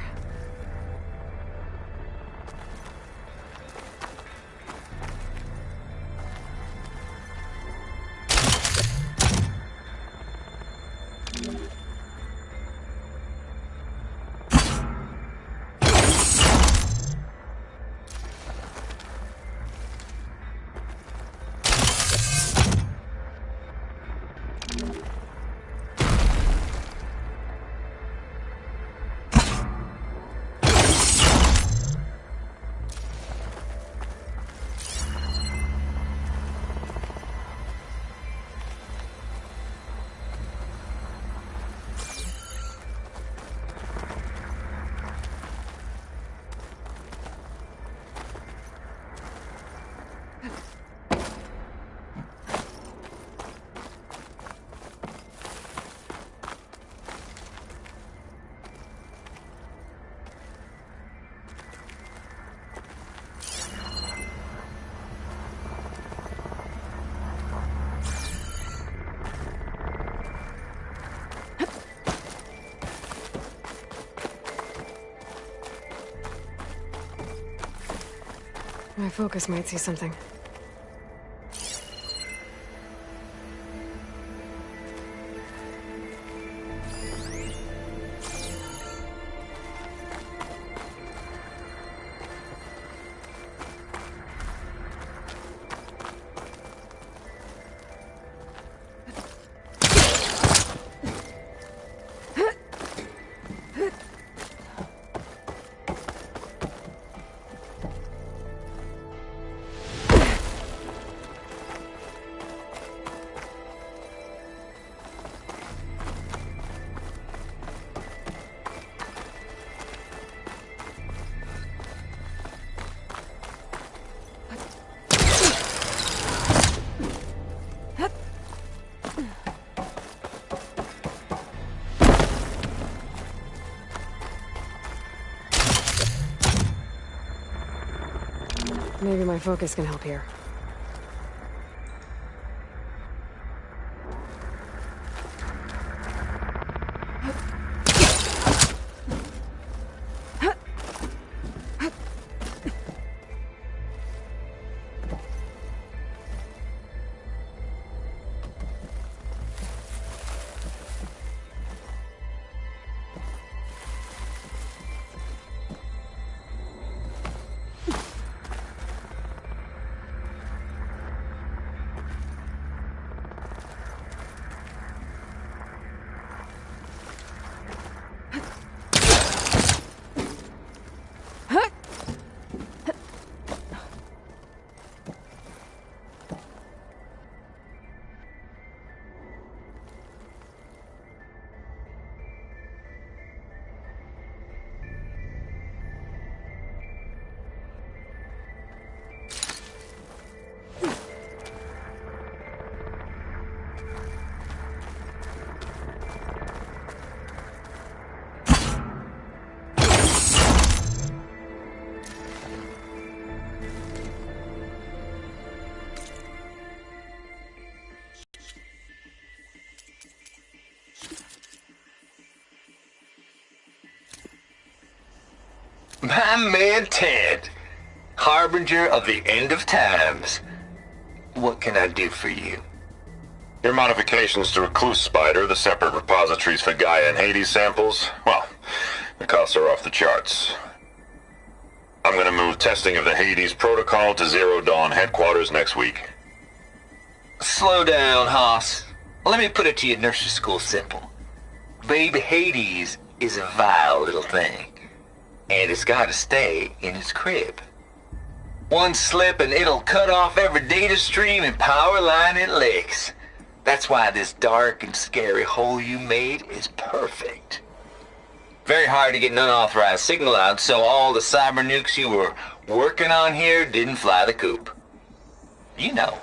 My focus might see something. Maybe my focus can help here. My man Ted, harbinger of the end of times. What can I do for you? Your modifications to Recluse Spider, the separate repositories for Gaia and Hades samples, well, the costs are off the charts. I'm gonna move testing of the Hades protocol to Zero Dawn headquarters next week. Slow down, Haas. Let me put it to you nursery school simple. Baby Hades is a vile little thing. And it's gotta stay in its crib. One slip and it'll cut off every data stream and power line it licks. That's why this dark and scary hole you made is perfect. Very hard to get an unauthorized signal out, so all the cyber nukes you were working on here didn't fly the coop. You know,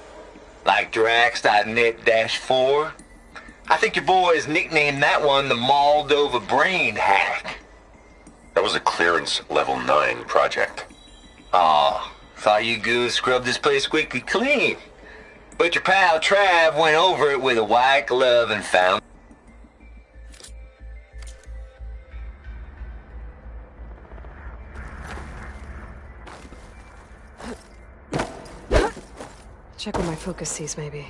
like Drax.net-4. I think your boys nicknamed that one the Moldova Brain Hack. That was a clearance level 9 project. Aw, thought you goons scrubbed this place squeaky clean. But your pal Trav went over it with a white glove and found... Check what my focus sees, maybe.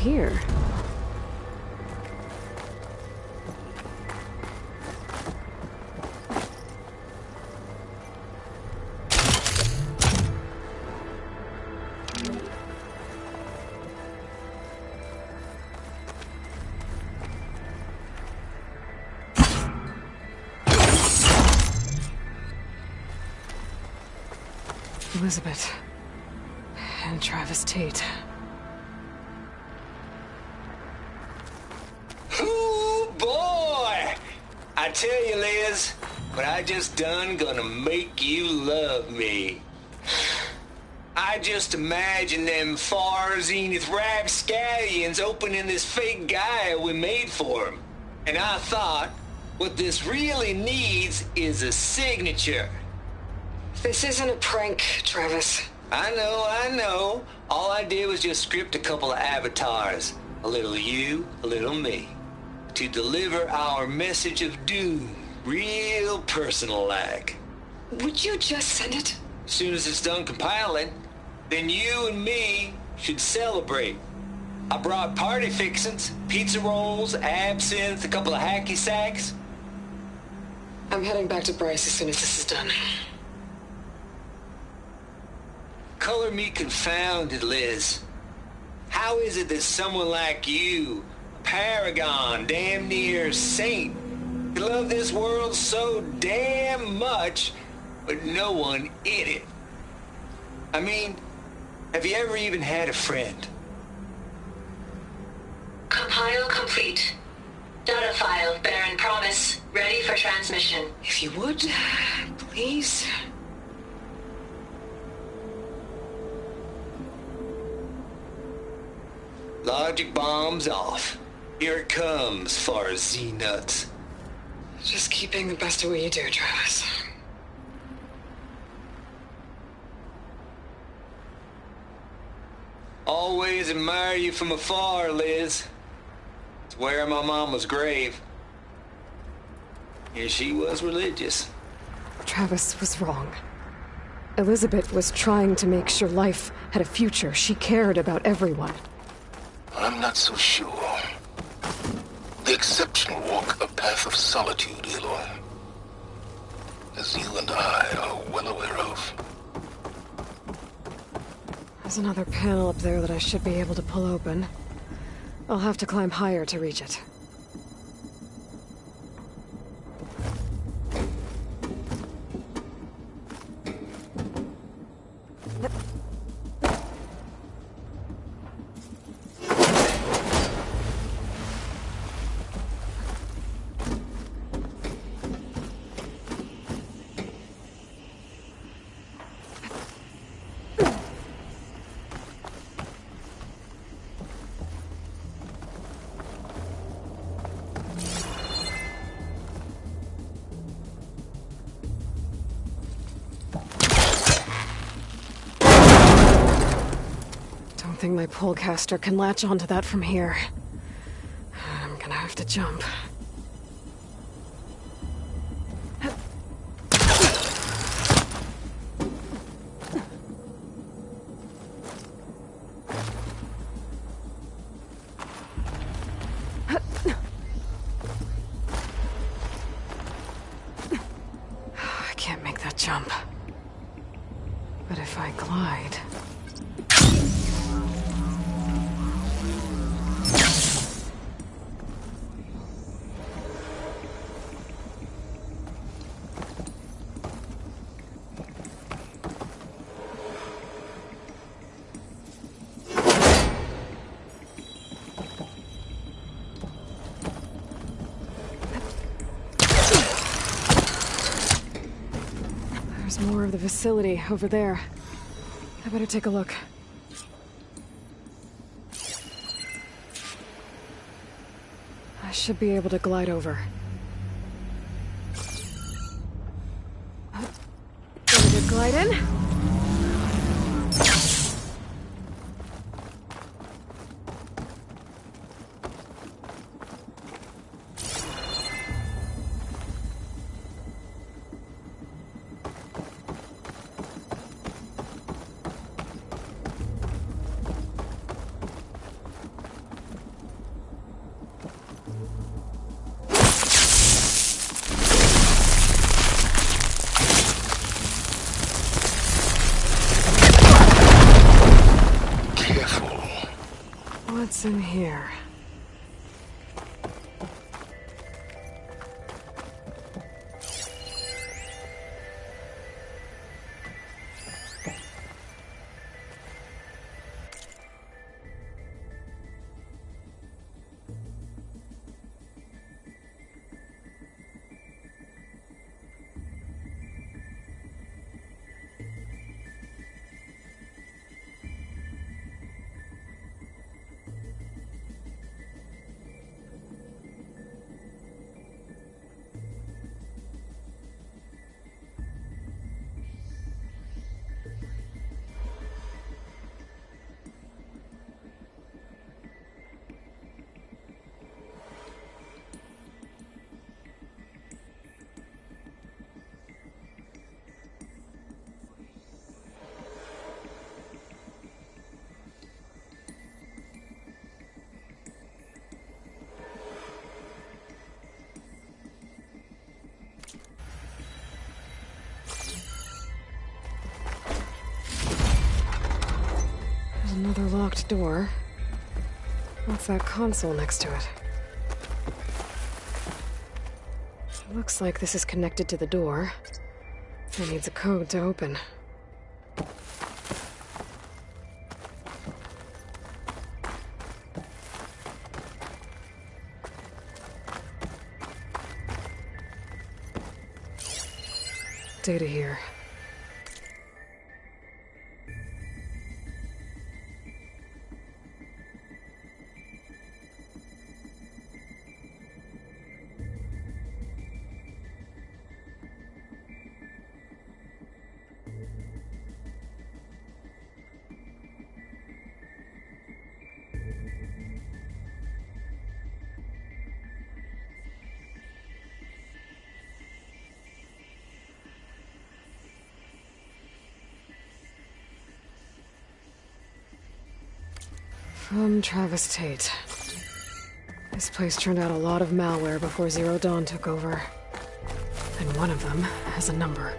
here? Elizabeth. And Travis Tate. Ooh, boy! I tell you, Liz, what I just done gonna make you love me. I just imagine them far zenith rapscallions opening this fake guy we made for him. And I thought, what this really needs is a signature. This isn't a prank, Travis. I know. All I did was just script a couple of avatars. A little you, a little me. To deliver our message of doom, real personal-like. Would you just send it? As soon as it's done compiling, then you and me should celebrate. I brought party fixings, pizza rolls, absinthe, a couple of hacky sacks. I'm heading back to Bryce as soon as this is done. Color me confounded, Liz. How is it that someone like you, a paragon, damn near saint, can love this world so damn much, but no one in it? I mean, have you ever even had a friend? Compile complete. Data file, Baron Promise, ready for transmission. If you would, please. Logic bombs off. Here it comes, far as Z-nuts. Just keep being the best at what you do, Travis. Always admire you from afar, Liz. It's where my mama's grave. And she was religious. Travis was wrong. Elizabeth was trying to make sure life had a future. She cared about everyone. I'm not so sure. The exceptional walk a path of solitude, Aloy. As you and I are well aware of. There's another panel up there that I should be able to pull open. I'll have to climb higher to reach it. I think my pullcaster can latch onto that from here. I'm gonna have to jump. I can't make that jump. But if I glide... More of the facility over there. I better take a look. I should be able to glide over. Ready to glide in? What's in here? Another locked door. What's that console next to it? Looks like this is connected to the door. It needs a code to open. Data here. From Travis Tate. This place turned out a lot of malware before Zero Dawn took over. And one of them has a number.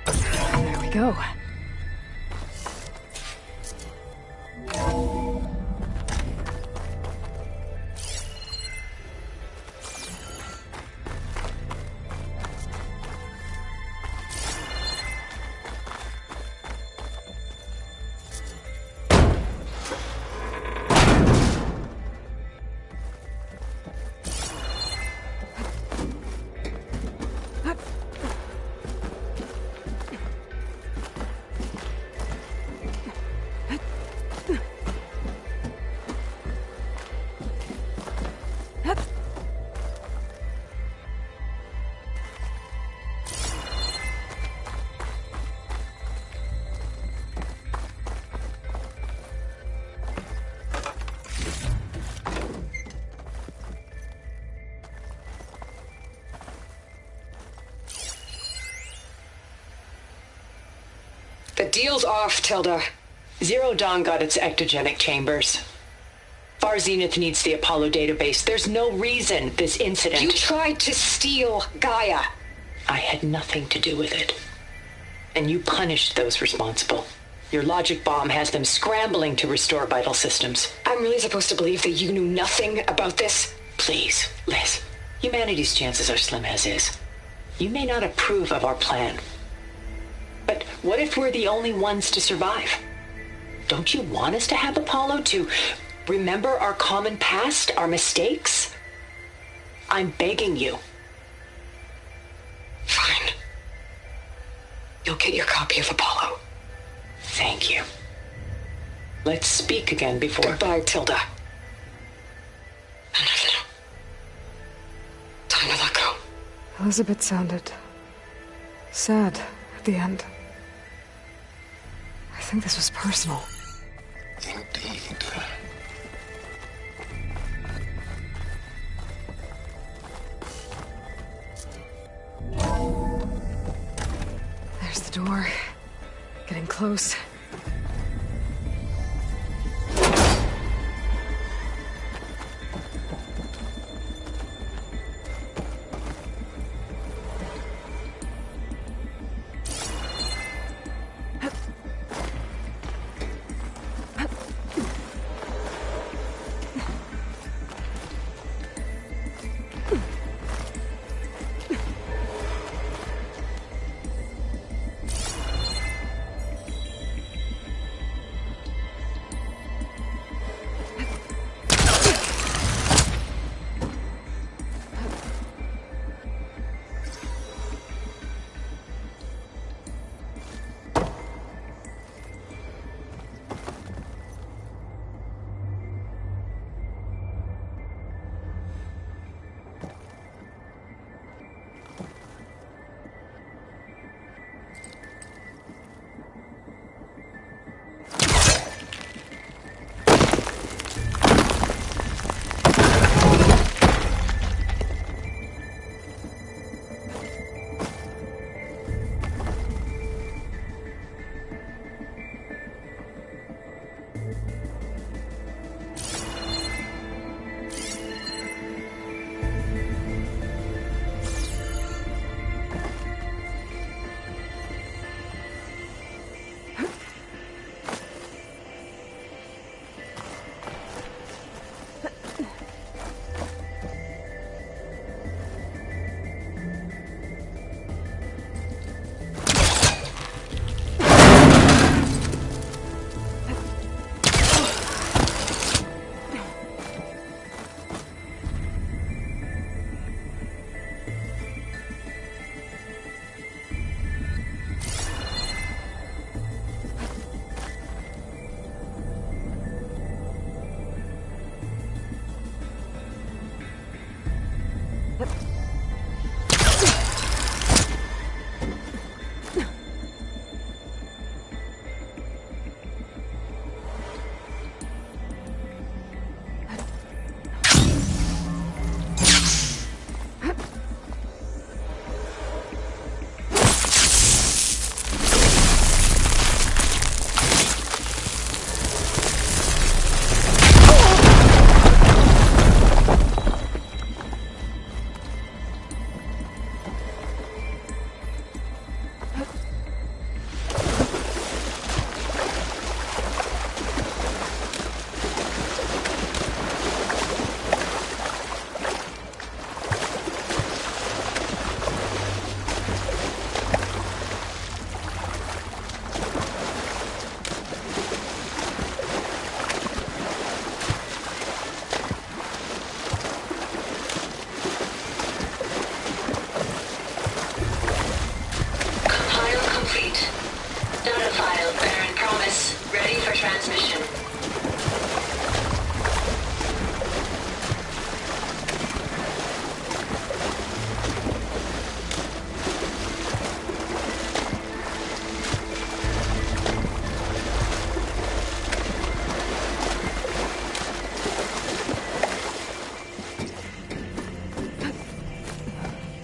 There we go. The deal's off, Tilda. Zero Dawn got its ectogenic chambers. Far Zenith needs the Apollo database. There's no reason this incident... You tried to steal Gaia. I had nothing to do with it. And you punished those responsible. Your logic bomb has them scrambling to restore vital systems. I'm really supposed to believe that you knew nothing about this? Please, Liz. Humanity's chances are slim as is. You may not approve of our plan. But what if we're the only ones to survive? Don't you want us to have Apollo to remember our common past, our mistakes? I'm begging you. Fine. You'll get your copy of Apollo. Thank you. Let's speak again before... Goodbye, Tilda. Time to let go. Elizabeth sounded sad at the end. I think this was personal. Indeed. There's the door. Getting close.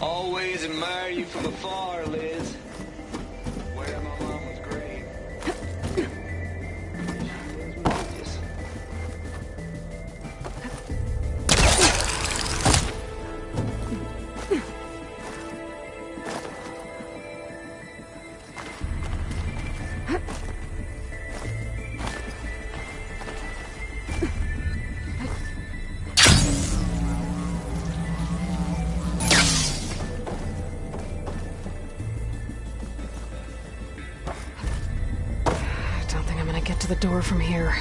Always admire you from afar, Liz. Where my mama's grave. To the door from here.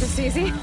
Is this easy?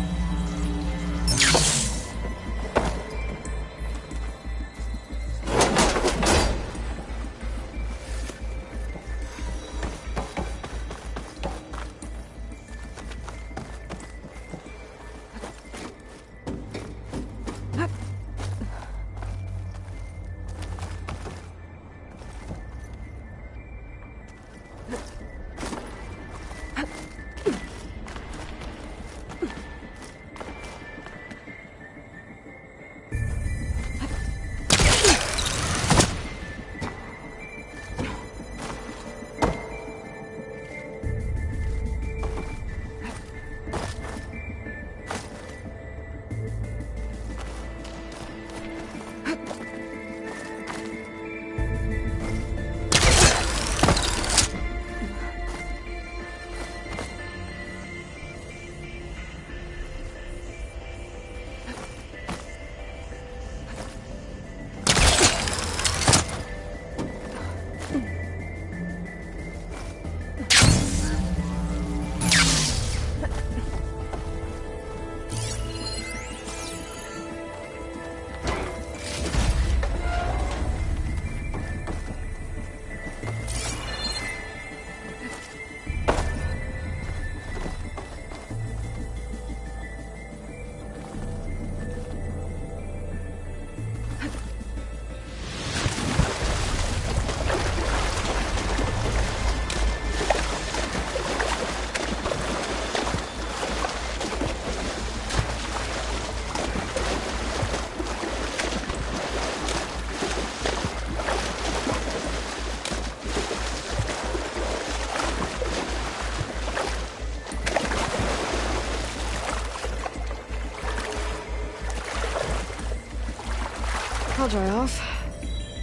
I'll dry off.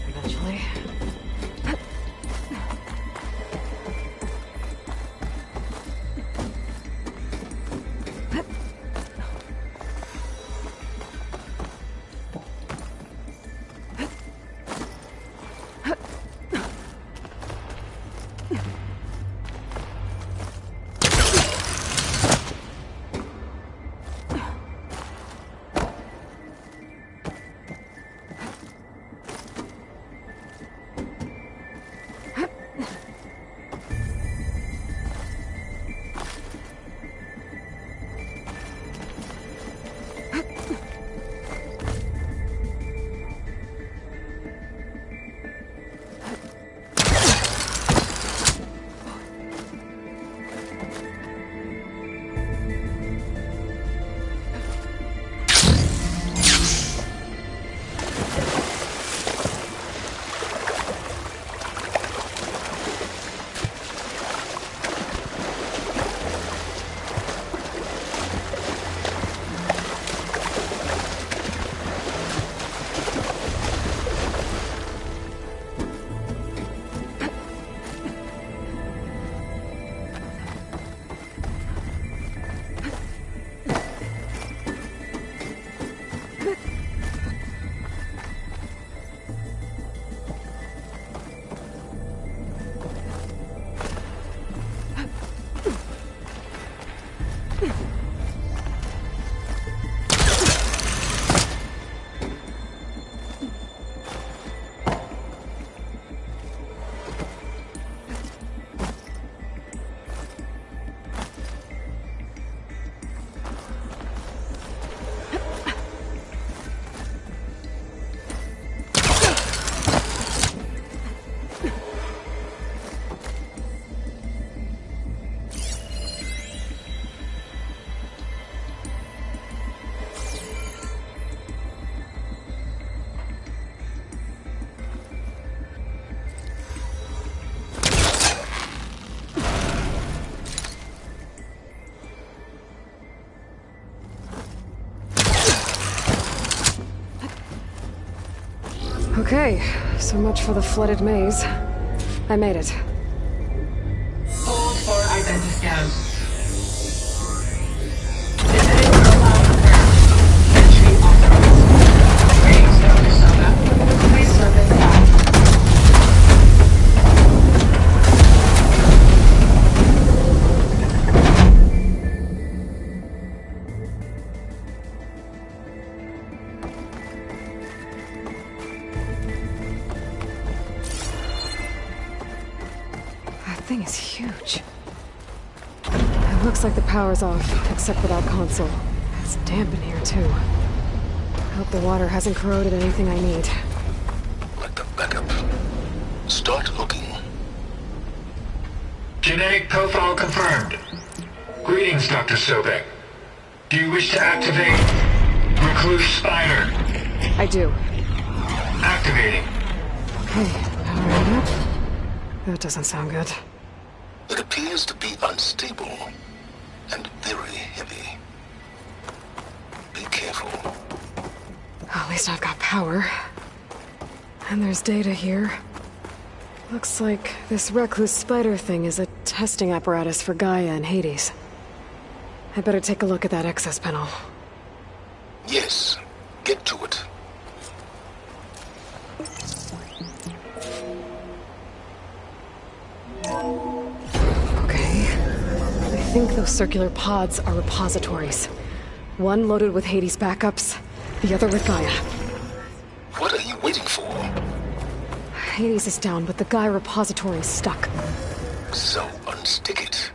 Eventually. Okay, so much for the flooded maze. I made it. Hold for identiscan. Entry authorized. Greetings, Dr. Soda. Please survey the map. Thing is huge. It looks like the power's off, except for that console. It's damp in here, too. I hope the water hasn't corroded anything I need. Like the backup. Start looking. Genetic profile confirmed. Greetings, Dr. Sobek. Do you wish to activate Recluse Spider? I do. Activating. Okay, powering up. That doesn't sound good. It appears to be unstable and very heavy. Be careful. At least I've got power. And there's data here. Looks like this Recluse Spider thing is a testing apparatus for Gaia and Hades. I better take a look at that access panel. Yes, get to it. Okay. I think those circular pods are repositories. One loaded with Hades backups, the other with Gaia. What are you waiting for? Hades is down, but the Gaia repository is stuck. So unstick it.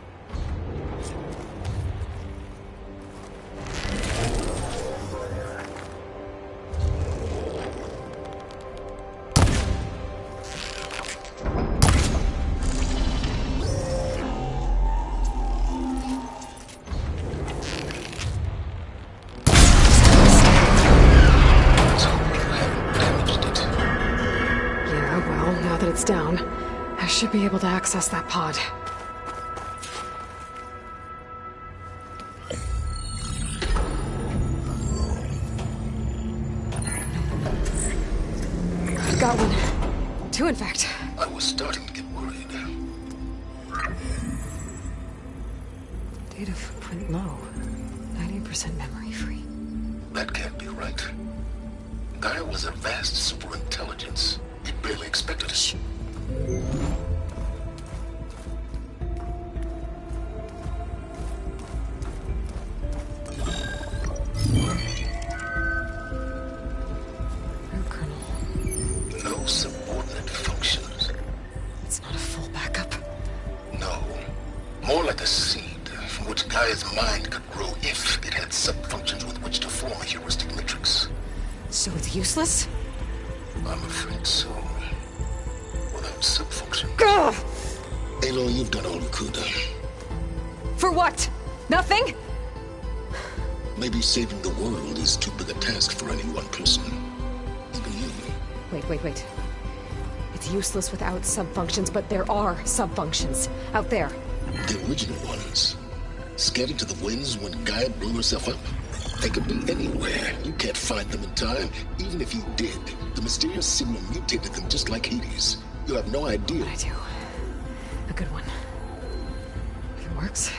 Down, I should be able to access that pod. I've got one. Two, in fact. I was starting to get worried. Data footprint low. 90% memory free. That can't be right. Gaia was a vast superintelligence. We barely expected it. had the seed from which Gaia's mind could grow if it had sub-functions with which to form a heuristic matrix. So it's useless? I'm afraid so. Without sub-function. Ugh! Aloy, you've done all you could. For what? Nothing? Maybe saving the world is too big a task for any one person. Even you. Wait. It's useless without sub-functions, but there are sub-functions out there. The original ones. Scattered to the winds when Gaia blew herself up? They could be anywhere. You can't find them in time. Even if you did, the mysterious signal mutated them just like Hades. You have no idea. But I do. A good one. If it works.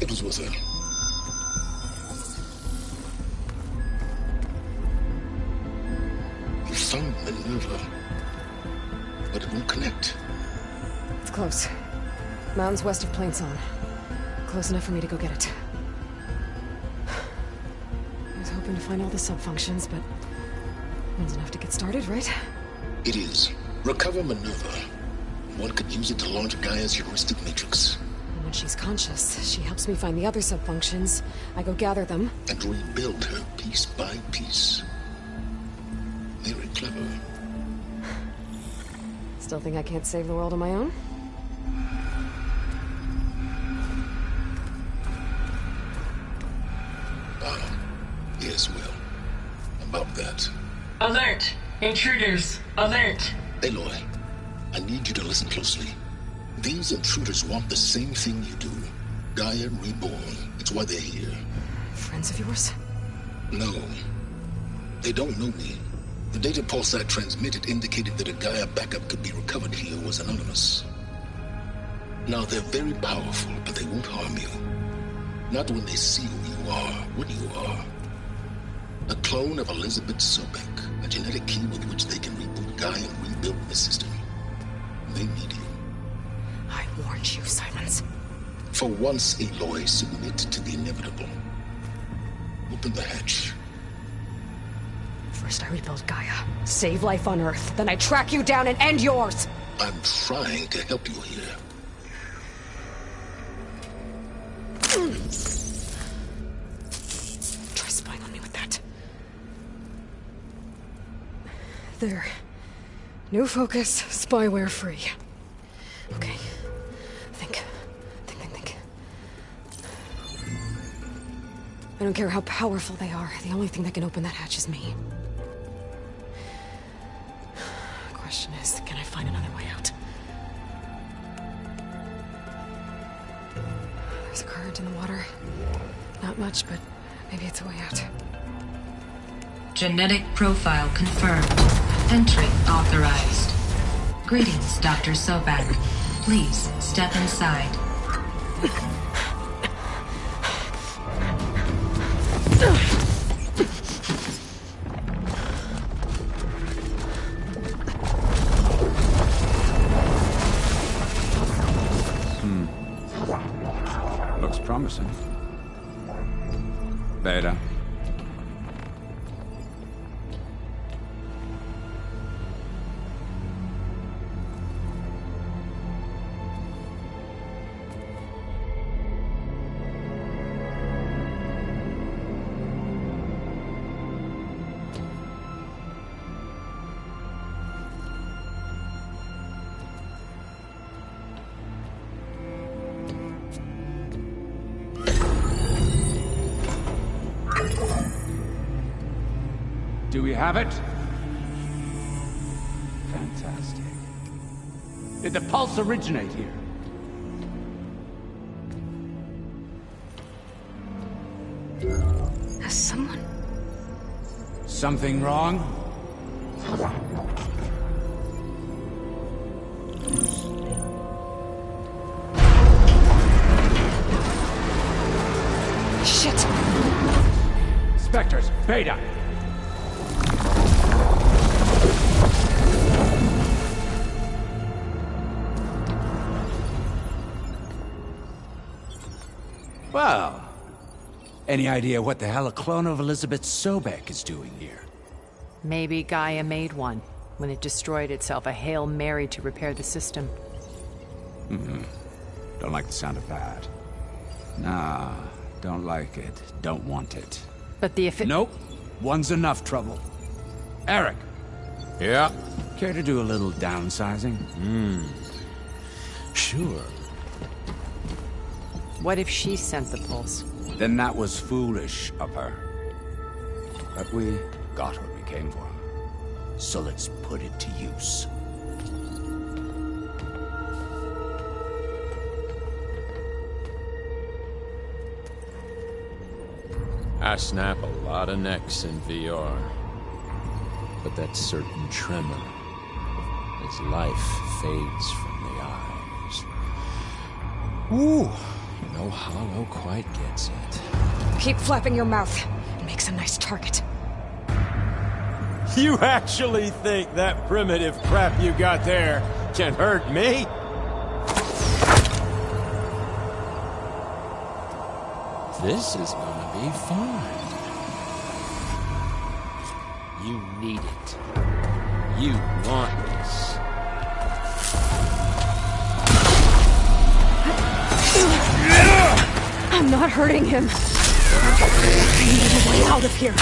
It was with her. You found Minerva, but it won't connect. It's close. Mountains west of Plainsong. Close enough for me to go get it. I was hoping to find all the sub-functions, but one's enough to get started, right? It is. Recover Minerva. One could use it to launch Gaia's heuristic matrix. And when she's conscious, she helps me find the other sub-functions. I go gather them. And rebuild her piece by piece. Very clever. Still think I can't save the world on my own? Yes, Will. About that. Alert! Intruders! Alert! Aloy, I need you to listen closely. These intruders want the same thing you do. Gaia reborn. It's why they're here. Friends of yours? No. They don't know me. The data pulse I transmitted indicated that a Gaia backup could be recovered here was anonymous. Now, they're very powerful, but they won't harm you. Not when they see who you are, what you are. A clone of Elizabeth Sobek, a genetic key with which they can reboot Gaia and rebuild the system. They need you. I warned you, Silence. For once, Aloy, submit to the inevitable. Open the hatch. First I rebuild Gaia, save life on Earth, then I track you down and end yours! I'm trying to help you here. Try spying on me with that. There. New focus, spyware free. Okay. Think. I don't care how powerful they are. The only thing that can open that hatch is me. The question is, can I find another way out? There's a current in the water. Not much, but maybe it's a way out. Genetic profile confirmed. Entry authorized. Greetings, Dr. Sobek. Please step inside. Looks promising. Beta. Do we have it? Fantastic. Did the pulse originate here? Has someone... Something wrong? Shit! Spectres, Beta! Well, Any idea what the hell a clone of Elizabeth Sobek is doing here? Maybe Gaia made one. When it destroyed itself, a Hail Mary to repair the system. Don't like the sound of that. Nah, don't like it. Don't want it. But the Nope. One's enough trouble. Eric. Yeah? Care to do a little downsizing? Sure. What if she sent the pulse? Then that was foolish of her. But we got what we came for. So let's put it to use. I snap a lot of necks in VR. But that certain tremor as life fades from the eyes. Ooh, no hollow quite gets it. Keep flapping your mouth. It makes a nice target. You actually think that primitive crap you got there can hurt me? This is gonna be fun. You need it. You want this. I'm not hurting him. I need a way out of here.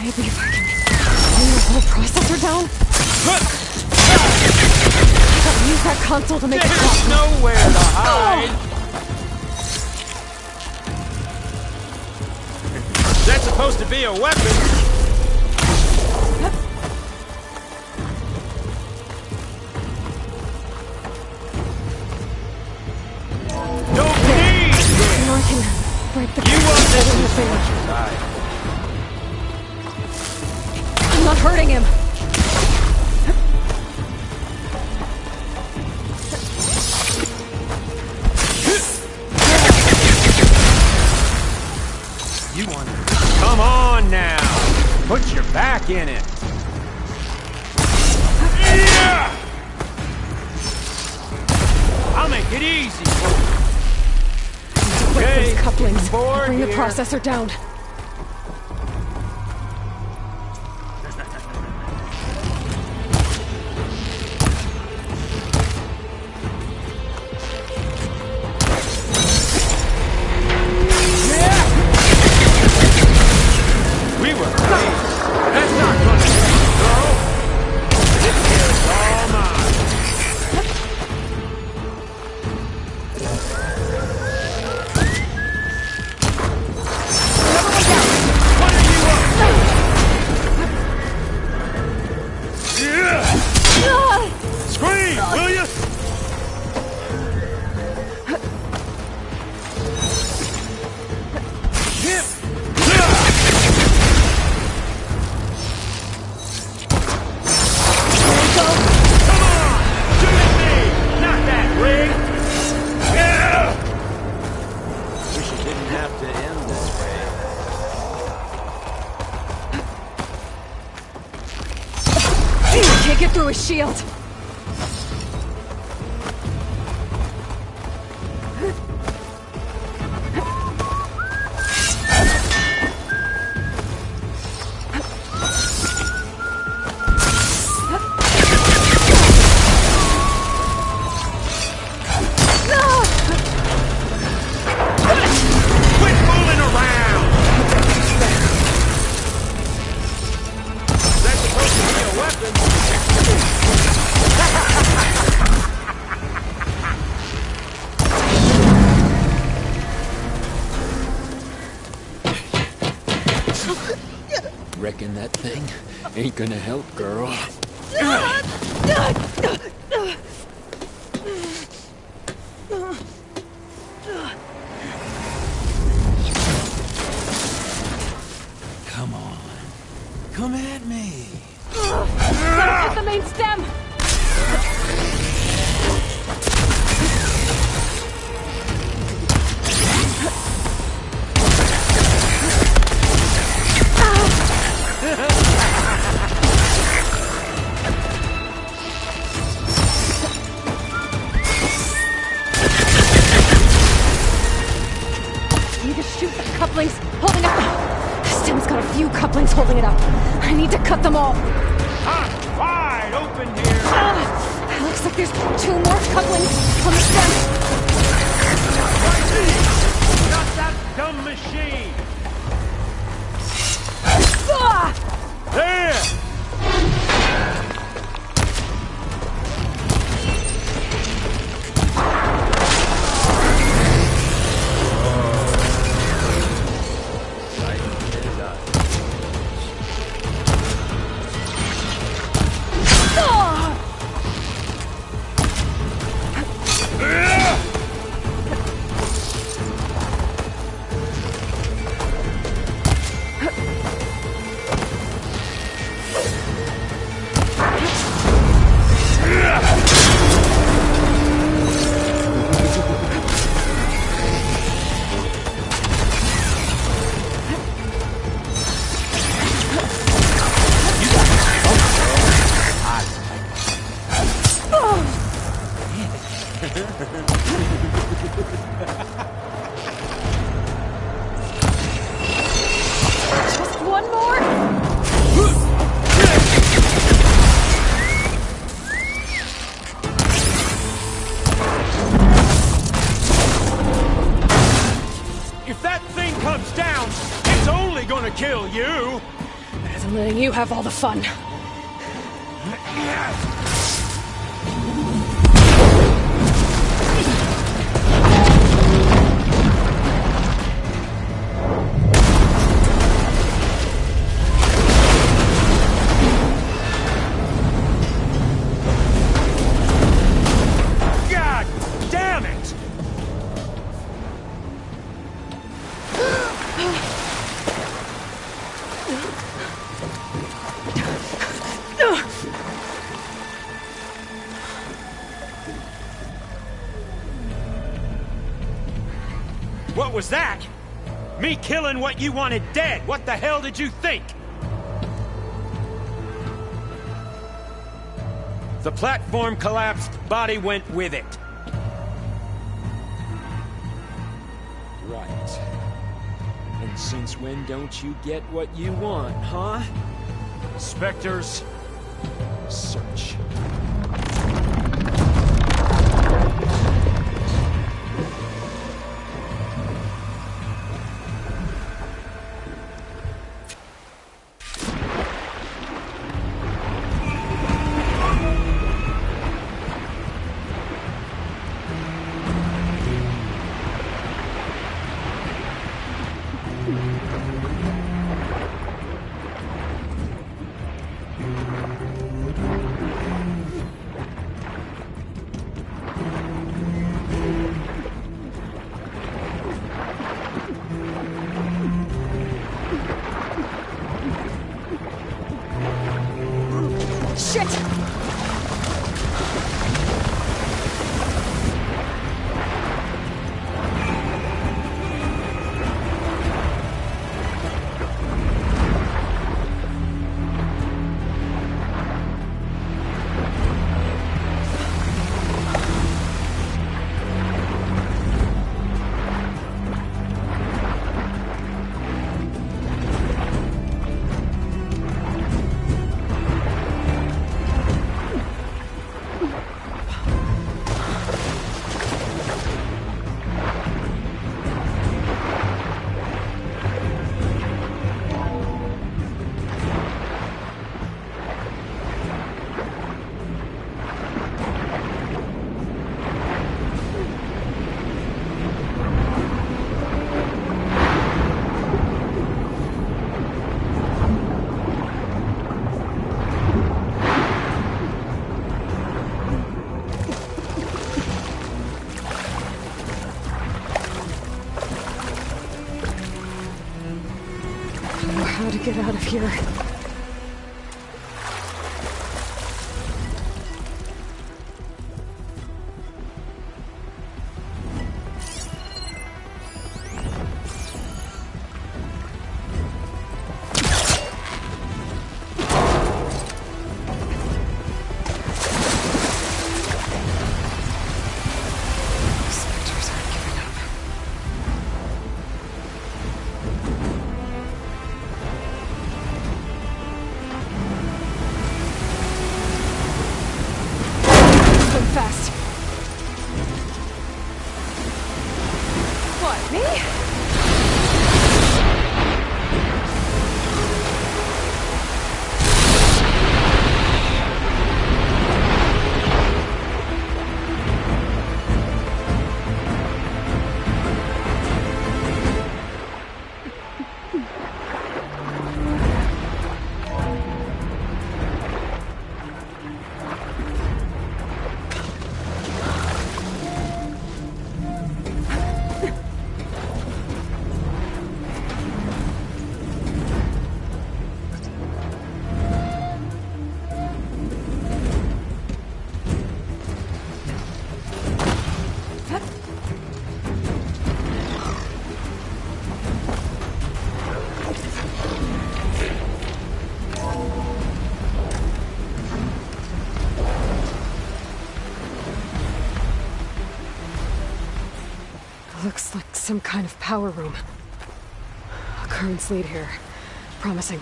Maybe if I can bring the whole processor down? Gotta use that console to make it stop. There's nowhere to hide. That's supposed to be a weapon. No, please! Now I can break the I'm not hurting him. You want it? Come on now! Put your back in it! Yeah! I'll make it easy! Break those couplings. Bring the processor down. Get through his shield. Reckon that thing ain't gonna help, girl. Come on. Come at me. Gotta hit the main stem. Need to shoot the couplings holding up. This thing's got a few couplings holding it up. I need to cut them all. Wide open here. Looks like there's 2 more couplings on the stem. Not that dumb machine. There. Just one more. If that thing comes down, it's only gonna kill you. Better than letting you have all the fun. God damn it! What was that? Me killing what you wanted dead. What the hell did you think? The platform collapsed, body went with it. Right. And since when don't you get what you want, huh? Spectres, search. Shit! How to get out of here. some kind of power room. A currents lead here. Promising.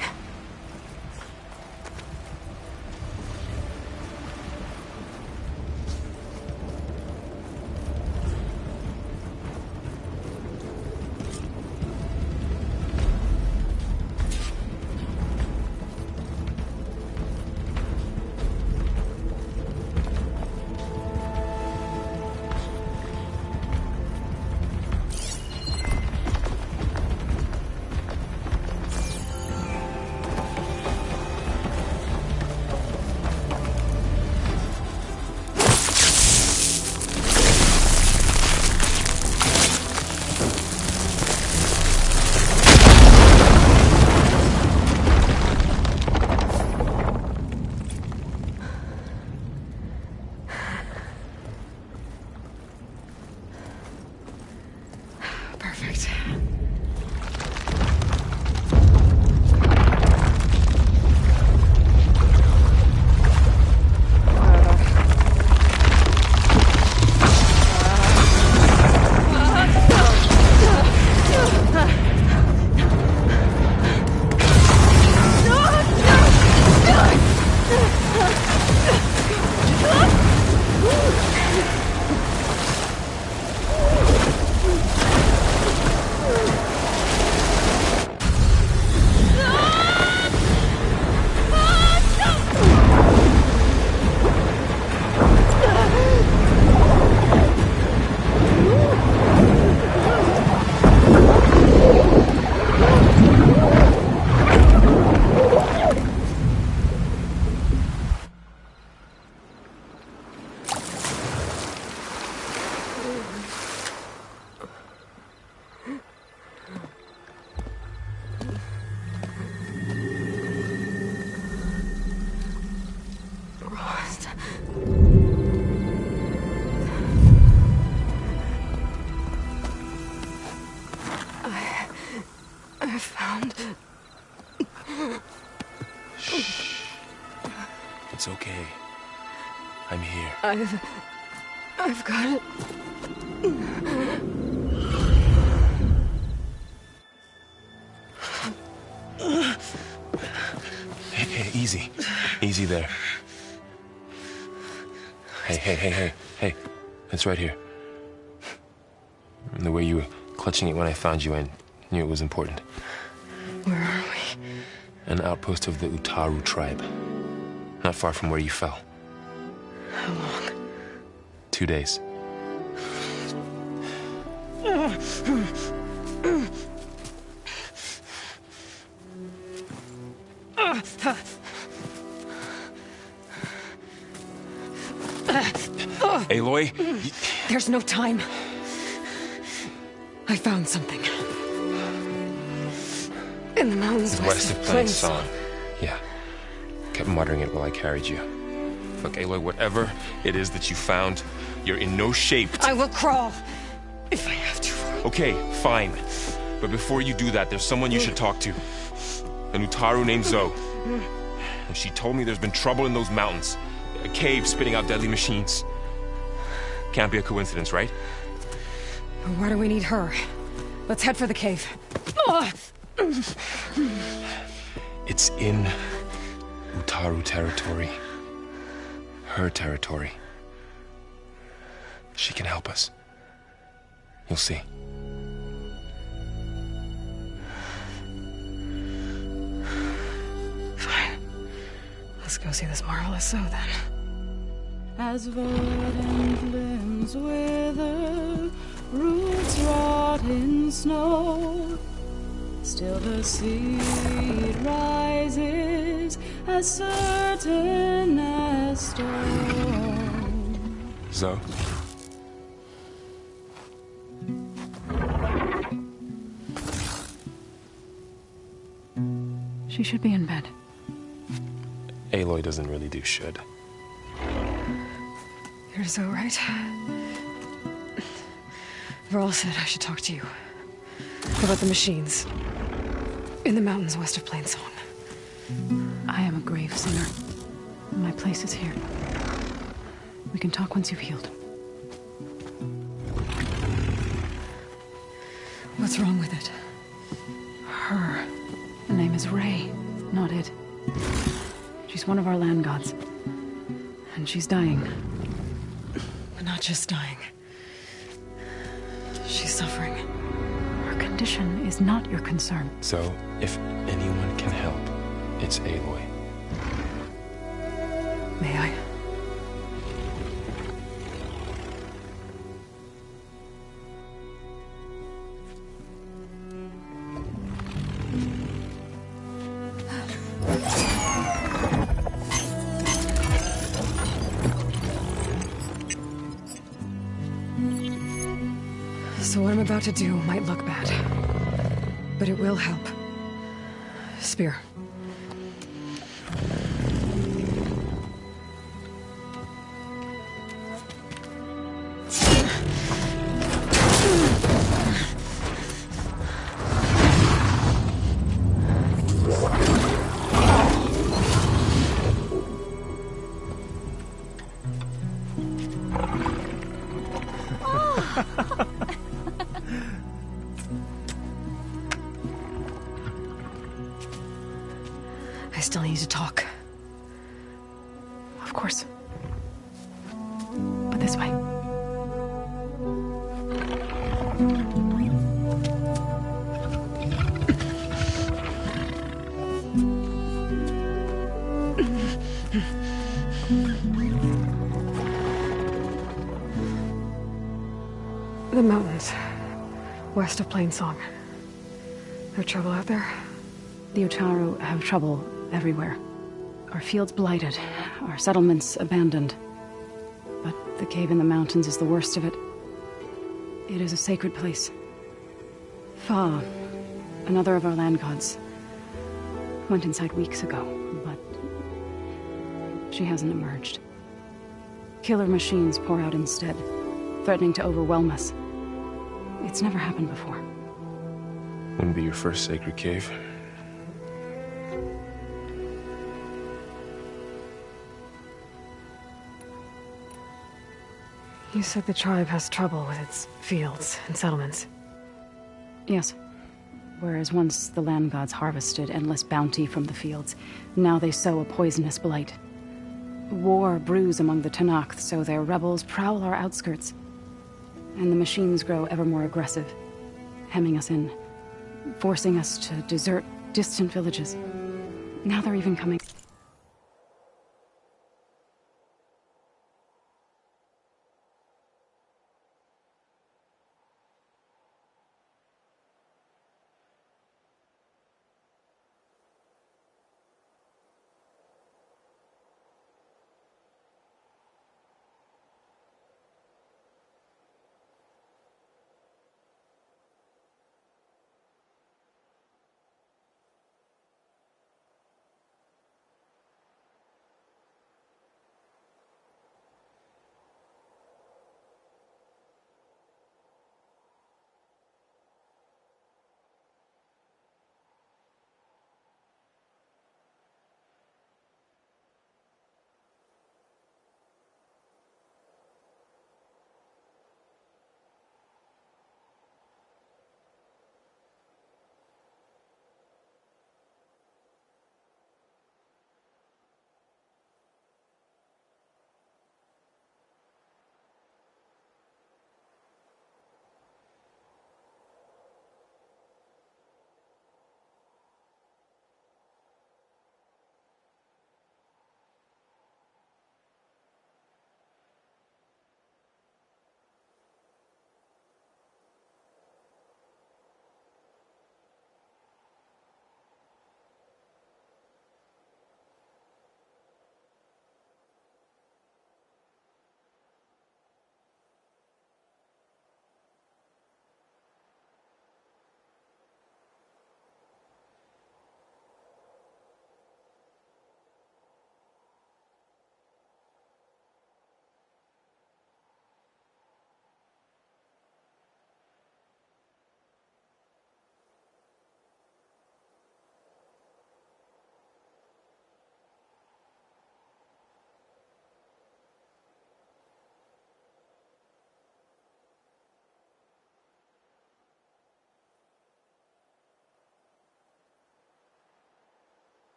It's okay. I'm here. I've got it. Hey, easy. Easy there. Hey. It's right here. The way you were clutching it when I found you, I knew it was important. Where are we? An outpost of the Utaru tribe. Not far from where you fell. How long? 2 days. Aloy? There's no time. I found something. In the mountains west of Plain Song. Yeah. Kept muttering it while I carried you. Look, Aloy, whatever it is that you found, you're in no shape to... I will crawl, if I have to. Okay, fine. But before you do that, there's someone you should talk to. An Utaru named Zoe. And she told me there's been trouble in those mountains. A cave spitting out deadly machines. Can't be a coincidence, right? Why do we need her? Let's head for the cave. It's in Utaru territory. Her territory. She can help us. You'll see. Fine. Let's go see this marvelous Zoe then. As verdant limbs wither, roots rot in snow, still the seed rises as certain as stone. Zoe? She should be in bed. Aloy doesn't really do should. You're so right. Varl said I should talk to you. About the machines. In the mountains west of Plain Song. I am a grave singer. My place is here. We can talk once you've healed. What's wrong with it? Her. The name is Ray, not it. She's one of our land gods. And she's dying. Not just dying. She's suffering. Her condition is not your concern. So, if anyone can help, it's Aloy. May I? So what I'm about to do might look bad, but it will help. Spear. I still need to talk. Of course. But this way. The mountains, west of Plainsong. There trouble out there? The Utaru have trouble everywhere. Our fields blighted, our settlements abandoned. But the cave in the mountains is the worst of it. It is a sacred place. Fa, another of our land gods, went inside weeks ago, but she hasn't emerged. Killer machines pour out instead, threatening to overwhelm us. It's never happened before. Wouldn't be your first sacred cave. You said the tribe has trouble with its fields and settlements. Yes. Whereas once the land gods harvested endless bounty from the fields, now they sow a poisonous blight. War brews among the Tenakth, so their rebels prowl our outskirts. And the machines grow ever more aggressive, hemming us in, forcing us to desert distant villages. Now they're even coming.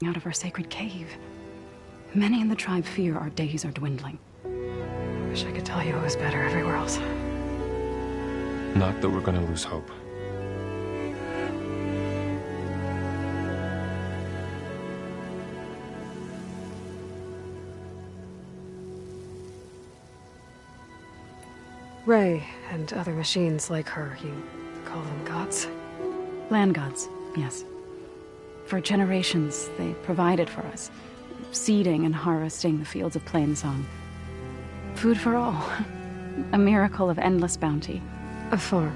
out of our sacred cave. Many in the tribe fear our days are dwindling. Wish I could tell you it was better everywhere else. Not that we're gonna lose hope. Ray and other machines like her, you call them gods? Land gods, yes. For generations, they provided for us, seeding and harvesting the fields of Plainsong. Food for all. A miracle of endless bounty. A farm,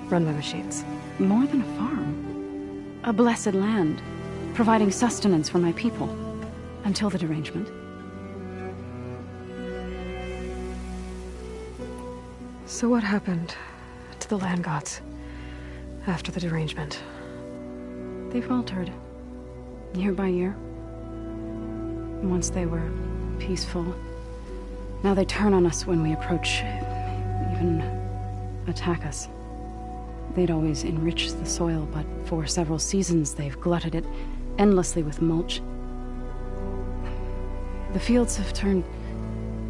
run by machines. More than a farm. A blessed land, providing sustenance for my people. Until the derangement. So what happened to the land gods after the derangement? They faltered, year by year. Once they were peaceful. Now they turn on us when we approach, even attack us. They'd always enriched the soil, but for several seasons they've glutted it endlessly with mulch. The fields have turned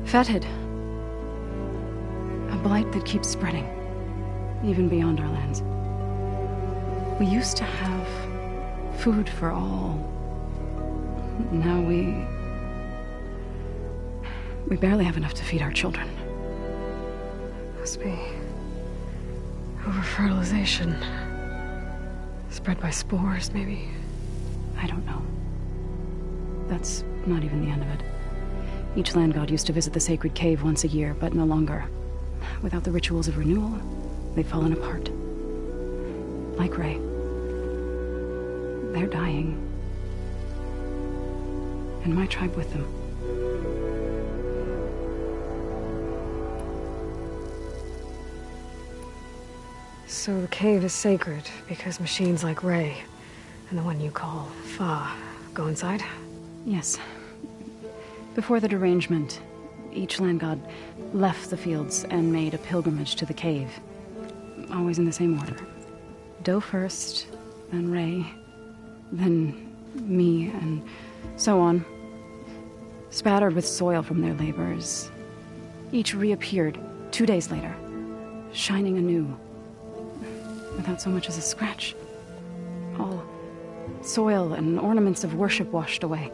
fetid. A blight that keeps spreading, even beyond our lands. We used to have food for all. Now we barely have enough to feed our children. Must be over-fertilization. Spread by spores, maybe? I don't know. That's not even the end of it. Each land god used to visit the sacred cave once a year, but no longer. Without the rituals of renewal, they've fallen apart. Like Ray. They're dying. And my tribe with them. So the cave is sacred because machines like Ray and the one you call Fa go inside? Yes. Before the derangement, each land god left the fields and made a pilgrimage to the cave. Always in the same order. Doe first, then Ray, then me, and so on. Spattered with soil from their labors. Each reappeared 2 days later, shining anew. Without so much as a scratch. All soil and ornaments of worship washed away.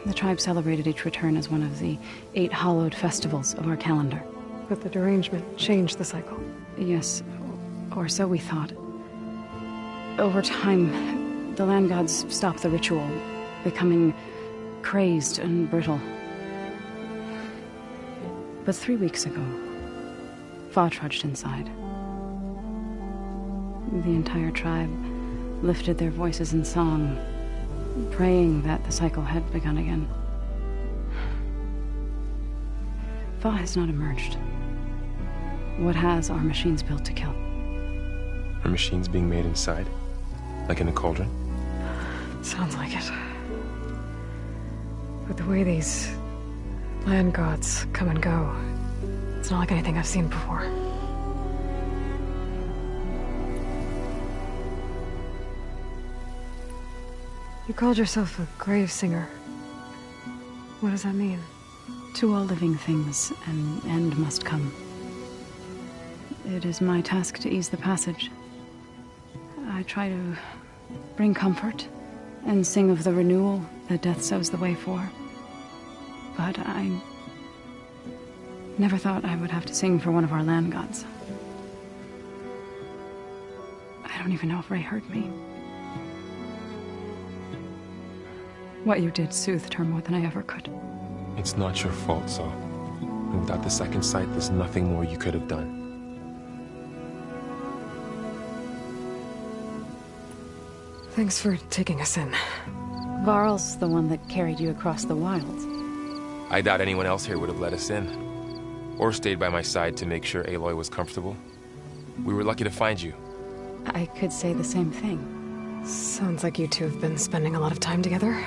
The tribe celebrated each return as one of the 8 hallowed festivals of our calendar. But the derangement changed the cycle. Yes, or so we thought. Over time, the land gods stopped the ritual, becoming crazed and brittle. But 3 weeks ago, Fa trudged inside. The entire tribe lifted their voices in song, praying that the cycle had begun again. Fa has not emerged. What has are machines built to kill? Are machines being made inside? Like in a cauldron? Sounds like it. But the way these land gods come and go, it's not like anything I've seen before. You called yourself a grave singer. What does that mean? To all living things, an end must come. It is my task to ease the passage. I try to bring comfort and sing of the renewal that death sows the way for. But I never thought I would have to sing for one of our land gods. I don't even know if Ray heard me. What you did soothed her more than I ever could. It's not your fault, Saul. And without the second sight, there's nothing more you could have done. Thanks for taking us in. Varl's the one that carried you across the wilds. I doubt anyone else here would have let us in. Or stayed by my side to make sure Aloy was comfortable. We were lucky to find you. I could say the same thing. Sounds like you two have been spending a lot of time together.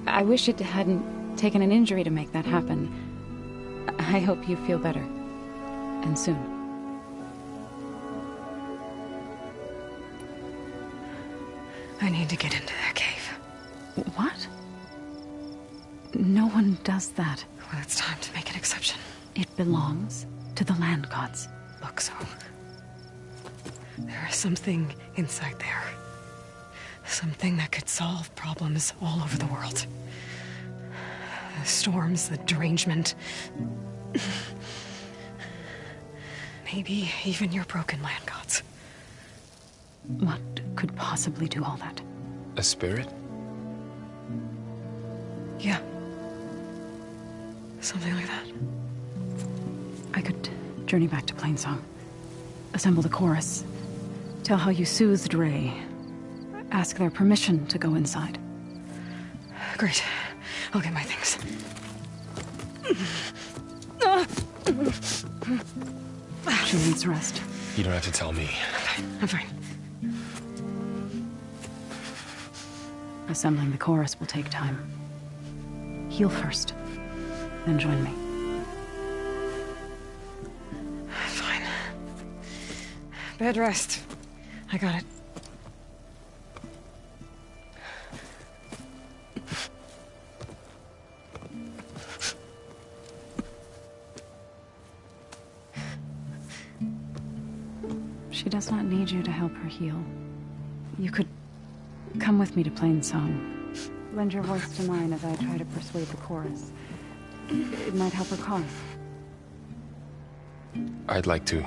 I wish it hadn't taken an injury to make that happen. I hope you feel better. And soon. I need to get into that cave. What? mountain does that. Well, it's time to make an exception. It belongs to the land gods. Look, so... there is something inside there. Something that could solve problems all over the world. The storms, the derangement... maybe even your broken land gods. What could possibly do all that? A spirit? Yeah. Something like that. I could journey back to Plainsong. Assemble the chorus. Tell how you soothed Ray. Ask their permission to go inside. Great. I'll get my things. She needs rest. You don't have to tell me. I'm fine. Assembling the chorus will take time. Heal first, then join me. Fine. Bed rest. I got it. She does not need you to help her heal. You could come with me to Plainsong. Lend your voice to mine as I try to persuade the chorus. It might help her cause. I'd like to.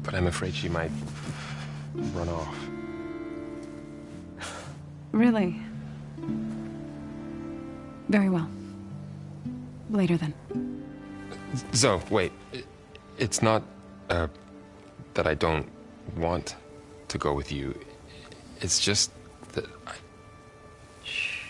But I'm afraid she might run off. Really? Very well. Later then. Zoe, wait. It's not, that I don't want to go with you. It's just that I... Shh.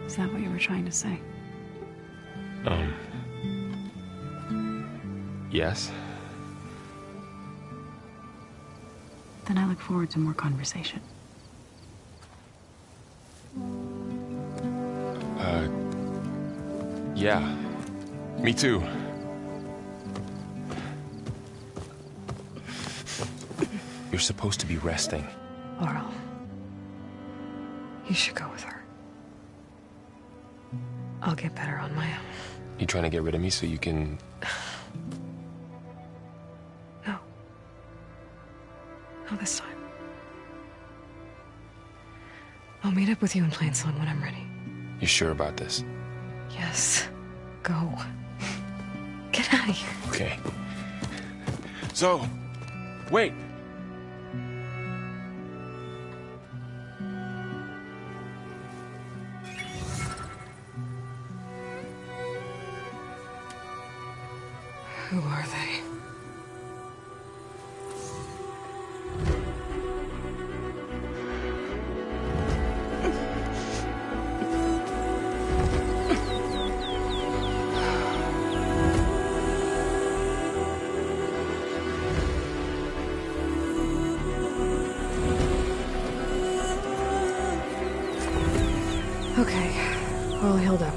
Is that what you were trying to say? Yes? Then I look forward to more conversation. Yeah. Me too. You're supposed to be resting. Laurel, you should go with her. I'll get better on my own. You trying to get rid of me so you can... No. Not this time. I'll meet up with you in Plainsong when I'm ready. You sure about this? Yes. Go. Get out of here. Okay. So, wait. Who are they? Okay, all healed up.